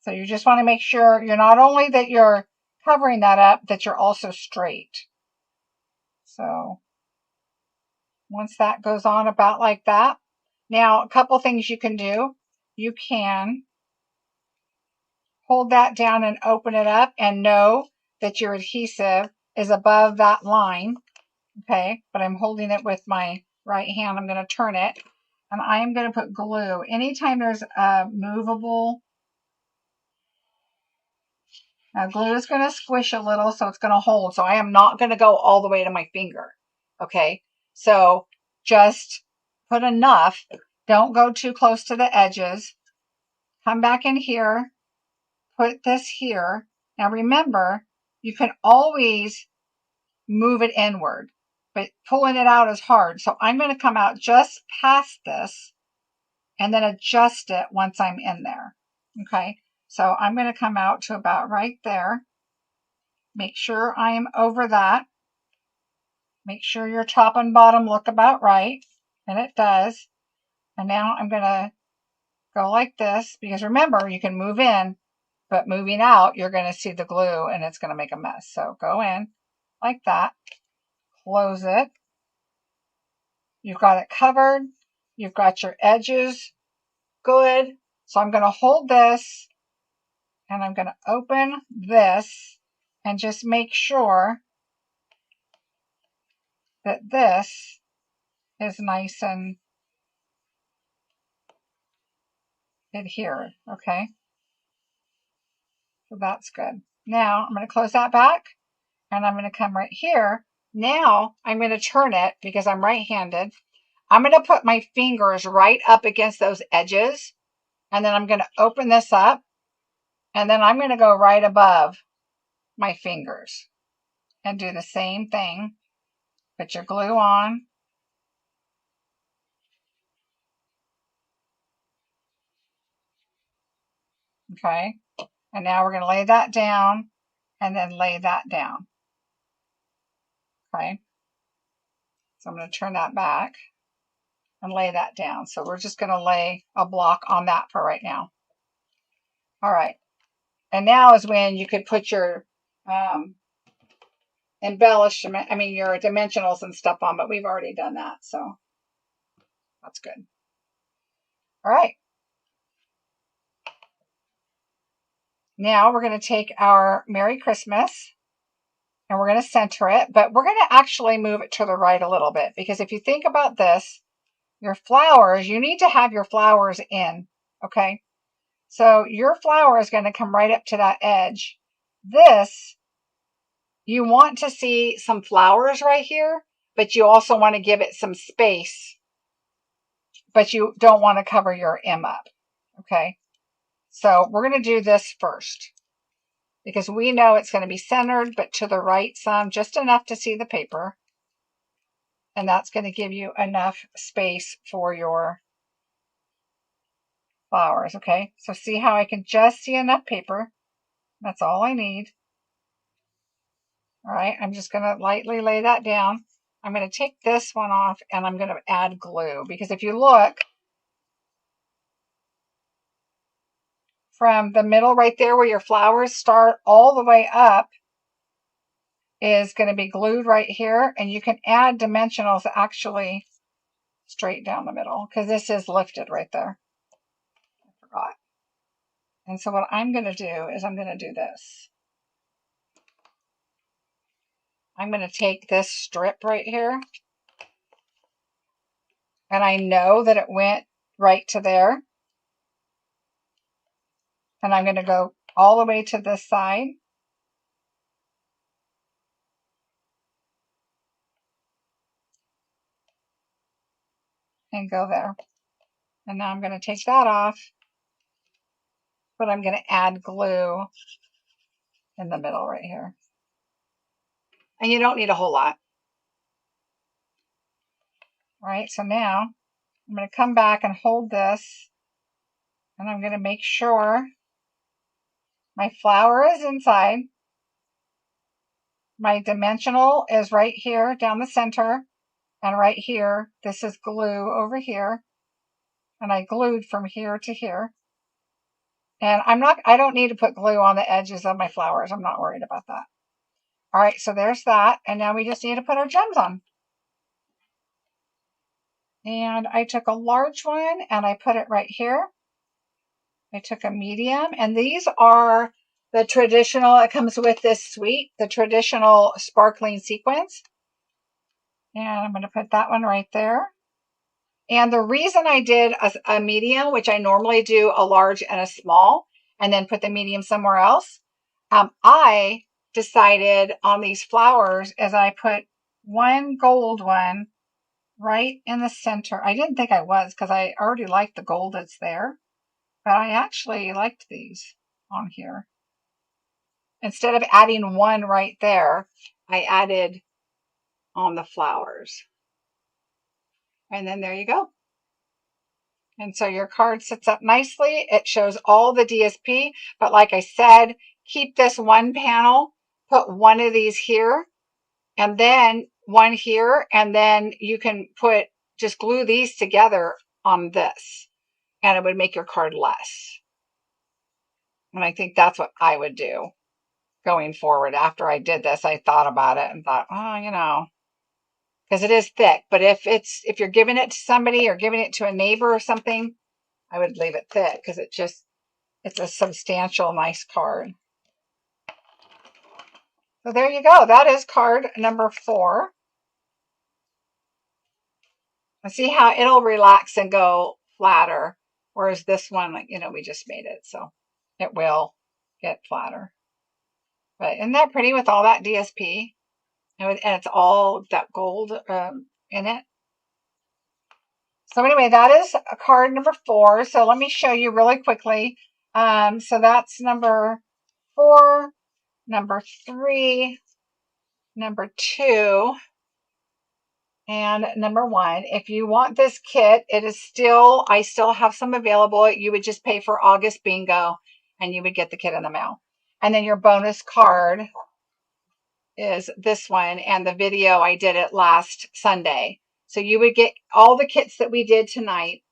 Speaker 1: you just want to make sure you're not only that you're covering that up, that you're also straight. So once that goes on about like that, now a couple things you can do. You can hold that down and open it up and know that your adhesive is above that line. Okay, but I'm holding it with my right hand. I'm going to turn it, and I am going to put glue. Anytime there's a movable, now glue is going to squish a little, so it's going to hold. So I am not going to go all the way to my finger. Okay, so just put enough. Don't go too close to the edges. Come back in here. Put this here. Now remember, you can always move it inward, but pulling it out is hard. So I'm going to come out just past this and then adjust it once I'm in there. Okay, so I'm going to come out to about right there. Make sure I am over that. Make sure your top and bottom look about right, and it does. And now I'm going to go like this, because remember, you can move in, but moving out, you're going to see the glue and it's going to make a mess. So go in like that, close it. You've got it covered. You've got your edges good. So I'm going to hold this and I'm going to open this and just make sure that this is nice and adhered. Okay. So that's good. Now I'm going to close that back and I'm going to come right here. Now I'm going to turn it because I'm right-handed. I'm going to put my fingers right up against those edges, and then I'm going to open this up, and then I'm going to go right above my fingers and do the same thing. Put your glue on. Okay. And now we're going to lay that down and then lay that down. Okay. So I'm going to turn that back and lay that down. So we're just going to lay a block on that for right now. All right. And now is when you could put your embellishment, your dimensionals and stuff on, but we've already done that. So that's good. All right. Now we're going to take our Merry Christmas and we're going to center it, but we're going to actually move it to the right a little bit, because if you think about this, your flowers, you need to have your flowers in, okay? So your flower is going to come right up to that edge. This, you want to see some flowers right here, but you also want to give it some space, but you don't want to cover your M up, okay? So we're going to do this first, because we know it's going to be centered, but to the right some, just enough to see the paper. And that's going to give you enough space for your flowers, okay? So see how I can just see enough paper? That's all I need. All right, I'm just going to lightly lay that down. I'm going to take this one off and I'm going to add glue, because if you look from the middle right there where your flowers start all the way up is going to be glued right here, and you can add dimensionals actually straight down the middle, because this is lifted right there. I forgot. And so what I'm going to do is I'm going to do this. I'm going to take this strip right here, and I know that it went right to there, and I'm going to go all the way to this side. and go there. And now I'm going to take that off, but I'm going to add glue in the middle right here. And you don't need a whole lot. All right, so now I'm going to come back and hold this, and I'm going to make sure my flower is inside. My dimensional is right here down the center, and right here, this is glue over here. And I glued from here to here. And I don't need to put glue on the edges of my flowers. I'm not worried about that. All right, so there's that. And now we just need to put our gems on. And I took a large one and I put it right here. I took a medium, and these are the traditional, it comes with this suite, the traditional sparkling sequins. And I'm going to put that one right there. And the reason I did a medium, which I normally do a large and a small, and then put the medium somewhere else, I decided on these flowers as I put one gold one right in the center. I didn't think I was because I already liked the gold that's there, but I actually liked these on here. Instead of adding one right there, I added on the flowers. And then there you go. And so your card sits up nicely. It shows all the DSP, but like I said, keep this one panel, put one of these here, and then one here, and then you can just glue these together on this, and it would make your card less. And I think that's what I would do going forward. After I did this, I thought about it and thought, oh, because it is thick, but if you're giving it to somebody or giving it to a neighbor or something, I would leave it thick because it's a substantial, nice card. So there you go. That is card number 4. And see how it'll relax and go flatter. Whereas this one, we just made it, so it will get flatter. But isn't that pretty with all that DSP? And it's all that gold in it. So anyway, that is card number 4. So let me show you really quickly. So that's number 4, number 3, number 2, and number 1. If you want this kit, I still have some available. You would just pay for August bingo and you would get the kit in the mail. And then your bonus card is this one, and the video, I did it last Sunday. So you would get all the kits that we did tonight.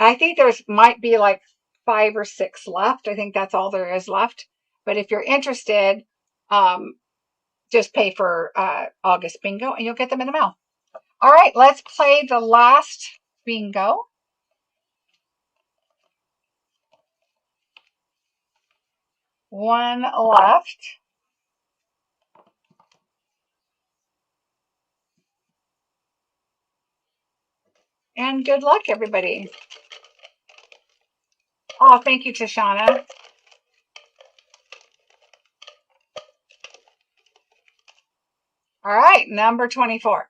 Speaker 1: I think might be like 5 or 6 left. I think that's all there is left. But if you're interested, just pay for August bingo and you'll get them in the mail. All right, let's play the last bingo. One left. And good luck, everybody. Oh, thank you, Tashana. All right, number 24.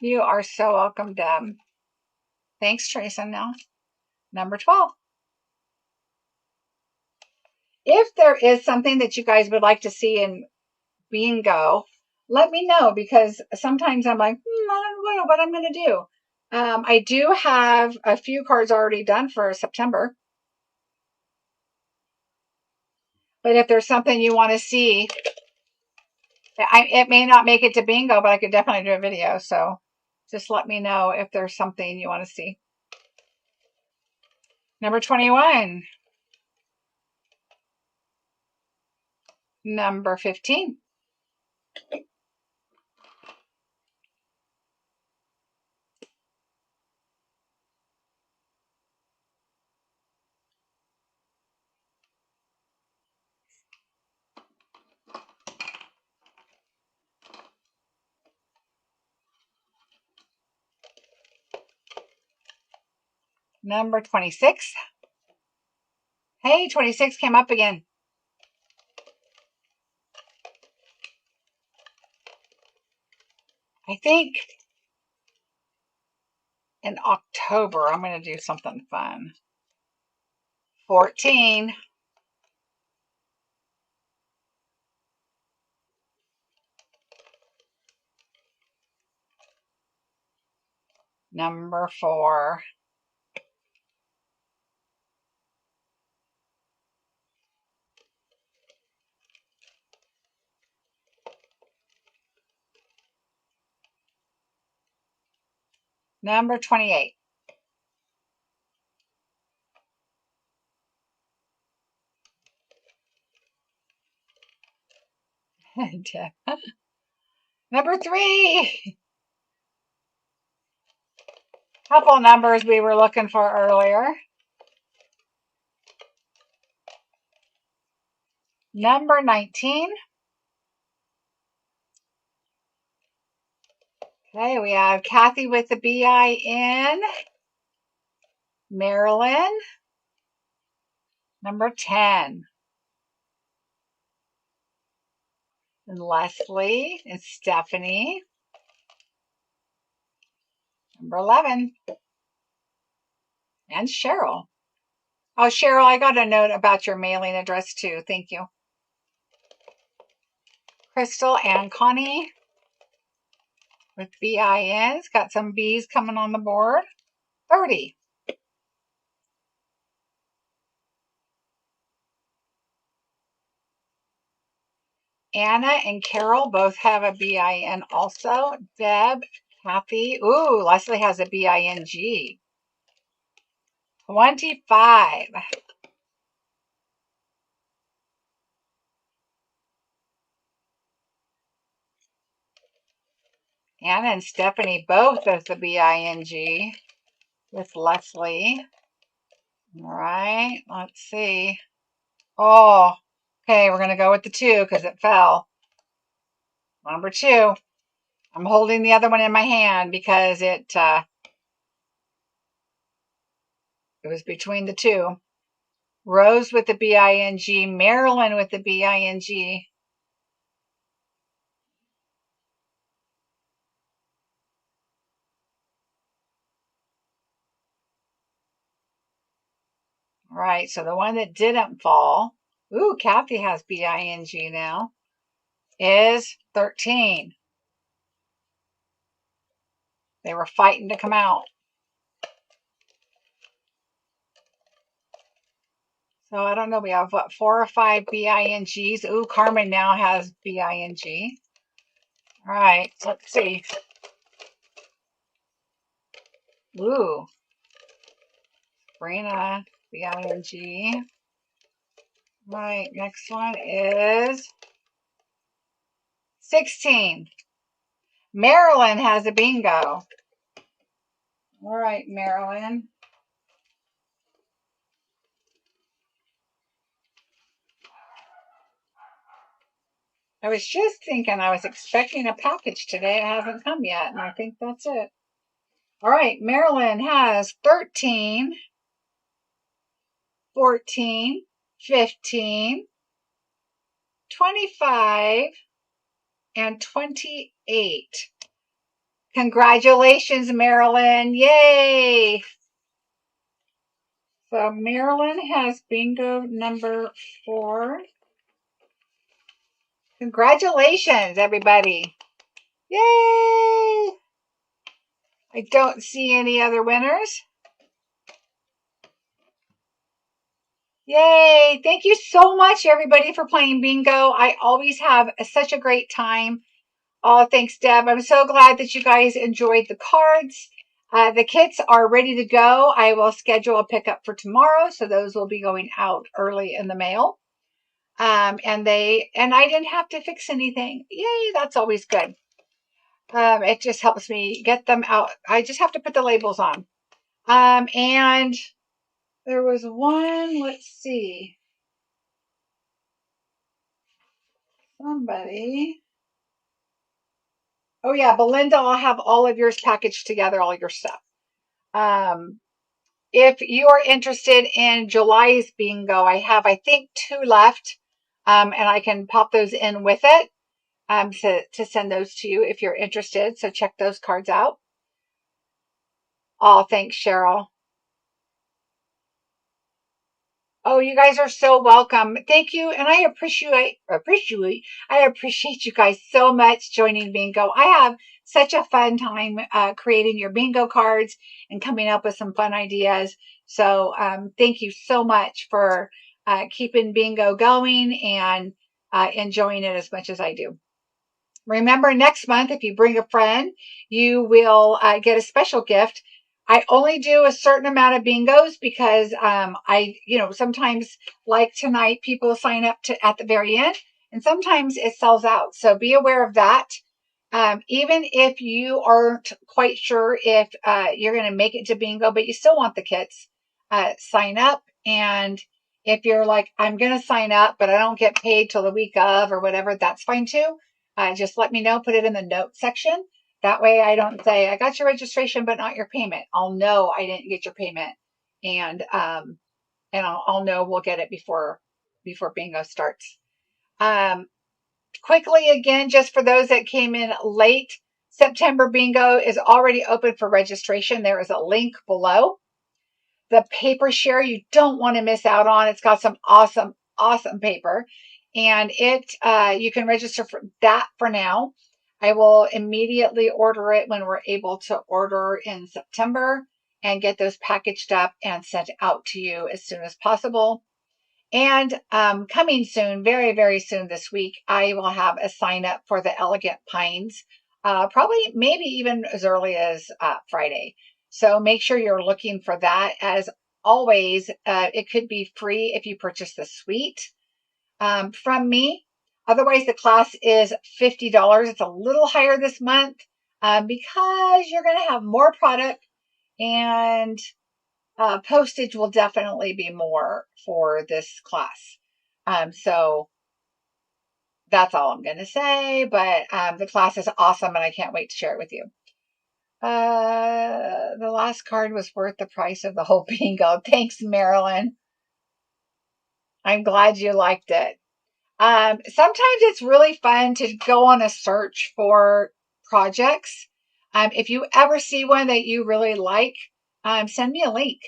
Speaker 1: You are so welcome, Deb. Thanks, Tracy. Now, number 12. If there is something that you guys would like to see in bingo, let me know, because sometimes I'm like, I don't know what I'm going to do. I do have a few cards already done for September. But if there's something you want to see, it may not make it to bingo, but I could definitely do a video. So just let me know if there's something you want to see. Number 21. Number 15. Number 26. Hey, 26 came up again. I think in October, I'm going to do something fun. 14. Number 4. Number 28. Number 3. Couple numbers we were looking for earlier. Number 19. Okay, we have Kathy with the BIN. Marilyn. Number 10. And Leslie and Stephanie. Number 11. And Cheryl. Oh, Cheryl, I got a note about your mailing address too. Thank you. Crystal and Connie with BINs. Got some B's coming on the board. 30. Anna and Carol both have a BIN also. Deb, Kathy. Ooh, Leslie has a BING. 25. Anna and Stephanie both have the BING with Leslie. All right, let's see. Oh, okay, we're going to go with the 2 because it fell. Number 2. I'm holding the other one in my hand because it was between the 2. Rose with the BING, Marilyn with the BING. All right, so the one that didn't fall, ooh, Kathy has BING now, is 13. They were fighting to come out. So I don't know, we have what, 4 or 5 BINGs. Ooh, Carmen now has BING. All right, let's see. Ooh, Sabrina, BING. Right, next one is 16. Marilyn has a bingo. All right, Marilyn. I was just thinking I was expecting a package today. It hasn't come yet, and I think that's it. All right, Marilyn has 13, 14, 15, 25, and 28. Congratulations, Marilyn. Yay! So Marilyn has bingo number 4. Congratulations, everybody. Yay! I don't see any other winners. Yay! Thank you so much, everybody, for playing bingo. I always have such a great time. Oh, thanks, Deb. I'm so glad that you guys enjoyed the cards. The kits are ready to go. I will schedule a pickup for tomorrow, so those will be going out early in the mail. And I didn't have to fix anything. Yay, that's always good. It just helps me get them out. I just have to put the labels on. And there was one, let's see. Somebody. Oh yeah, Belinda, I'll have all of yours packaged together, all your stuff. If you are interested in July's bingo, I have, I think, 2 left. And I can pop those in with it. to send those to you if you're interested. So check those cards out. Oh, thanks, Cheryl. Oh, you guys are so welcome. Thank you. And I appreciate you guys so much joining bingo. I have such a fun time creating your bingo cards and coming up with some fun ideas. So thank you so much for keeping bingo going and enjoying it as much as I do. Remember, next month, if you bring a friend, you will get a special gift. I only do a certain amount of bingos because sometimes like tonight, people sign up at the very end and sometimes it sells out. So be aware of that. Even if you aren't quite sure if you're going to make it to bingo, but you still want the kits, sign up. And if you're like, I'm going to sign up, but I don't get paid till the week of or whatever, that's fine too. Just let me know, put it in the notes section. That way I don't say, I got your registration, but not your payment. I'll know I didn't get your payment. And I'll know we'll get it before bingo starts. Quickly again, just for those that came in late, September bingo is already open for registration. There is a link below. The paper share you don't want to miss out on. It's got some awesome paper. And you can register for that for now. I will immediately order it when we're able to order in September and get those packaged up and sent out to you as soon as possible. And coming soon, very, very soon this week, I will have a sign up for the Elegant Pines, probably maybe even as early as Friday. So make sure you're looking for that. As always, it could be free if you purchase the suite from me. Otherwise, the class is $50. It's a little higher this month because you're going to have more product and postage will definitely be more for this class. So that's all I'm going to say. But the class is awesome and I can't wait to share it with you. The last card was worth the price of the whole bingo. Thanks, Marilyn. I'm glad you liked it. Sometimes it's really fun to go on a search for projects. If you ever see one that you really like, send me a link.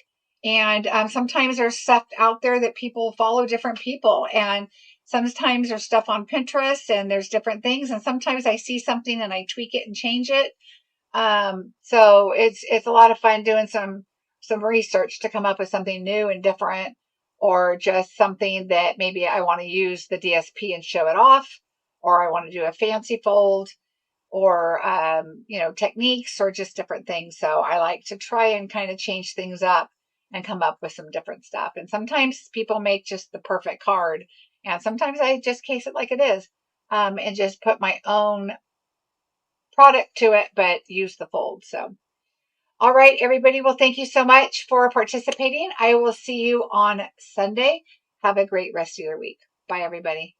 Speaker 1: And sometimes there's stuff out there that people follow different people. And sometimes there's stuff on Pinterest and there's different things. And sometimes I see something and I tweak it and change it. So it's a lot of fun doing some research to come up with something new and different, or just something that maybe I want to use the DSP and show it off, or I want to do a fancy fold, or techniques, or just different things. So I like to try and kind of change things up and come up with some different stuff. And sometimes people make just the perfect card, and sometimes I just case it like it is, and just put my own product to it, but use the fold. So, all right, everybody. Well, thank you so much for participating. I will see you on Sunday. Have a great rest of your week. Bye, everybody.